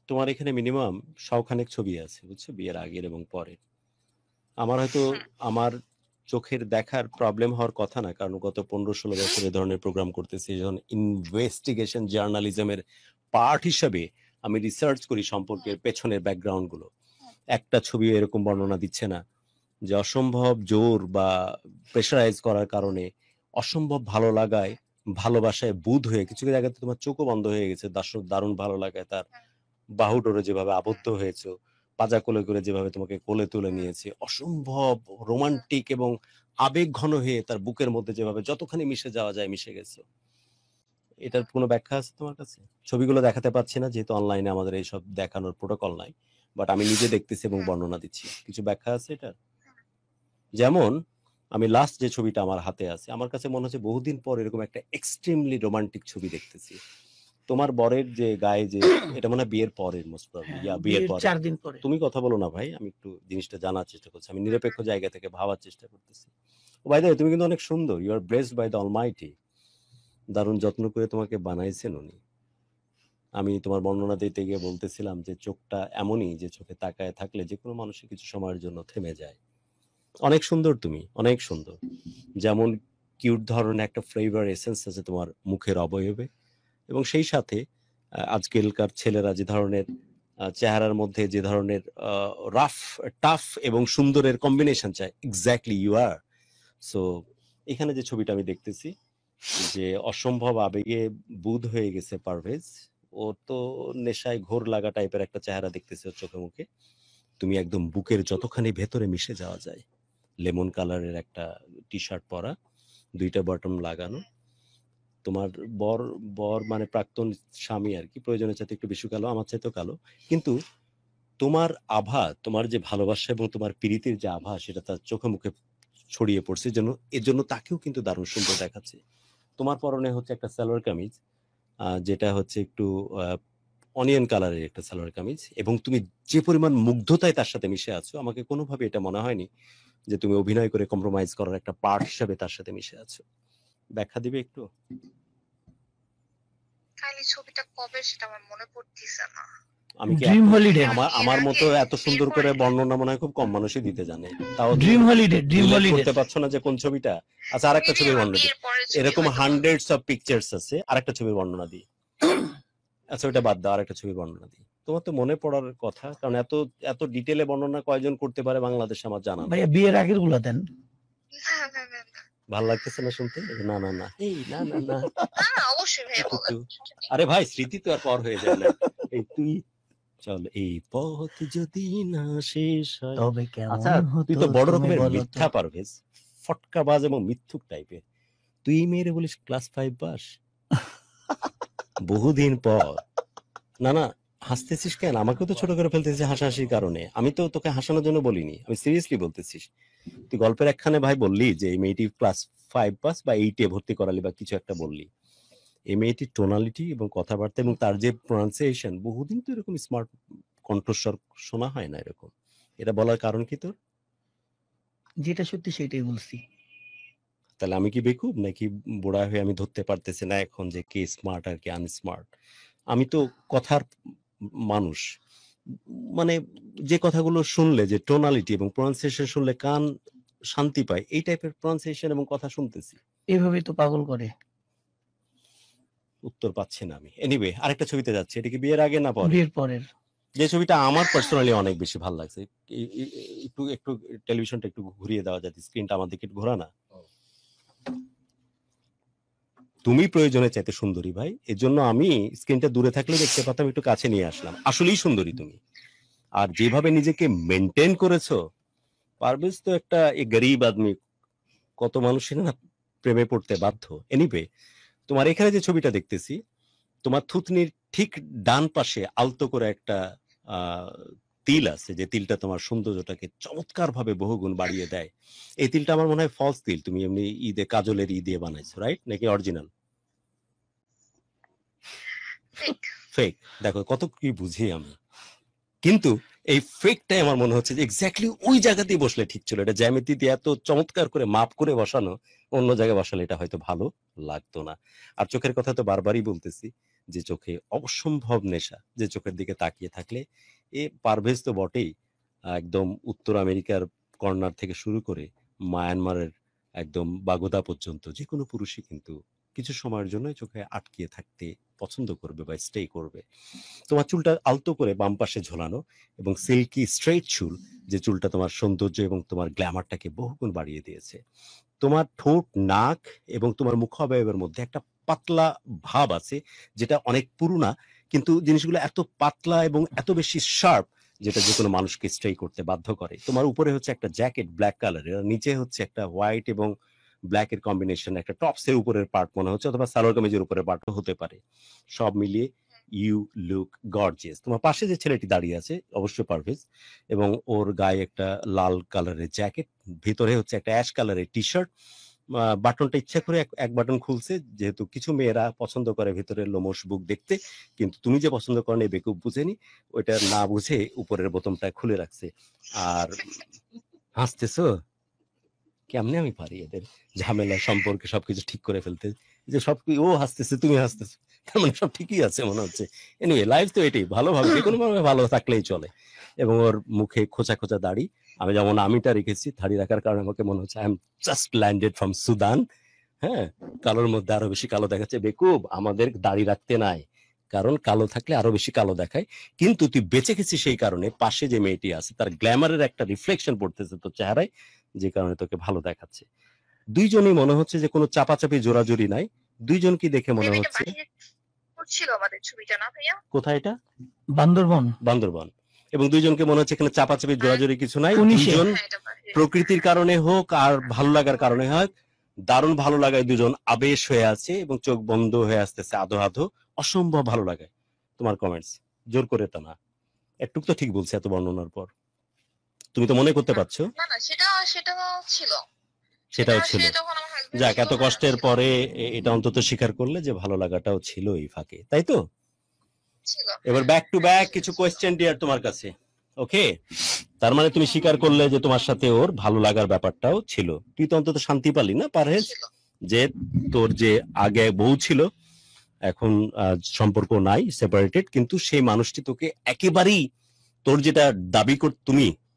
তোমার এখানে মিনিমাম 100 ছবি আছে বুঝছো, বিয়ের আগের এবং পরের। আমার হয়তো আমার চোখের দেখার প্রবলেম হওয়ার কথা না, কারণ গত 15-16 বছর এই ধরনের প্রোগ্রাম করতেছি, যখন ইনভেস্টিগেশন জার্নালিজমের পার্ট হিসেবে আমি রিসার্চ করি সম্পর্কের পেছনের ব্যাকগ্রাউন্ড গুলো। একটা ছবি এরকম বর্ণনা দিচ্ছে না যে অসম্ভব জোর বা প্রেশারাইজ করার কারণে অসম্ভব ভালো লাগায়, ভালোবাসায় বুধ হয়ে কিছু জায়গাতে তোমার চোখও বন্ধ হয়ে গেছে, দারুণ ভালো লাগায় তার বাহু ডোরে যেভাবে আবদ্ধ হয়েছে, পাজা কোলে করে যেভাবে তোমাকে কোলে তুলে নিয়েছে, অসম্ভব রোমান্টিক এবং আবেগ ঘন হয়ে তার বুকের মধ্যে যেভাবে যতখানি মিশে যাওয়া যায় মিশে গেছে। এটার কোনো ব্যাখ্যা আছে তোমার কাছে? ছবিগুলো দেখাতে পাচ্ছি না যেহেতু অনলাইনে আমাদের এইসব দেখানোর প্রোটোকল নাই, বাট আমি নিজে দেখতেছি এবং বর্ণনা দিচ্ছি। কিছু ব্যাখ্যা আছে এটার? যেমন আমি লাস্ট যে ছবিটা আমার হাতে আছে, আমার কাছে মনে হচ্ছে বহুদিন পর এরকম একটা এক্সট্রিমলি রোমান্টিক ছবি দেখতেছি। তোমার বরের যে গায়ে যে, এটা মনে হয় বিয়ের পরের, মোস্ট প্রবাবলি বিয়ের পরে 4 দিন পরে। তুমি কথা বলো না ভাই, আমি একটু জিনিসটা জানার চেষ্টা করছি, আমি নিরপেক্ষ জায়গা থেকে ভাবার চেষ্টা করতেছি। ও বাই দ্য ওয়ে, তুমি কিন্তু অনেক সুন্দর, you are blessed by the almighty. দারুণ যত্ন করে তোমাকে বানাইছেন উনি। আমি তোমার বর্ণনা দিতে গিয়ে বলতেছিলাম যে চোখটা এমনই যে চোখে তাকায় থাকলে যে কোনো মানুষের কিছু সময়ের জন্য থেমে যায়। অনেক সুন্দর তুমি, অনেক সুন্দর। যেমন কিউট ধরনের একটা ফ্লেভার এসেন্স আছে তোমার মুখের অবয়বে, এবং সেই সাথে আজকালকার ছেলেরা যে ধরনের চেহারার মধ্যে যে ধরনের রাফ টাফ এবং সুন্দরের কম্বিনেশন চায়, এক্স্যাক্টলি ইউ আর। সো এখানে যে ছবিটা আমি দেখতেছি যে অসম্ভব আবেগে বুধ হয়ে গেছে পারভেজ, ও তো নেশায় ঘোর লাগা টাইপের একটা চেহারা দেখতেছে ওর চোখে মুখে। তুমি একদম বুকের যতখানি ভেতরে মিশে যাওয়া যায়। লেমন কালারের একটা টি শার্ট পরা, 2টা বটম লাগানো, তোমার বর মানে প্রাক্তন স্বামী আর কি, প্রয়োজনের চাইতে একটু বেশি কালো, আমার চাইতেও কালো, কিন্তু তোমার আভা, তোমার যে ভালোবাসা এবং তোমার প্রীতির যে আভা সেটা তার চোখে মুখে ছড়িয়ে পড়ছে, এর জন্য তাকেও কিন্তু দারুণ সুন্দর দেখাচ্ছে। তোমার পরনে হচ্ছে একটা সালোয়ার কামিজ, যেটা হচ্ছে একটু অনিয়ন কালারের একটা সালোয়ার কামিজ, এবং তুমি যে পরিমাণ মুগ্ধতায় তার সাথে মিশে আছো, আমাকে কোনোভাবে এটা মনে হয়নি যে তুমি অভিনয় করে কম্প্রোমাইজ করার একটা পার্ট হিসেবে তার সাথে মিশে আছো। ব্যাখ্যা দিবে একটু? কাইলি ছবিটা কবে সেটা আমার মনে পড়তেছে না। আমি কি ড্রিম হলিডে, আমার মতো এত সুন্দর করে বর্ণনা মনে হয় খুব কম মানুষই দিতে জানে। তাও ড্রিম হলিডে, ড্রিম উল্লেখ হলিডে করতে পারছো না যে কোন ছবিটা? আচ্ছা, আরেকটা ছবির বর্ণনা দিই। এরকম হান্ড্রেডস অফ পিকচার্স আছে, আরেকটা ছবির বর্ণনা দিই। আচ্ছা, ওটা বাদ দাও, আরেকটা ছবির বর্ণনা দিই। তোমার তো মনে পড়ার কথা, কারণ এত এত ডিটেলে বর্ণনা কয়জন করতে পারে বাংলাদেশে আমার জানা নেই। ভাইয়া বিয়ের আগের গুলা দেন। ভালো লাগতেছে না শুনতে? না না না, এই না না না, অবশ্যই ভাইয়া বলেন। আরে ভাই, স্মৃতি তো আর পর হয়ে যায় না। এই তুই চল, এই পথ যদি না শেষ হয়। তবে আচ্ছা, কেমন হতো তুই তো বড় তুমি রকমের বলো তো। মিথ্যা পারভেজ, ফটকাবাজ এবং মিথ্যুক টাইপের। তুই মেয়েরে বলিস ক্লাস 5 পাস, বহুদিন পর। না না, হাসতেছিস কেন? আমাকেও তো ছোট করে ফেলতেছিস হাসাহাসির কারণে। আমি তো তোকে হাসানোর জন্য বলিনি, আমি সিরিয়াসলি বলতেছিস। তুই গল্পের একখানে ভাই বললি যে এই মেয়েটি ক্লাস 5 পাস বা 8-এ ভর্তি করালি বা কিছু একটা বললি। এই মেয়েটির টোনালিটি এবং কথাবার্তা এবং তার যে প্রনাউন্সিয়েশন, বহুদিন তো এরকম স্মার্ট কণ্ঠস্বর শোনা হয় না এরকম। এটা বলার কারণ কি তোর? যেটা সত্যি সেটাই বলছি। তাহলে আমি কি বেকুব নাকি বুড়া হয়ে আমি ধরতে পারতেছি না এখন যে কে স্মার্ট আর কে আনস্মার্ট? আমি তো কথার মানুষ, মানে যে কথাগুলো শুনলে, যে টোনালিটি এবং প্রনাউন্সিয়েশন শুনলে কান শান্তি পায়, এই টাইপের প্রনাউন্সিয়েশন এবং কথা শুনতেছি। এভাবেই তো পাগল করে। উত্তর পাচ্ছি না আমি। এনিওয়ে, আরেকটা ছবিতে যাচ্ছি। এটা কি বিয়ের আগে না পরে? বিয়ের পরের। যে ছবিটা আমার পার্সোনালি অনেক বেশি ভালো লাগছে। একটু একটু টেলিভিশনটা একটু ঘুরিয়ে দেওয়া যায়, স্ক্রিনটা আমার দিকে একটু ঘোরা না। তুমি প্রয়োজনে চাইতে সুন্দরী ভাই, এর জন্য আমি স্ক্রিনটা দূরে থাকলে দেখতে পাতাম, একটু কাছে নিয়ে আসলাম। আসলেই সুন্দরী তুমি, আর যেভাবে নিজেকে মেনটেন করেছো। পারভেজ তো একটা গরিব আদমি, কত মানুষের না প্রেমে পড়তে বাধ্য। এনিওয়ে, তোমার এখানে যে ছবিটা দেখতেছি, তোমার থুতনির ঠিক ডান পাশে আলতো করে একটা তিল আছে, যে তিলটা তোমার সৌন্দর্যটাকে চমৎকার ভাবে বহুগুণ বাড়িয়ে দেয়। এই তিলটা আমার মনে হয় ফলস তিল, তুমি এমনি ঈদে কাজলের ই দিয়ে বানাইছো, রাইট? নাকি অরিজিনাল? ফেক। দেখো কত কি বুঝি আমি, কিন্তু এই ফেকটাই আমার মনে হচ্ছে যে এক্স্যাক্টলি ওই জায়গাতেই বসলে ঠিক ছিল। এটা জ্যামিতি দিয়ে এত চমৎকার করে মাপ করে বসানো, অন্য জায়গায় বসালে এটা হয়তো ভালো লাগতো না। আর চোখের কথা তো বারবারই বলতেছি, যে চোখে অসম্ভব নেশা, যে চোখের দিকে তাকিয়ে থাকলে এ পারভেজ তো বটেই, একদম উত্তর আমেরিকার কর্নার থেকে শুরু করে মায়ানমারের একদম বাগোদা পর্যন্ত যে কোনো পুরুষই কিন্তু কিছু সময়ের জন্য চোখে আটকিয়ে থাকতে পছন্দ করবে বা স্টে করবে। তোমার চুলটা আলতো করে বাম পাশে ঝোলানো এবং সিল্কি স্ট্রেট চুল, যে চুলটা তোমার সৌন্দর্য এবং তোমার গ্ল্যামারটাকে বহুগুণ বাড়িয়ে দিয়েছে। তোমার ঠোঁট, নাক এবং তোমার মুখাবয়বের মধ্যে একটা পাতলা ভাব আছে, যেটা অনেক পুরুনা, কিন্তু জিনিসগুলো এত পাতলা এবং এত বেশি শার্প, যেটা যে কোনো মানুষকে স্টে করতে বাধ্য করে। তোমার উপরে হচ্ছে একটা জ্যাকেট ব্ল্যাক কালারের, নিচে হচ্ছে একটা হোয়াইট এবং ব্ল্যাক এর কম্বিনেশন, একটা টপস এর উপরের পার্ট মনে হচ্ছে, অথবা সালোয়ার কামিজের উপরের পার্ট হতে পারে। সব মিলিয়ে ইউ লুক গর্জিয়াস। তোমার পাশে যে ছেলেটি দাঁড়িয়ে আছে অবশ্যই পারভেজ, এবং ওর গায়ে একটা লাল কালারের জ্যাকেট, ভিতরে হচ্ছে একটা অ্যাশ কালারের টি শার্ট। বাটনটা ইচ্ছা করে এক বাটন খুলছে, যেহেতু কিছু মেয়েরা পছন্দ করে ভিতরে লোমশ বুক দেখতে, কিন্তু তুমি যে পছন্দ করেন এই বেকুব বুঝেনি, ওইটা না বুঝে উপরের বোতামটা খুলে রাখছে। আর হাসতেছো কেমনে? আমি পারি এদের ঝামেলা সম্পর্কে সবকিছু ঠিক করে ফেলতে, যে সব ও হাসতেছে তুমি হাসতেছো, তার মানে সব ঠিকই আছে মনে হচ্ছে। এনিওয়ে, লাইফ তো এটাই, ভালোভাবে যে কোনো ভাবে ভালো থাকলেই চলে। এবং ওর মুখে খোঁচা খোঁচা দাড়ি, আমি যেমন আমিটা রেখেছি, দাড়ি রাখার কারণে আমাকে মনে হচ্ছে I am just landed from Sudan. হ্যাঁ, কালোর মধ্যে আরো বেশি কালো দেখাচ্ছে। বেকুব, আমাদের দাড়ি রাখতে নাই, কারণ কালো থাকলে আরো বেশি কালো দেখায়। কিন্তু তুই বেঁচে গেছিস সেই কারণে পাশে যে মেয়েটি আছে তার গ্ল্যামারের একটা রিফ্লেকশন পড়তেছে তোর চেহারায়, যে কারণে তোকে ভালো দেখাচ্ছে। দুইজনই মনে হচ্ছে যে কোনো চাপাচাপি জোরাজুরি নাই, দুইজনকে দেখে মনে হচ্ছে। ছিল আমাদের ছবিটা না ভাইয়া? কোথায় এটা? বান্দরবন। বান্দরবন। এবং দুইজনকে মনে হচ্ছে এখানে চাপাচাপি জোরাজুরি কিছু নাই। দুইজন প্রকৃতির কারণে হোক আর ভালো লাগার কারণে হোক, দারুণ ভালো লাগায় দুজন আবেশ হয়ে আছে এবং চোখ বন্ধ হয়ে আসতেছে আধো আধো, অসম্ভব ভালো লাগায়। তোমার কমেন্টস জোর করে তা না, একটু তো ঠিক বলছে এত বর্ণনার পর, তুমি তো মনে করতে পারছো। না না, সেটাও ছিল। যাক, এত কষ্টের পরে এটা অন্তত স্বীকার করলে যে ভালো লাগাটাও ছিল এই ফাঁকে, তাই তো? ছিল। এবার ব্যাক টু ব্যাক কিছু কোয়েশ্চেন ডিয়ার তোমার কাছে। ওকে, তার মানে তুমি স্বীকার করলে যে তোমার সাথে ওর ভালো লাগার ব্যাপারটাও ছিল। তুই তো অন্তত শান্তি পালি না পারহেজ, ছিল। যে তোর যে আগে বউ ছিল এখন সম্পর্ক নাই, সেপারেটেড, কিন্তু সেই মানুষটি তোকে একেবারেই তোর যেটা দাবি কর,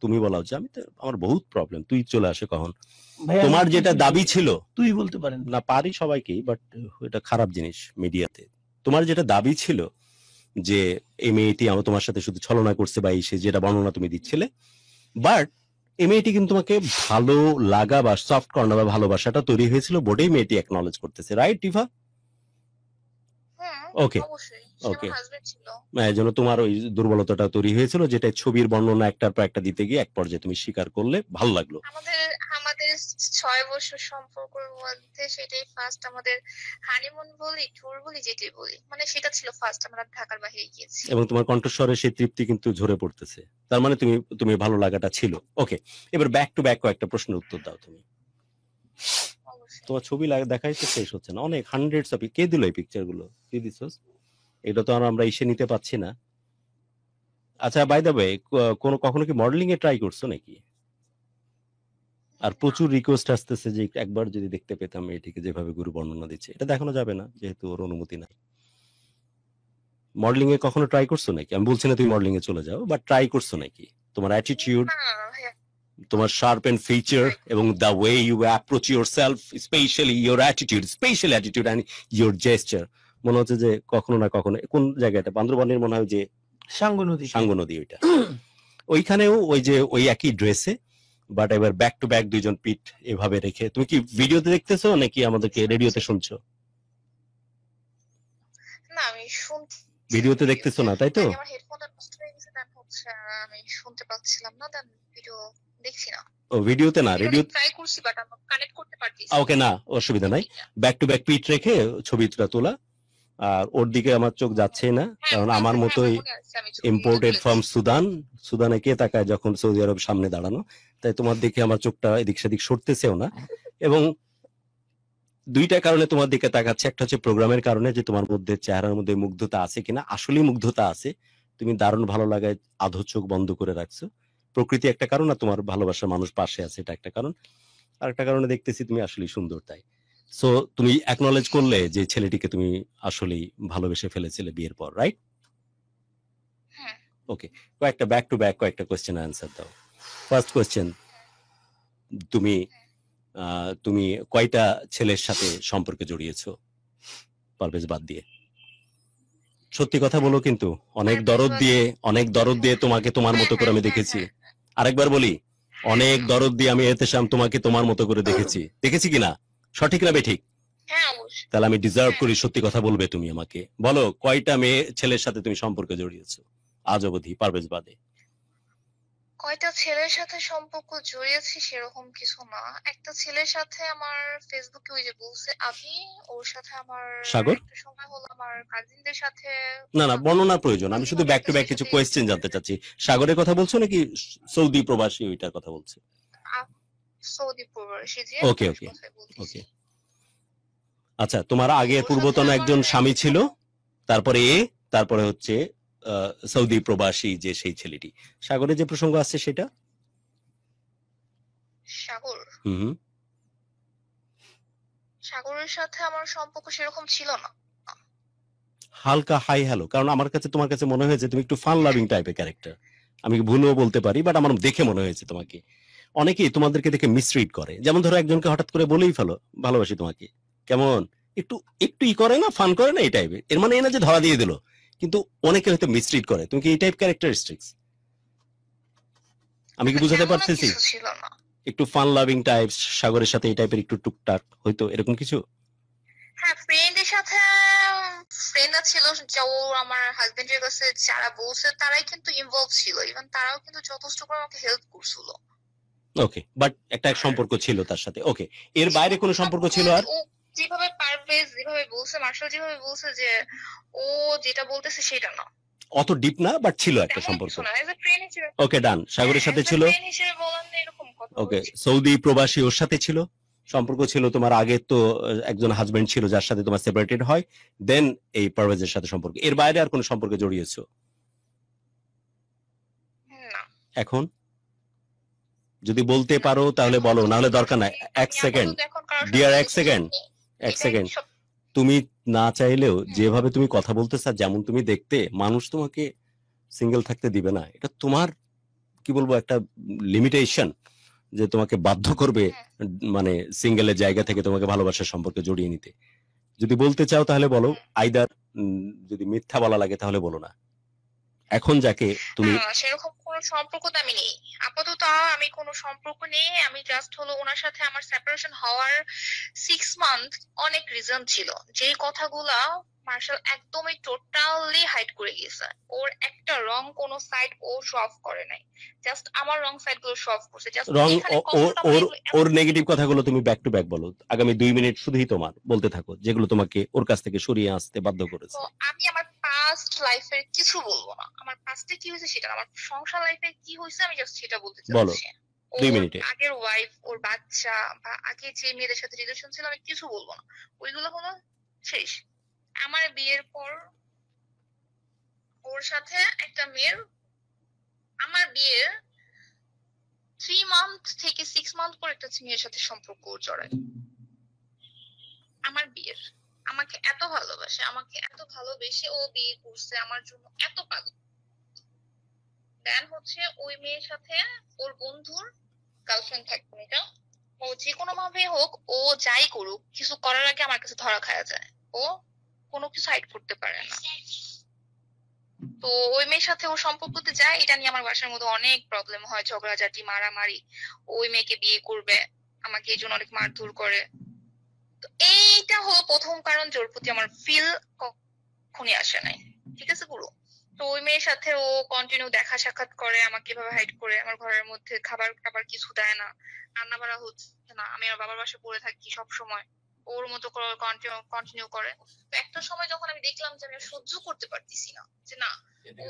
তুমি বলা হচ্ছে আমি তো আমার বহুত প্রবলেম, তুই চলে আসে কখন, ভাইয়া, তোমার যেটা দাবি ছিল, তুই বলতে পারেন না পারি সবাইকেই, বাট এটা খারাপ জিনিস মিডিয়াতে। তোমার যেটা দাবি ছিল যে এই মেয়েটি আমার তোমার সাথে শুধু ছলনা করছে বা সে যেটা বর্ণনা তুমি দিচ্ছিলে, বাট এই মেয়েটি কিন্তু তোমাকে ভালো লাগা বা সফট কর্নার বা ভালোবাসাটা তৈরি হয়েছিল বলেই মেয়েটি অ্যাকনলেজ করতেছে, রাইট টিফা? হ্যাঁ, ওকে অবশ্যই। সে ওকে, আমার হাজবেন্ড ছিল। এই জন্য তোমার ওই দুর্বলতাটা তৈরি হয়েছিল, যেটা ছবির বর্ণনা একটার পর একটা দিতে গিয়ে এক পর্যায়ে তুমি স্বীকার করলে, ভালো লাগলো। আমাদের আমাদের 6 বছর সম্পর্কের মধ্যে সেটাই ফার্স্ট আমাদের হানিমুন বলি, ট্যুর বলি, যেটাই বলি, মানে সেটা ছিল ফার্স্ট আমরা ঢাকার বাইরে গিয়েছি। এবং তোমার কণ্ঠস্বরে সেই তৃপ্তি কিন্তু ঝরে পড়তেছে, তার মানে তুমি ভালো লাগাটা ছিল। ওকে, এবার ব্যাক টু ব্যাক কয়েকটা প্রশ্নের উত্তর দাও তুমি। অবশ্যই। তোমার ছবি দেখাই তো শেষ হচ্ছে না, অনেক হান্ড্রেডস অফ, কে দিল এই পিকচার গুলো, কি দিছস? এটা তো আর আমরা এসে নিতে পাচ্ছি না। আচ্ছা, বাই দ্য ওয়ে, কখনো কি মডেলিং এ ট্রাই করছো নাকি? আর প্রচুর রিকোয়েস্ট আসতেছে যে একবার যদি দেখতে পেতাম এটিকে যেভাবে গুরু বর্ণনা দিচ্ছে। এটা দেখানো যাবে না যেহেতু ওর অনুমতি নাই। মডেলিং এ কখনো ট্রাই করছো নাকি? আমি বলছি না তুমি মডেলিং এ চলে যাও, বাট ট্রাই করছো নাকি? তোমার অ্যাটিটিউড, না ভাইয়া, তোমার শার্প এন্ড ফিচার এবং the way you approach yourself, specially your attitude, special attitude and your gesture, মনে হচ্ছে যে কখনো না কখনো, কোন জায়গাটা বান্দরবানের মনে হয় যে সাঙ্গু নদী, ওইটা ওইখানেও ওই যে ওই একই ড্রেসে, বাট এবার ব্যাক টু ব্যাক দুইজন পিঠ এভাবে রেখে। তুমি কি ভিডিওতে দেখতেছো নাকি আমাদেরকে রেডিওতে শুনছো? না আমি শুনছি। ভিডিওতে দেখতেছো না, তাই তো? আমার হেডফোনটা নষ্ট হয়ে গেছে, দেন হচ্ছে আমি শুনতে পাচ্ছিলাম না, দেন ভিডিও দেখছি না। ও ভিডিওতে না, রেডিও ট্রাই করছি বাট আমি কানেক্ট করতে পারছি। ওকে, না অসুবিধা নাই, ব্যাক টু ব্যাক পিঠ রেখে ছবিটা তোলা। আর ওর দিকে আমার চোখ যাচ্ছেই না, কারণ আমার মতোই ইম্পোর্টেড ফ্রম সুদানে কে তাকায় যখন সৌদি আরব সামনে দাঁড়ানো, তাই তোমার দিকে আমার চোখটা এদিক সেদিক সরতেছেও না। এবং দুইটা কারণে তোমার দিকে তাকাচ্ছে, একটা হচ্ছে প্রোগ্রামের কারণে, যে তোমার মধ্যে চেহারার মধ্যে মুগ্ধতা আছে কিনা, আসলেই মুগ্ধতা আছে, তুমি দারুণ ভালো লাগায় আধো চোখ বন্ধ করে রাখছো, প্রকৃতি একটা কারণ, আর তোমার ভালোবাসার মানুষ পাশে আছে এটা একটা কারণ, আর একটা কারণে দেখতেছি তুমি আসলেই সুন্দর। তাই সো তুমি অ্যাকনলেজ করলে যে ছেলেটিকে তুমি আসলেই ভালোবেসে ফেলেছিলে বিয়ের পর, রাইট? ওকে, কয়েকটা ব্যাক টু ব্যাক কয়েকটা কোয়েশ্চেন অ্যান্সার দাও। ফার্স্ট কোয়েশ্চেন, তুমি কয়টা ছেলের সাথে সম্পর্কে জড়িয়েছো পারভেজ বাদ দিয়ে? সত্যি কথা বলো কিন্তু, অনেক দরদ দিয়ে তোমাকে তোমার মতো করে আমি দেখেছি। আরেকবার বলি, অনেক দরদ দিয়ে আমি এতেশাম তোমাকে তোমার মতো করে দেখেছি কিনা, সঠিক না বেঠিক? তাহলে আমি ডিজার্ভ করি, সত্যি কথা বলবে তুমি আমাকে। বলো কয়টা মেয়ে ছেলের সাথে তুমি সম্পর্কে জড়িয়েছো আজ অবধি পারভেজ বাদে? কয়টা ছেলের সাথে সম্পর্ক জড়িয়েছি সেরকম কিছু না। একটা ছেলের সাথে আমার ফেসবুকে ওই যে বলছে আভি, ওর সাথে আমার সাগর, একটা সময় হলো আমার কাজিনদের সাথে। না বর্ণনার প্রয়োজন, আমি শুধু ব্যাক টু ব্যাক কিছু কোয়েশ্চেন জানতে চাচ্ছি। সাগরের কথা বলছো নাকি সৌদি প্রবাসী ওইটার কথা বলছো? সৌদি প্রবাসী। ওকে ওকে ওকে, আচ্ছা, তোমার আগের পূর্বতন একজন স্বামী ছিল, তারপরে হচ্ছে সৌদি প্রবাসী যে সেই ছেলেটি, সাগরের যে প্রসঙ্গ আসছে সেটা? সাগরের সাথে আমার সম্পর্ক সেরকম ছিল না, হালকা হাই হ্যালো, কারণ আমার কাছে তোমার কাছে মনে হয়েছে তুমি একটু ফান লাভিং টাইপের ক্যারেক্টার। আমি ভুলও বলতে পারি, বাট আমার দেখে মনে হয়েছে তোমাকে, অনেকেই তোমাদেরকে দেখে মিসরিড করে, যেমন ধরো একজনকে হঠাৎ করে বলেই ফেলো ভালোবাসি তোমাকে, কেমন একটু ই করে না, ফান করে না, এই টাইপের, এর মানে এই না যে ধরা দিয়ে দিল, কিন্তু অনেকে হয়তো মিসরিড করে। তুমি কি এই টাইপ ক্যারেক্টারিস্টিক্স, আমি কি বুঝাতে পারতেছি? একটু ফান লাভিং টাইপ, সাগরের সাথে এই টাইপের একটু টুকটাক হয়তো এরকম কিছু। হ্যাঁ, ফ্রেন্ডের সাথে ফ্রেন্ডরা ছিল, আমার হাজবেন্ডের কাছে যারা বলছে তারাই কিন্তু ইনভলভ ছিল, ইভেন তারাও কিন্তু যথেষ্ট করে আমাকে হেল্প করছিল। ওকে, বাট একটা সম্পর্ক ছিল তার সাথে। ওকে, এর বাইরে কোনো সম্পর্ক ছিল? আর যেভাবে পারভেজ যেভাবে বলছে, মার্শাল যেভাবে বলছে যে ও যেটা বলতেছে সেটা না, অত ডিপ না, বাট ছিল একটা সম্পর্ক। ওকে, ডান। সাগরের সাথে ছিল। ওকে, সৌদি প্রবাসী ওর সাথে ছিল, সম্পর্ক ছিল তোমার আগে তো একজন হাজবেন্ড ছিল যার সাথে তোমার সেপারেটেড হয়, দেন এই পারভেজের সাথে সম্পর্ক, এর বাইরে আর কোন সম্পর্কে জড়িয়েছো না। এখন? যদি বলতে পারো তাহলে বলো, না হলে দরকার নাই। এক সেকেন্ড ডিয়ার, এক সেকেন্ড, এক সেকেন্ড। তুমি না চাইলেও যেভাবে তুমি কথা বলতেছ, যেমন তুমি দেখতে, মানুষ তোমাকে সিঙ্গেল থাকতে দিবে না। এটা তোমার কি বলবো একটা লিমিটেশন, যে তোমাকে বাধ্য করবে মানে সিঙ্গেলের জায়গা থেকে তোমাকে ভালোবাসার সম্পর্কে জড়িয়ে নিতে। যদি বলতে চাও তাহলে বলো, আইদার যদি মিথ্যা বলা লাগে তাহলে বলো না। এখন যাকে তুমি সেরকম কোনো সম্পর্ক তো আমি নেই আপাতত, আমি কোনো সম্পর্ক নেই। আমি জাস্ট হলো ওনার সাথে আমার সেপারেশন হওয়ার 6 মান্থ অনেক রিজন ছিল, যেই কথাগুলা মার্শাল একদমই টোটালি হাইড করে গিয়েছে। ওর একটা রং কোন সাইড ও শো অফ করে নাই, জাস্ট আমার রং সাইড গুলো শো অফ করছে। জাস্ট রং ওর নেগেটিভ কথাগুলো তুমি ব্যাক টু ব্যাক বলো। আগামী 2 মিনিট শুধুই তোমার বলতে থাকো, যেগুলো তোমাকে ওর কাছ থেকে সরিয়ে আসতে বাধ্য করেছে। আমি আমার পাস্ট লাইফের কিছু বলবো না, আমার পাস্টে কি হয়েছে সেটা, আমার সংসার লাইফে কি হয়েছে আমি জাস্ট সেটা বলতে বলো চাচ্ছি। 2 মিনিটে। আগের ওয়াইফ, ওর বাচ্চা বা আগে যে মেয়েদের সাথে রিলেশন ছিল আমি কিছু বলবো না, ওইগুলো হলো শেষ। আমার বিয়ের পর ওর সাথে একটা মেয়ের, আমার বিয়ের 3 মান্থ থেকে 6 মান্থ পর একটা মেয়ের সাথে সম্পর্ক জড়ায়। আমার বিয়ের, আমাকে এত ভালোবাসে, আমাকে এত ভালোবেসে ও বিয়ে করছে আমার জন্য, এত পাগল। দেন হচ্ছে ওই মেয়ের সাথে ওর বন্ধুর গার্লফ্রেন্ড থাকবে, এটা ও যে কোনো ভাবে হোক, ও যাই করুক, কিছু করার আগে আমার কাছে ধরা খাওয়া যায়, ও কোনো কিছু হাইড করতে পারে না। তো ওই মেয়ের সাথে ও সম্পর্কতে যায়, এটা নিয়ে আমার বাসার মধ্যে অনেক প্রবলেম হয়, ঝগড়াঝাটি, মারামারি। ওই মেয়েকে বিয়ে করবে, আমাকে এই জন্য অনেক মারধর করে। তো এইটা হলো প্রথম কারণ, জোর প্রতি আমার ফিল কখনই আসে নাই, ঠিক আছে গুরু। তো ওই মেয়ের সাথে ও কন্টিনিউ দেখা সাক্ষাৎ করে, আমাকে এভাবে হাইড করে, আমার ঘরের মধ্যে খাবার টাবার কিছু দেয় না, রান্না বাড়া হচ্ছে না, আমি আমার বাবার বাসায় পড়ে থাকি সব সময়, ওর মতো করে কন্টিনিউ করে। তো একটা সময় যখন আমি দেখলাম যে আমি সহ্য করতে পারতেছি না, যে না,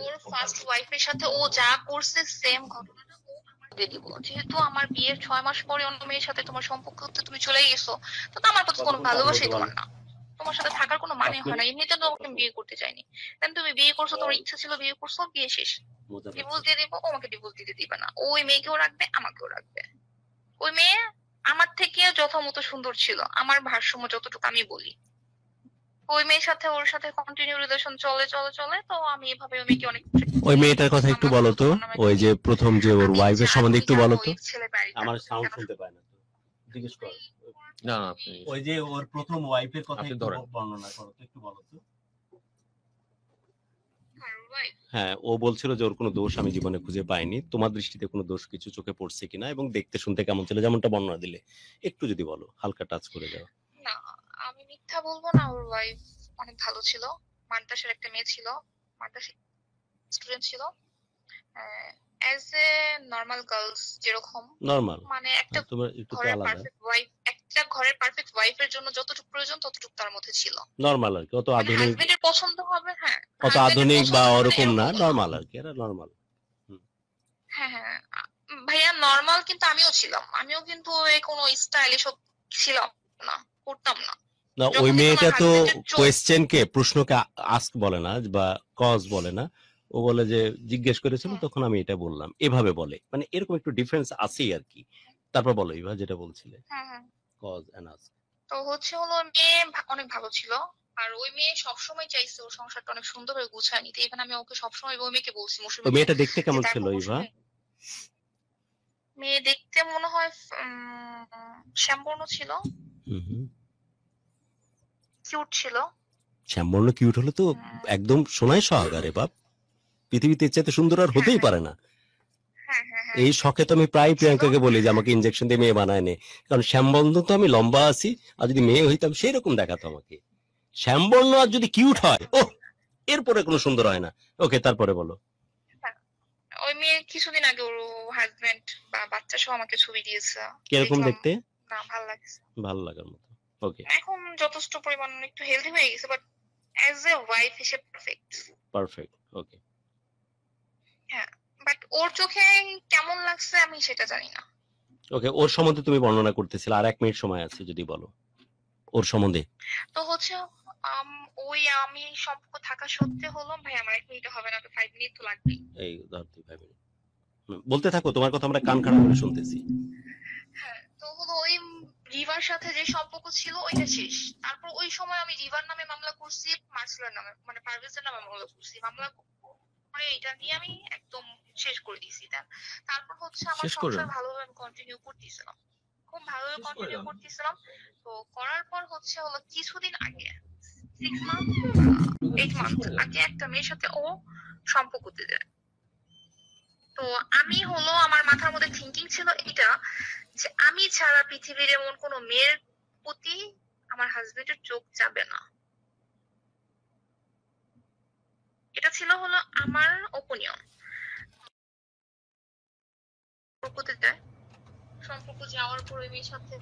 ওর ফার্স্ট ওয়াইফের সাথে ও যা করছে সেম ঘটনাটা ও আমাকে দিব। যেহেতু আমার বিয়ের 6 মাস পরে অন্য মেয়ের সাথে তোমার সম্পর্ক হতে তুমি চলে গেছো, তো আমার প্রতি কোনো ভালোবাসাই তোমার না, তোমার সাথে থাকার কোনো মানে হয় না। এমনিতে তো আমি বিয়ে করতে চাইনি, দেন তুমি বিয়ে করছো, তোমার ইচ্ছা ছিল বিয়ে করছো, বিয়ে শেষ, ডিভোর্স দিয়ে দেবো, আমাকে ডিভোর্স দিতে দিবে না। ওই মেয়েকেও রাখবে, আমাকেও রাখবে। ওই মেয়ে আমার থেকে যথামতো সুন্দর ছিল, আমার ভারসাম্য যতটুকু আমি বলি। ওই মেয়ের সাথে ওর সাথে কন্টিনিউ রিলেশন চলে চলে চলে, তো আমি এভাবে ওই মেয়েকে অনেক, ওই মেয়েটার কথা একটু বলো তো, ওই যে প্রথম যে ওর ওয়াইফের সম্বন্ধে একটু বলো তো। আমার সাউন্ড শুনতে পায় না, জিজ্ঞেস কর। না ওই যে ওর প্রথম ওয়াইফের কথা একটু বর্ণনা করো তো, একটু বলো তো। হ্যাঁ, ও বলছিল যে ওর কোনো দোষ আমি জীবনে খুঁজে পাইনি। তোমার দৃষ্টিতে কোনো দোষ কিছু চোখে পড়ছে কিনা, এবং দেখতে শুনতে কেমন ছিল, যেমনটা বর্ণনা দিলে, একটু যদি বলো, হালকা টাচ করে যাও। না, আমি মিথ্যা বলবো না, ওর ওয়াইফ অনেক ভালো ছিল। মাদ্রাসার একটা মেয়ে ছিল, মাদ্রাসা স্টুডেন্ট ছিল, অ্যাজ এ নরমাল গার্লস যেরকম নরমাল, মানে একটা তোমার একটু ঘরের আলাদা। পারফেক্ট ওয়াইফ, একটা ঘরের পারফেক্ট ওয়াইফের জন্য যতটুকু প্রয়োজন ততটুকু তার মধ্যে ছিল। নরমাল আর কি, অত আধুনিক, হাজবেন্ডের পছন্দ হবে, হ্যাঁ, অত আধুনিক বা ওরকম না, নরমাল আর কি, এরা নরমাল। হ্যাঁ হ্যাঁ ভাইয়া, নরমাল, কিন্তু আমিও ছিলাম, আমিও কিন্তু এই কোনো স্টাইল এসব ছিলাম না, করতাম না। না, ওই মেয়েটা তো কোয়েশ্চেনকে, প্রশ্নকে আস্ক বলে না বা কজ বলে না, ও বলে যে জিজ্ঞেস করেছিল তখন আমি এটা বললাম, এভাবে বলে। মানে এরকম একটু ডিফারেন্স আছেই আর কি। তারপর বলো ইভা, যেটা বলছিলে, কজ এন্ড আস্ক। তো হচ্ছে হলো মেয়ে অনেক ভালো ছিল, আর ওই মেয়ে সবসময় চাইছে ওর সংসারটা অনেক সুন্দরভাবে গুছায় নিতে। এখানে আমি ওকে সবসময় ওই মেয়েকে বলছি, ওই মেয়েটা দেখতে কেমন ছিল ইভা? মেয়ে দেখতে মনে হয় শ্যামবর্ণ ছিল, কিউট ছিল। শ্যামবর্ণ কিউট হলে তো একদম সোনায় সোহাগা রে বাপ, পৃথিবীতে এর চাইতে সুন্দর আর হতেই পারে না। এই শখে তো আমি প্রায় প্রিয়াঙ্কাকে বলি যে আমাকে ইনজেকশন দিয়ে মেয়ে বানায় নে, কারণ শ্যামবর্ণ তো আমি লম্বা আছি, আর যদি মেয়ে হইতাম সেই রকম দেখাতো আমাকে। শ্যামবর্ণ আর যদি কিউট হয়, ও এরপরে কোনো সুন্দর হয় না। ওকে, তারপরে বলো। ওই মেয়ে কিছুদিন আগে ওর হাজবেন্ড বা বাচ্চা সহ আমাকে ছবি দিয়েছে। কিরকম দেখতে? না, ভালো লাগছে, ভালো লাগার মতো। ওকে, এখন যথেষ্ট পরিমাণ একটু হেলদি হয়ে গেছে, বাট অ্যাজ এ ওয়াইফ হিসেবে পারফেক্ট। পারফেক্ট, ওকে। হ্যাঁ, বাট ওর চোখে কেমন লাগছে আমি সেটা জানি না। ওকে, ওর সম্বন্ধে তুমি বর্ণনা করতেছিলে, আর 1 মিনিট সময় আছে, যদি বলো ওর সম্বন্ধে। তো হচ্ছে ওই আমি সম্পর্ক থাকা সত্ত্বে হলো ভাই আমার 1 মিনিট হবে না, তো 5 মিনিট তো লাগবেই। এই ধর 2-5 মিনিট বলতে থাকো, তোমার কথা আমরা কান খাড়া করে শুনতেছি। হ্যাঁ, তো হলো ওই রিভার সাথে যে সম্পর্ক ছিল ওইটা শেষ। তারপর ওই সময় আমি রিভার নামে মামলা করছি, মার্সেলের নামে মানে পারভেজের নামে মামলা করছি। মামলা করে এটা নিয়ে আমি একদম শেষ করে দিয়েছি। তারপর হচ্ছে আমার শেষ করে সংসার ভালোভাবে কন্টিনিউ করতেছিলাম, খুব ভালোভাবে কন্টিনিউ করতেছিলাম। তো করার পর হচ্ছে হলো কিছুদিন আগে 6 মান্থ 8 মান্থ আগে একটা মেয়ের সাথে ও সম্পর্ক করতে যায়। তো আমি হলো আমার মাথার মধ্যে থিঙ্কিং ছিল এটা যে আমি ছাড়া পৃথিবীর এমন কোনো মেয়ের প্রতি আমার হাজবেন্ডের চোখ যাবে না। এটা ছিল হলো আমার ওপিনিয়ন। সম্পর্ক যাওয়ার পর ওই মেয়ের সাথে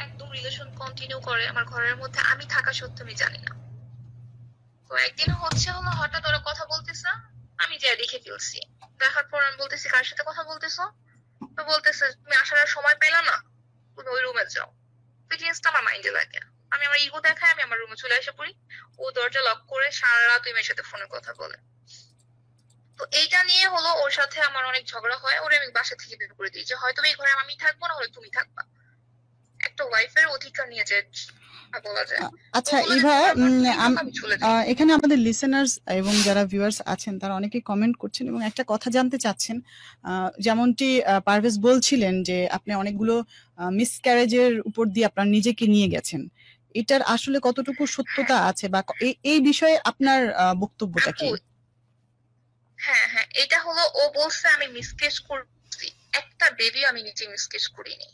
একদম রিলেশন কন্টিনিউ করে আমার ঘরের মধ্যে, আমি থাকা সত্ত্বেও আমি জানি না। তো একদিন হচ্ছে হলো হঠাৎ ওরা কথা বলতেছে, আমি যা দেখে ফেলছি। দেখার পর আমি বলতেছি কার সাথে কথা বলতেছো? তো বলতেছে তুমি আসার আর সময় পেলা না, তুমি ওই রুমে যাও। তো জিনিসটা আমার মাইন্ডে লাগে, আমি আমার ইগো দেখায় আমি আমার রুমে চলে এসে পড়ি। ও দরজা লক করে সারা রাত ওই মেয়ের সাথে ফোনে কথা বলে। তো এইটা নিয়ে হলো ওর সাথে আমার অনেক ঝগড়া হয়। ওরে আমি বাসা থেকে বের করে দিই যে হয়তো এই ঘরে আমি থাকবো না, হলে তুমি থাকবা। একটা ওয়াইফের অধিকার নিয়ে যে বলা যায়। আচ্ছা ইভা, এখানে আমাদের লিসেনার্স এবং যারা ভিউয়ার্স আছেন তারা অনেকে কমেন্ট করছেন এবং একটা কথা জানতে চাচ্ছেন। যেমনটি পারভেজ বলছিলেন যে আপনি অনেকগুলো মিসক্যারেজের উপর দিয়ে আপনার নিজেকে নিয়ে গেছেন, এটার আসলে কতটুকু সত্যতা আছে বা এই বিষয়ে আপনার বক্তব্যটা কি? হ্যাঁ হ্যাঁ, এটা হলো ও বলছে আমি মিসকেজ করছি, একটা বেবি আমি নিজে মিসকেজ করিনি।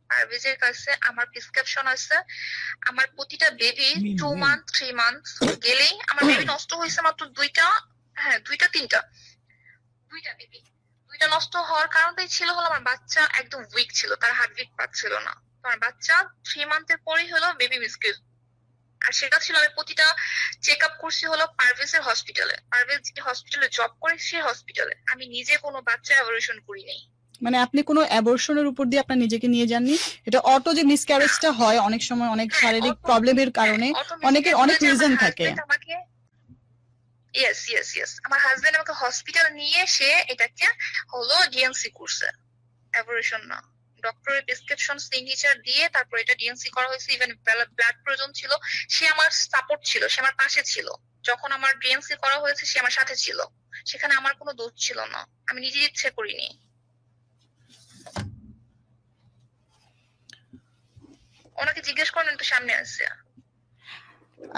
পারভেজের কাছে আমার প্রেসক্রিপশন আছে, আমার প্রতিটা বেবি 2 মান্থ 3 মান্থ গেলেই আমার বেবি নষ্ট হয়েছে মাত্র 2টা, হ্যাঁ 2টা 3টা, 2টা বেবি। 2টা নষ্ট হওয়ার কারণটাই ছিল হলো আমার বাচ্চা একদম উইক ছিল, তার হার্টবিট পাচ্ছিল না। তো আমার বাচ্চা 3 মান্থের পরেই হলো বেবি মিসকেজ। আর সেটা ছিল আমি প্রতিটা চেক আপ করছি হলো পারভেজের হসপিটালে, পারভেজ যে হসপিটালে জব করে সেই হসপিটালে। আমি নিজে কোনো বাচ্চা অ্যাবর্শন করি নাই। মানে আপনি কোনো অ্যাবর্শনের উপর দিয়ে আপনার নিজেকে নিয়ে যাননি? এটা অটো যে মিসক্যারেজটা হয় অনেক সময় অনেক শারীরিক প্রবলেমের কারণে, অনেকের অনেক রিজন থাকে। ইয়েস ইয়েস ইয়েস, আমার হাজবেন্ড আমাকে হসপিটাল নিয়ে সে এটাকে হলো ডিএনসি করছে, অ্যাবর্শন না। ডক্টরের প্রেসক্রিপশন সিগনেচার দিয়ে তারপর এটা ডিএনসি করা হয়েছে। ইভেন ব্লাড প্রয়োজন ছিল, সে আমার সাপোর্ট ছিল, সে আমার পাশে ছিল। যখন আমার ডিএনসি করা হয়েছে সে আমার সাথে ছিল, সেখানে আমার কোনো দোষ ছিল না, আমি নিজে ইচ্ছে করিনি। ওনাকে জিজ্ঞেস করেন তো, সামনে আছে।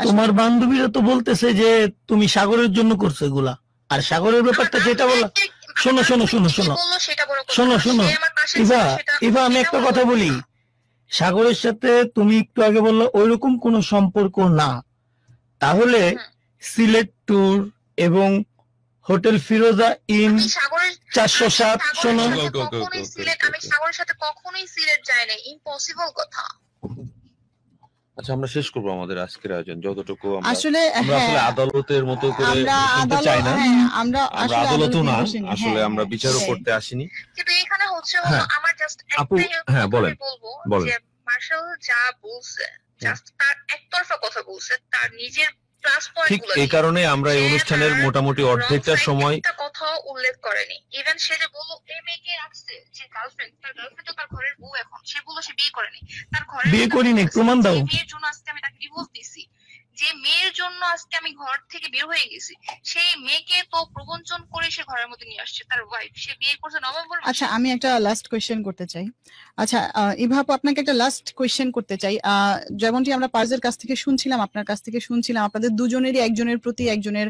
তোমার বান্ধবীরা তো বলতেছে যে তুমি সাগরের জন্য করছো এগুলা, আর সাগরের ব্যাপারটা যেটা বলা, শোনো শোনো শোনো শোনো শোনো শোনো ইভা আমি একটা কথা বলি। সাগরের সাথে তুমি একটু আগে বললো ওইরকম কোনো সম্পর্ক না, তাহলে সিলেট ট্যুর এবং হোটেল ফিরোজা ইন 407 শোনো, আমি সাগরের সাথে কখনোই সিলেট যাই নাই, ইম্পসিবল কথা। আচ্ছা, আমরা শেষ করবো আমাদের আজকের আয়োজন যতটুকু আসলে আমরা আসলে আদালতের মতো করে শুনতে চাই না, আমরা আদালতও না, আসলে আমরা বিচারও করতে আসিনি। কিন্তু এখানে হচ্ছে আমার জাস্ট হ্যাঁ বলেন বলেন। যে মার্শাল যা বলছে জাস্ট তার একতরফা কথা বলছে, তার নিজের প্লাস পয়েন্ট ঠিক এই কারণে আমরা এই অনুষ্ঠানের মোটামুটি অর্ধেকটা সময় একটা কথা উল্লেখ করেনি। ইভেন সে যে বলল এই মেয়েকে রাখছে যে গার্লফ্রেন্ড, তার গার্লফ্রেন্ড তো তার ঘরের বউ, এখন সে বলল সে বিয়ে করেনি, তার ঘরে বিয়ে করিনি, প্রমাণ দাও। মেয়ের জন্য আজকে আমি তাকে ডিভোর্স দিছি, যে মেয়ের জন্য আজকে আমি ঘর থেকে বের হয়ে গেছি, সেই মেয়েকে তো প্রবঞ্চন করে সে ঘরের মধ্যে নিয়ে আসছে, তার ওয়াইফ, সে বিয়ে করছে নভেম্বর। আচ্ছা আমি একটা লাস্ট কোয়েশ্চেন করতে চাই। আচ্ছা ইভা আপু, আপনাকে একটা লাস্ট কোয়েশ্চেন করতে চাই। যেমনটি আমরা পারভেজের কাছ থেকে শুনছিলাম, আপনার কাছ থেকে শুনছিলাম, আপনাদের দুজনেরই একজনের প্রতি একজনের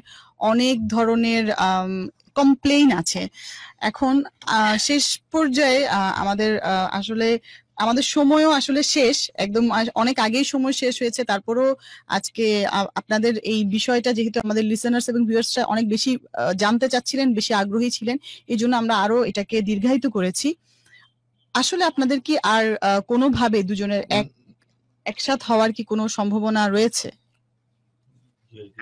অনেক ধরনের কমপ্লেইন আছে। এখন শেষ পর্যায়ে আমাদের আসলে আমাদের সময়ও আসলে শেষ, একদম অনেক আগেই সময় শেষ হয়েছে। তারপরও আজকে আপনাদের এই বিষয়টা যেহেতু আমাদের লিসেনার্স এবং ভিউয়ার্সরা অনেক বেশি জানতে চাচ্ছিলেন, বেশি আগ্রহী ছিলেন, এই জন্য আমরা আরো এটাকে দীর্ঘায়িত করেছি। আসলে আপনাদের কি আর কোনোভাবে দুজনের একসাথে হওয়ার কি কোনো সম্ভাবনা রয়েছে?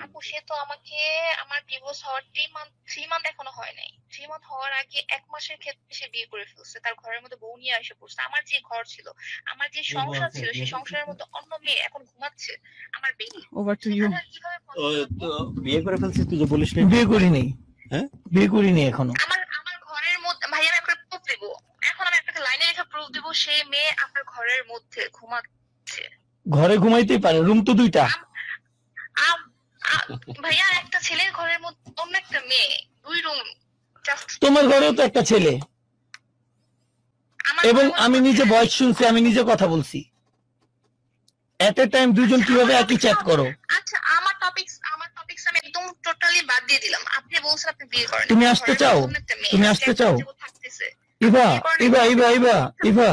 আপু সে তো আমাকে, আমার ডিভোর্স হওয়ার 3 মান্থ এখনো হয় নাই। 3 মান্থ হওয়ার আগে 1 মাসের ক্ষেত্রে সে বিয়ে করে ফেলছে। তার ঘরের মধ্যে বউ নিয়ে এসে পড়ছে। আমার যে ঘর ছিল, আমার যে সংসার ছিল, সেই সংসারের মধ্যে অন্য মেয়ে এখন ঘুমাচ্ছে, আমার বেবি। Over to you. সেখানে আর কিভাবে possible আপু? তো বিয়ে করে ফেলছিস তুই যে বলিস না? বিয়ে করিনি। হ্যাঁ? বিয়ে করিনি এখনো। আমার ঘরের মধ্যে ভাই, আমি আপনাকে প্রুফ দেবো। এখন আমি আপনাকে লাইনে রেখে প্রুফ দেবো, সেই মেয়ে আপনার ঘরের মধ্যে ঘুমাচ্ছে। ঘরে ঘুমাইতেই পারে, রুম তো 2টা। ভাইয়া একটা ছেলের ঘরের মধ্যে অন্য একটা মেয়ে, 2 রুম। তোমার ঘরেও তো একটা ছেলে, এবং আমি নিজে ভয়েস শুনছি, আমি নিজে কথা বলছি। এট এ টাইম দুজন কিভাবে একই চ্যাট করো? আচ্ছা, আমার টপিকস আমি একদম টোটালি বাদ দিয়ে দিলাম। আপনি বলছেন আপনি বিয়ে করেন, তুমি আসতে চাও? তুমি আসতে চাও? ইভা ইভা ইভা ইভা ইভা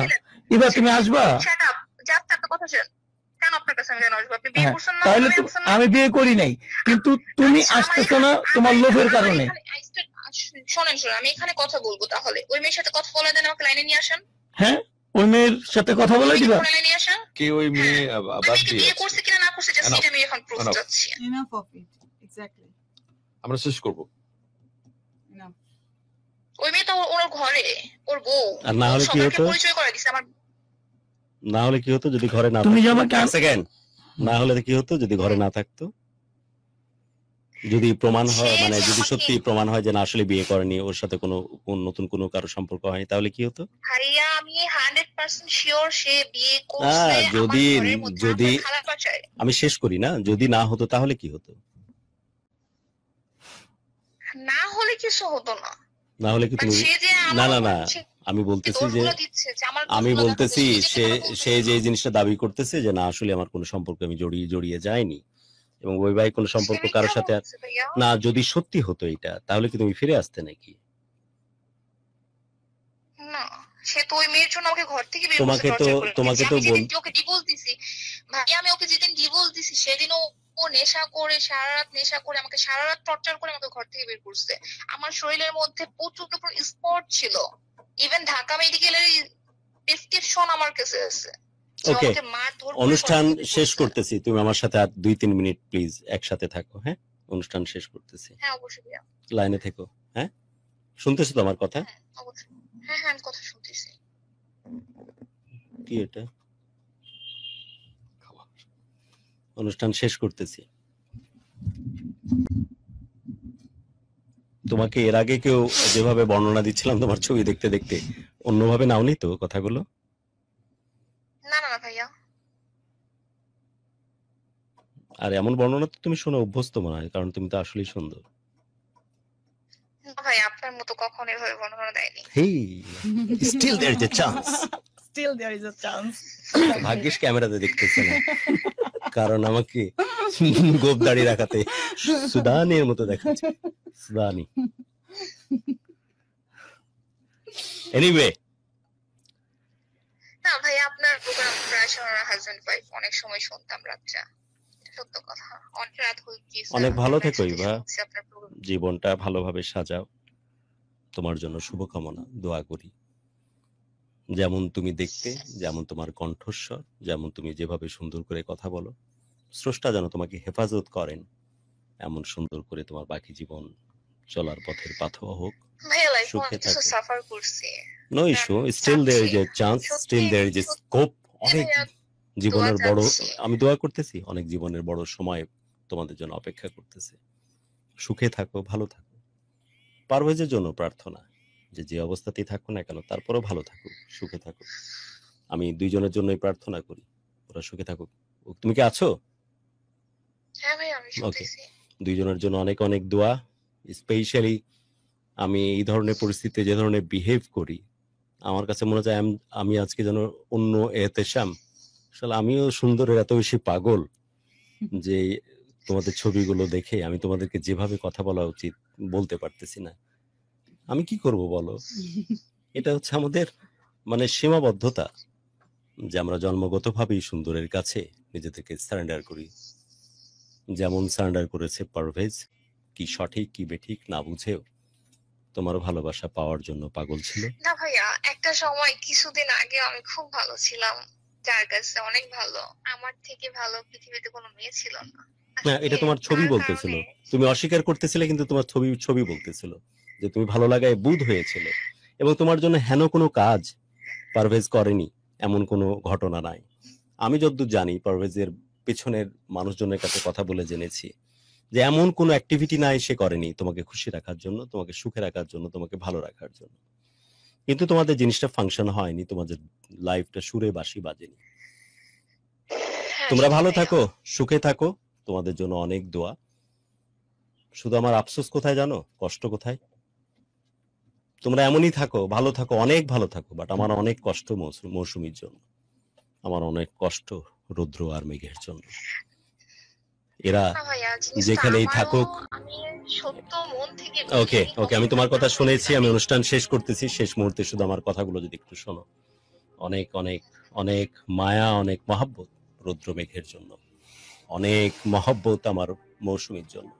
ইভা তুমি আসবা? শাট আপ, জাস্ট একটা কথা শুনুন। কেন আপনার কাছে আমি কেন আসবো? আপনি বিয়ে করছেন না? তাহলে আমি বিয়ে করি নাই, কিন্তু তুমি আসতেছো না তোমার লোভের কারণে। শোনেন, আমি এখানে কথা বলবো, তাহলে ওই মেয়ের সাথে কথা বলে দেন, আমাকে লাইনে নিয়ে আসেন। হ্যাঁ, ওই মেয়ের সাথে কথা বলে দিবা? লাইনে নিয়ে আসেন। কে ওই মেয়ে বাদ দিয়ে বিয়ে করছে কিনা না করছে, জাস্ট এটা আমি এখন প্রুফ চাচ্ছি। Enough of it. এক্স্যাক্টলি। আমরা শেষ করব। এনাফ। ওই মেয়ে তো ওর ঘরে, ওর বউ। আর না হলে কি হতো? পরিচয় করে দিছে আমার। না হলে কি হতো যদি ঘরে না তুমি যে থাকতো? আমাকে সেকেন্ড, না হলে কি হতো যদি ঘরে না থাকতো? যদি প্রমাণ হয়, মানে যদি সত্যি প্রমাণ হয় যে না আসলে বিয়ে করেনি, ওর সাথে কোনো নতুন কোনো কারো সম্পর্ক হয়নি, তাহলে কি হতো? ভাইয়া আমি 100% শিওর সে বিয়ে করছে। যদি আমি শেষ করি না, যদি না হতো তাহলে কি হতো? না হলে কিছু হতো না। না হলে কি তুমি না না না আমি বলতেছি যে সে যে জিনিসটা দাবি করতেছে যে না আসলে আমার কোনো সম্পর্ক আমি জড়িয়ে যাইনি, এবং বৈবাহিক কোনো সম্পর্ক কারোর সাথে না, যদি সত্যি হতো এটা, তাহলে কি তুমি ফিরে আসতে নাকি? না, সে তো ওই মেয়ের জন্য আমাকে ঘর থেকে বের তোমাকে তো ওকে ডিভোর্স দিছি ভাই। আমি ওকে যেদিন ডিভোর্স দিছি সেদিন ও নেশা করে, সারা রাত নেশা করে, আমাকে সারা রাত টর্চার করে আমাকে ঘর থেকে বের করছে। আমার শরীরের মধ্যে প্রচুর স্পট ছিল, ইভেন ঢাকা মেডিকেলের প্রেসক্রিপশন আমার কাছে আছে। ওকে, অনুষ্ঠান শেষ করতেছি, তুমি আমার সাথে আর 2-3 মিনিট প্লিজ একসাথে থাকো। হ্যাঁ, অনুষ্ঠান শেষ করতেছি। হ্যাঁ অবশ্যই ভাইয়া, লাইনে থেকো। হ্যাঁ, শুনতেছো তো আমার কথা? হ্যাঁ অবশ্যই। হ্যাঁ হ্যাঁ আমি কথা শুনতেছি। কি এটা? অনুষ্ঠান শেষ করতেছি। তোমাকে এর আগে কেউ যেভাবে বর্ণনা দিচ্ছিলাম তোমার ছবি দেখতে দেখতে, অন্যভাবে নাওনি তো কথাগুলো? না না ভাইয়া। আর এমন বর্ণনা তো তুমি শুনে অভ্যস্ত মনে হয়, কারণ তুমি তো আসলেই সুন্দর। ভাই আপনার মতো কখনো এভাবে বর্ণনা দেয়নি। Hey, still there is a chance. Still there is a chance. ভাগ্যিস ক্যামেরাতে দেখতেছে না, কারণ আমাকে গোপ দাড়ি রাখাতে সুদানের মতো দেখাচ্ছে। সুদানি। এনিওয়ে, না ভাই আপনার প্রোগ্রাম প্রায় সময় হাজবেন্ড ওয়াইফ অনেক সময় শুনতাম রাতটা, সত্য কথা। অনেক রাত হয়ে গিয়েছে। অনেক ভালো থেকো ইভা, আপনার প্রোগ্রাম জীবনটা ভালোভাবে সাজাও। তোমার জন্য শুভকামনা, দোয়া করি। যেমন তুমি দেখতে, যেমন তোমার কণ্ঠস্বর, যেমন তুমি যেভাবে সুন্দর করে কথা বলো, স্রষ্টা যেন তোমাকে হেফাজত করেন, এমন সুন্দর করে তোমার বাকি জীবন চলার পথের পাথোয়া হোক। ভাইয়া লাইফ সুখে অনেক থাকো। সাফার করছি। No issue, still there is a chance, still there is a scope. অনেক জীবনের বড়, আমি দোয়া করতেছি, অনেক জীবনের বড় সময় তোমাদের জন্য অপেক্ষা করতেছে। সুখে থাকো, ভালো থাকো। পারভেজের জন্য প্রার্থনা, যে অবস্থাতেই থাকো না কেন তারপরেও ভালো থাকুক, সুখে থাকুক। আমি দুইজনের জন্যই প্রার্থনা করি, ওরা সুখে থাকুক। তুমি কি আছো? হ্যাঁ ভাই আমি শুনতেছি। দুইজনের জন্য অনেক অনেক দোয়া। স্পেশালি আমি এই ধরনের পরিস্থিতিতে যে ধরনের বিহেভ করি, আমার কাছে মনে হয় আমি আজকে যেন অন্য এতেশাম। আসলে আমিও সুন্দরের এত বেশি পাগল যে তোমাদের ছবিগুলো দেখে আমি তোমাদেরকে যেভাবে কথা বলা উচিত বলতে পারতেছি না। আমি কি করব বলো? এটা হচ্ছে আমাদের মানে সীমাবদ্ধতা, যে আমরা জন্মগতভাবেই সুন্দরের কাছে নিজেদেরকে সারেন্ডার করি। যেমন সারেন্ডার করেছে পারভেজ, কি সঠিক কি বেঠিক না বুঝেও তোমার ভালোবাসা পাওয়ার জন্য পাগল ছিল। না ভাইয়া, একটা সময় কিছুদিন আগে আমি খুব ভালো ছিলাম, যার কাছে অনেক ভালো, আমার থেকে ভালো পৃথিবীতে কোনো মেয়ে ছিল না। না, এটা তোমার ছবি তার বলতেছিল, কারণে তুমি অস্বীকার করতেছিলে কিন্তু তোমার ছবি ছবি বলতেছিল যে তুমি ভালো লাগায় বুঁদ হয়েছিল, এবং তোমার জন্য হেন কোনো কাজ পারভেজ করেনি এমন কোনো ঘটনা নাই। আমি যতদূর জানি পারভেজের পেছনের মানুষজনের কাছে কথা বলে জেনেছি যে এমন কোনো অ্যাক্টিভিটি নাই সে করেনি তোমাকে খুশি রাখার জন্য, তোমাকে সুখে রাখার জন্য, তোমাকে ভালো রাখার জন্য। কিন্তু তোমাদের জিনিসটা ফাংশন হয়নি, তোমাদের লাইফটা সুরে বাঁশি বাজেনি। হ্যাঁ তোমরা সেটা ভালো ভাইয়া। থাকো, সুখে থাকো, তোমাদের জন্য অনেক দোয়া। শুধু আমার আফসোস কোথায় জানো, কষ্ট কোথায়? তোমরা এমনই থাকো, ভালো থাকো, অনেক ভালো থাকো, বাট আমার অনেক কষ্ট মৌসুমীর জন্য, আমার অনেক কষ্ট রুদ্র আর মেঘের জন্য। এরা না ভাইয়া, জিনিসটা যেখানেই আমারও, থাকুক। আমি সত্য মন থেকে ওকে বলি, ওকে, আমি তোমার কথা কখনো শুনেছি, আমি জানি। অনুষ্ঠান শেষ করতেছি, শেষ মুহূর্তে শুধু আমার কথাগুলো যদি একটু শোনো। অনেক অনেক অনেক মায়া, অনেক মহাব্বত রুদ্র মেঘের জন্য, অনেক মহব্বত আমার মৌসুমীর জন্য।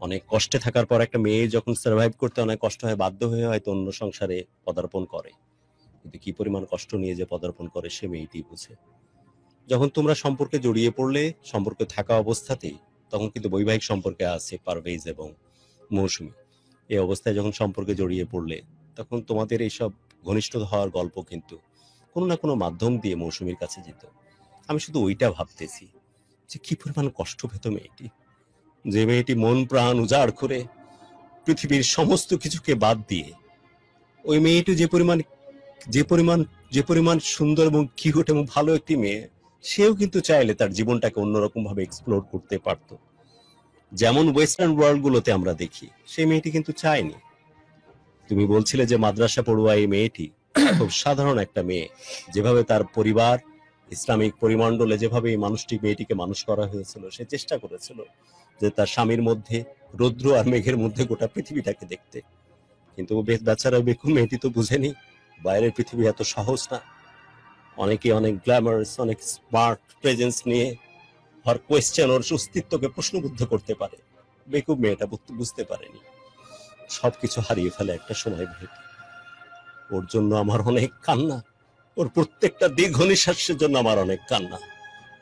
অনেক কষ্টে থাকার পর একটা মেয়ে যখন সার্ভাইভ করতে অনেক কষ্ট হয়, বাধ্য হয়ে হয়তো অন্য সংসারে পদার্পণ করে, কিন্তু কি পরিমাণ কষ্ট নিয়ে যে পদার্পণ করে সে মেয়েটি বুঝে। যখন তোমরা সম্পর্কে জড়িয়ে পড়লে, সম্পর্কে থাকা অবস্থাতেই, তখন কিন্তু বৈবাহিক সম্পর্কে আছে পারভেজ এবং মৌসুমী। এই অবস্থায় যখন সম্পর্কে জড়িয়ে পড়লে, তখন তোমাদের এইসব ঘনিষ্ঠ হওয়ার গল্প কিন্তু কোনো না কোনো মাধ্যম দিয়ে মৌসুমীর কাছে যেত। আমি শুধু ওইটা ভাবতেছি যে কি পরিমাণ কষ্ট পেত মেয়েটি, যে মেয়েটি মন প্রাণ উজাড় করে পৃথিবীর সমস্ত কিছুকে বাদ দিয়ে, ওই মেয়েটি যে পরিমাণ সুন্দর এবং কিউট এবং ভালো একটি মেয়ে, সেও কিন্তু চাইলে তার জীবনটাকে অন্যরকম ভাবে এক্সপ্লোর করতে পারত, যেমন ওয়েস্টার্ন ওয়ার্ল্ড গুলোতে আমরা দেখি। সেই মেয়েটি কিন্তু চায়নি। তুমি বলছিলে যে মাদ্রাসা পড়ুয়া এই মেয়েটি খুব সাধারণ একটা মেয়ে, যেভাবে তার পরিবার, ইসলামিক পরিমণ্ডলে যেভাবে এই মেয়েটিকে মানুষ করা হয়েছিল, সে চেষ্টা করেছিল যে তার স্বামীর মধ্যে, রৌদ্র আর মেঘের মধ্যে গোটা পৃথিবীটাকে দেখতে। কিন্তু বেচারা বেকুব মেয়েটি তো বুঝেনি বাইরের পৃথিবী এত সহজ না। অনেকে অনেক গ্ল্যামারাস, অনেক স্মার্ট প্রেজেন্স নিয়ে হর কোয়েশ্চেন, ওর অস্তিত্বকে প্রশ্নবুদ্ধ করতে পারে। বেকুব মেয়েটা বুঝতে পারেনি, সবকিছু হারিয়ে ফেলে একটা সময় ভেবে। ওর জন্য আমার অনেক কান্না, ওর প্রত্যেকটা দীর্ঘ নিঃশ্বাসের জন্য আমার অনেক কান্না,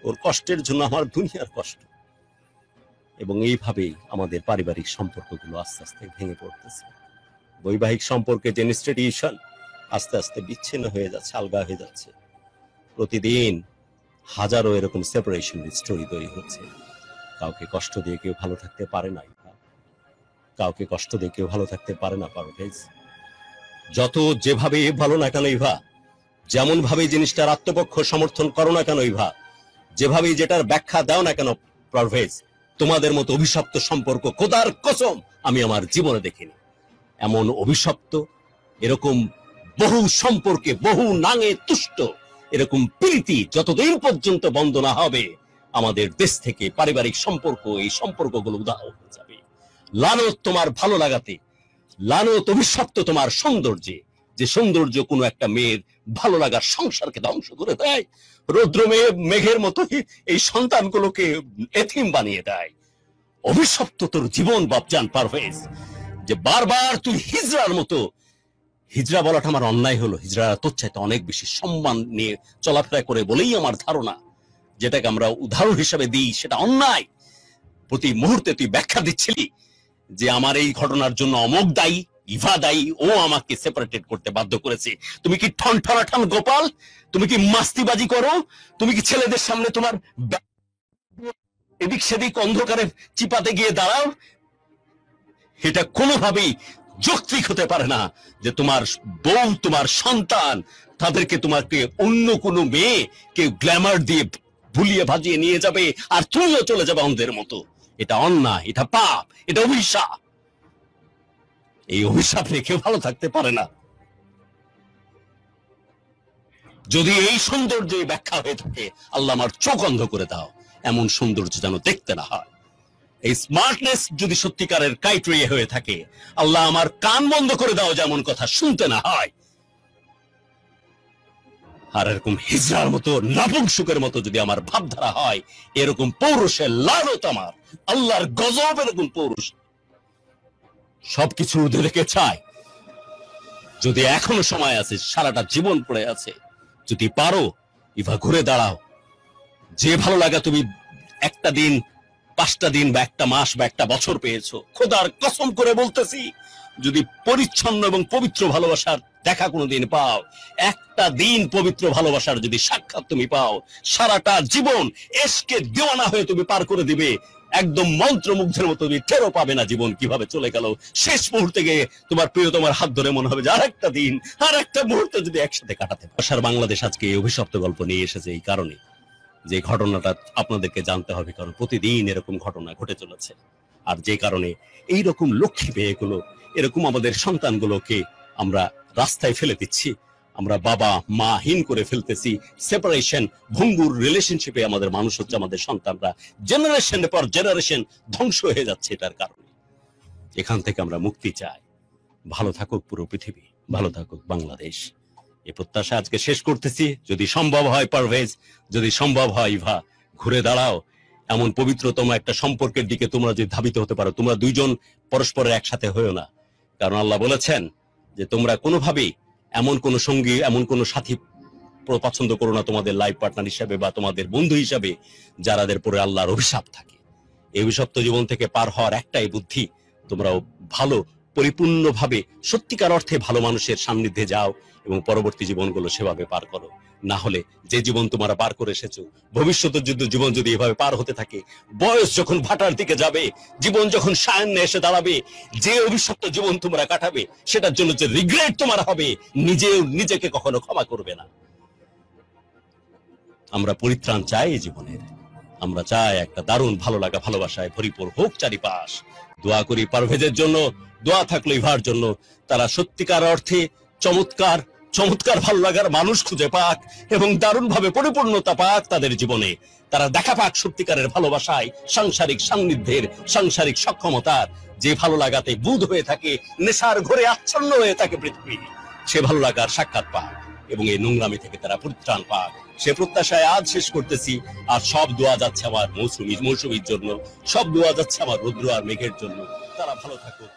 ওর কষ্টের জন্য আমার দুনিয়ার কষ্ট। এবং এইভাবেই আমাদের পারিবারিক সম্পর্কগুলো আস্তে আস্তে ভেঙে পড়তেছে। বৈবাহিক সম্পর্কে যে ইনস্টিটিউশন আস্তে আস্তে বিচ্ছিন্ন হয়ে যাচ্ছে, আলগা হয়ে যাচ্ছে। প্রতিদিন হাজারো এরকম সেপারেশন স্টোরি তৈরি হচ্ছে। কাউকে কষ্ট দিয়ে কেউ ভালো থাকতে পারে না, কাউকে কষ্ট দিয়ে কেউ ভালো থাকতে পারে না পারভেজ। যত যেভাবে ভালো না কেন ইভা, যেমন ভাবে জিনিসটার আত্মপক্ষ সমর্থন করো না কেন ইভা, যেভাবে যেটার ব্যাখ্যা দাও না কেন পারভেজ, তোমাদের মতো অভিশপ্ত সম্পর্ক খোদার কসম আমি আমার জীবনে দেখিনি। এমন অভিশপ্ত, এরকম বহু সম্পর্কে বহু নাঙে তুষ্ট এরকম প্রীতি যতদিন পর্যন্ত বন্ধ না হবে, আমাদের দেশ থেকে পারিবারিক সম্পর্ক, এই সম্পর্কগুলো উদাহ হয়ে যাবে। লানত তোমার ভালো লাগাতে, লানত অভিশপ্ত তোমার সৌন্দর্যে, যে সৌন্দর্য কোনো একটা মেয়ের ভালো লাগার সংসারকে ধ্বংস করে দেয়। রৌদ্র মেঘের মতো এই সন্তানগুলোকে এতিম বানিয়ে দেয়। অভিশপ্ত তোর জীবন বাপজান পারভেজ, যে বারবার তুই হিজড়ার মতো, হিজড়া বলাটা আমার অন্যায় হলো, হিজড়ারা তোর চাইতে অনেক বেশি সম্মান নিয়ে চলাফেরা করে বলেই আমার ধারণা, যেটাকে আমরা উদাহরণ হিসেবে দিই সেটা অন্যায়। প্রতি মুহূর্তে তুই ব্যাখ্যা দিচ্ছিলি যে আমার এই ঘটনার জন্য অমুক দায়ী, ইভা দায়ী, ও আমাকে সেপারেটেড করতে বাধ্য করেছে। তুমি কি ঠন গোপাল? তুমি কি মাস্তিবাজি করো? তুমি কি ছেলেদের সামনে তোমার এদিক সেদিক অন্ধকারে চিপাতে গিয়ে দাঁড়াও? এটা কোনোভাবেই যৌক্তিক হতে পারে না যে তোমার বউ, তোমার সন্তান, তাদেরকে তোমাকে অন্য কোনো মেয়ে কেউ গ্ল্যামার দিয়ে ভুলিয়ে ভাজিয়ে নিয়ে যাবে আর তুমিও চলে যাবে অন্ধের মতো। এটা অন্যায়, এটা পাপ, এটা অভিশাপ। এই অভিশাপ নিয়ে কেউ ভালো থাকতে পারে না। যদি এই সৌন্দর্য ব্যাখ্যা হয়ে থাকে, আল্লাহ আমার চোখ অন্ধ করে দাও, এমন সৌন্দর্য যেন দেখতে না হয়। এই স্মার্টনেস যদি সত্যিকারের ক্রাইটেরিয়া হয়ে থাকে, আল্লাহ আমার কান বন্ধ করে দাও, যেমন কথা শুনতে না হয়। আর এরকম হিজড়ার মতো, নাপুংসুকের মতো যদি আমার ভাবধারা হয়, এরকম পৌরুষের লানত, আমার আল্লাহর গজব এরকম পৌরুষ। সবকিছু উঠে রেখে চাই, যদি এখনো সময় আছে, সারাটা জীবন পড়ে আছে, যদি পারো ইভা ঘুরে দাঁড়াও। যে ভালো লাগা তুমি একটা দিন 5টা দিন বা 1টা মাস বা 1টা বছর পেয়েছো, খোদার কসম করে বলতেছি, যদি পরিচ্ছন্ন এবং পবিত্র ভালোবাসার দেখা কোনোদিন পাও, 1টা দিন পবিত্র ভালোবাসার যদি সাক্ষাৎ তুমি পাও, সারাটা জীবন এশকে দেওয়ানা হয়ে তুমি পার করে দিবে। একদম মন্ত্রমুগ্ধের মতো তুমি টেরও পাবে না জীবন কিভাবে চলে গেল। শেষ মুহূর্তে গিয়ে তোমার প্রিয় তোমার হাত ধরে মনে হবে যে আরেকটা দিন, আরেকটা মুহূর্ত যদি একসাথে কাটাতে পারো। আশার বাংলাদেশ আজকে এই অভিশপ্ত গল্প নিয়ে এসেছে এই কারণে যে ঘটনাটা আপনাদেরকে জানতে হবে, কারণ প্রতিদিন এরকম ঘটনা ঘটে চলেছে। আর যে কারণে এইরকম লক্ষ্মী পেয়েগুলো, এরকম আমাদের সন্তানগুলোকে আমরা রাস্তায় ফেলে দিচ্ছি, আমরা বাবা মা হীন করে ফেলতেছি। সেপারেশন, ভঙ্গুর রিলেশনশিপে আমাদের মানুষ হচ্ছে, আমাদের সন্তানরা জেনারেশন পর জেনারেশন ধ্বংস হয়ে যাচ্ছে। এটার কারণে এখান থেকে আমরা মুক্তি চাই। ভালো থাকুক পুরো পৃথিবী, ভালো থাকুক বাংলাদেশ, এই প্রত্যাশা আজকে শেষ করতেছি। যদি সম্ভব হয় পারভেজ, যদি সম্ভব হয় ইভা, ঘুরে দাঁড়াও। এমন পবিত্রতম একটা সম্পর্কের দিকে তোমরা যদি ধাবিত হতে পারো, তোমরা দুইজন পরস্পরের একসাথে হয়েও না, কারণ আল্লাহ বলেছেন যে তোমরা কোনোভাবেই এমন কোন সঙ্গী, এমন কোন সাথী পছন্দ করো না তোমাদের লাইফ পার্টনার হিসাবে বা তোমাদের বন্ধু হিসাবে যারাদের পরে আল্লাহর অভিশাপ থাকে। এই অভিশপ্ত জীবন থেকে পার হওয়ার একটাই বুদ্ধি, তোমরাও ভালো পরিপূর্ণভাবে সত্যিকার অর্থে ভালো মানুষের সান্নিধ্যে যাও এবং পরবর্তী জীবনগুলো সেভাবে পার করো। না হলে যে জীবন তোমরা পার করে এসেছো, ভবিষ্যতের জীবন যদি এভাবে পার হতে থাকে, বয়স যখন ভাটার দিকে যাবে, জীবন যখন সায়ান্নে এসে দাঁড়াবে, যে অভিশপ্ত জীবন তোমরা কাটাবে সেটার জন্য যে রিগ্রেট তোমার হবে, নিজেকে কখনো ক্ষমা করবে না। আমরা পরিত্রাণ চাই এই জীবনের, আমরা চাই একটা দারুণ ভালো লাগা ভালোবাসায় ভরিপুর হোক চারিপাশ। দোয়া করি পারভেজের জন্য, দোয়া থাকলো ইভার জন্য, তারা সত্যিকার অর্থে চমৎকার চমৎকার ভালো লাগার মানুষ খুঁজে পাক এবং দারুণ ভাবে পরিপূর্ণতা পাক তাদের জীবনে। তারা দেখা পাক সত্যিকারের ভালোবাসায়, সাংসারিক সান্নিধ্যের, সাংসারিক সক্ষমতার, যে ভালো লাগাতে বুধ হয়ে থাকে, নেশার ঘরে আচ্ছন্ন হয়ে থাকে পৃথিবী, সে ভালো লাগার সাক্ষাৎ পাক এবং এই নোংরামি থেকে তারা পরিত্রাণ পাক। সে প্রত্যাশায় আজ শেষ করতেছি। আর সব দোয়া যাচ্ছে আমার মৌসুমীর জন্য, সব দোয়া যাচ্ছে আমার রুদ্র আর মেঘের জন্য। তারা ভালো থাকুক।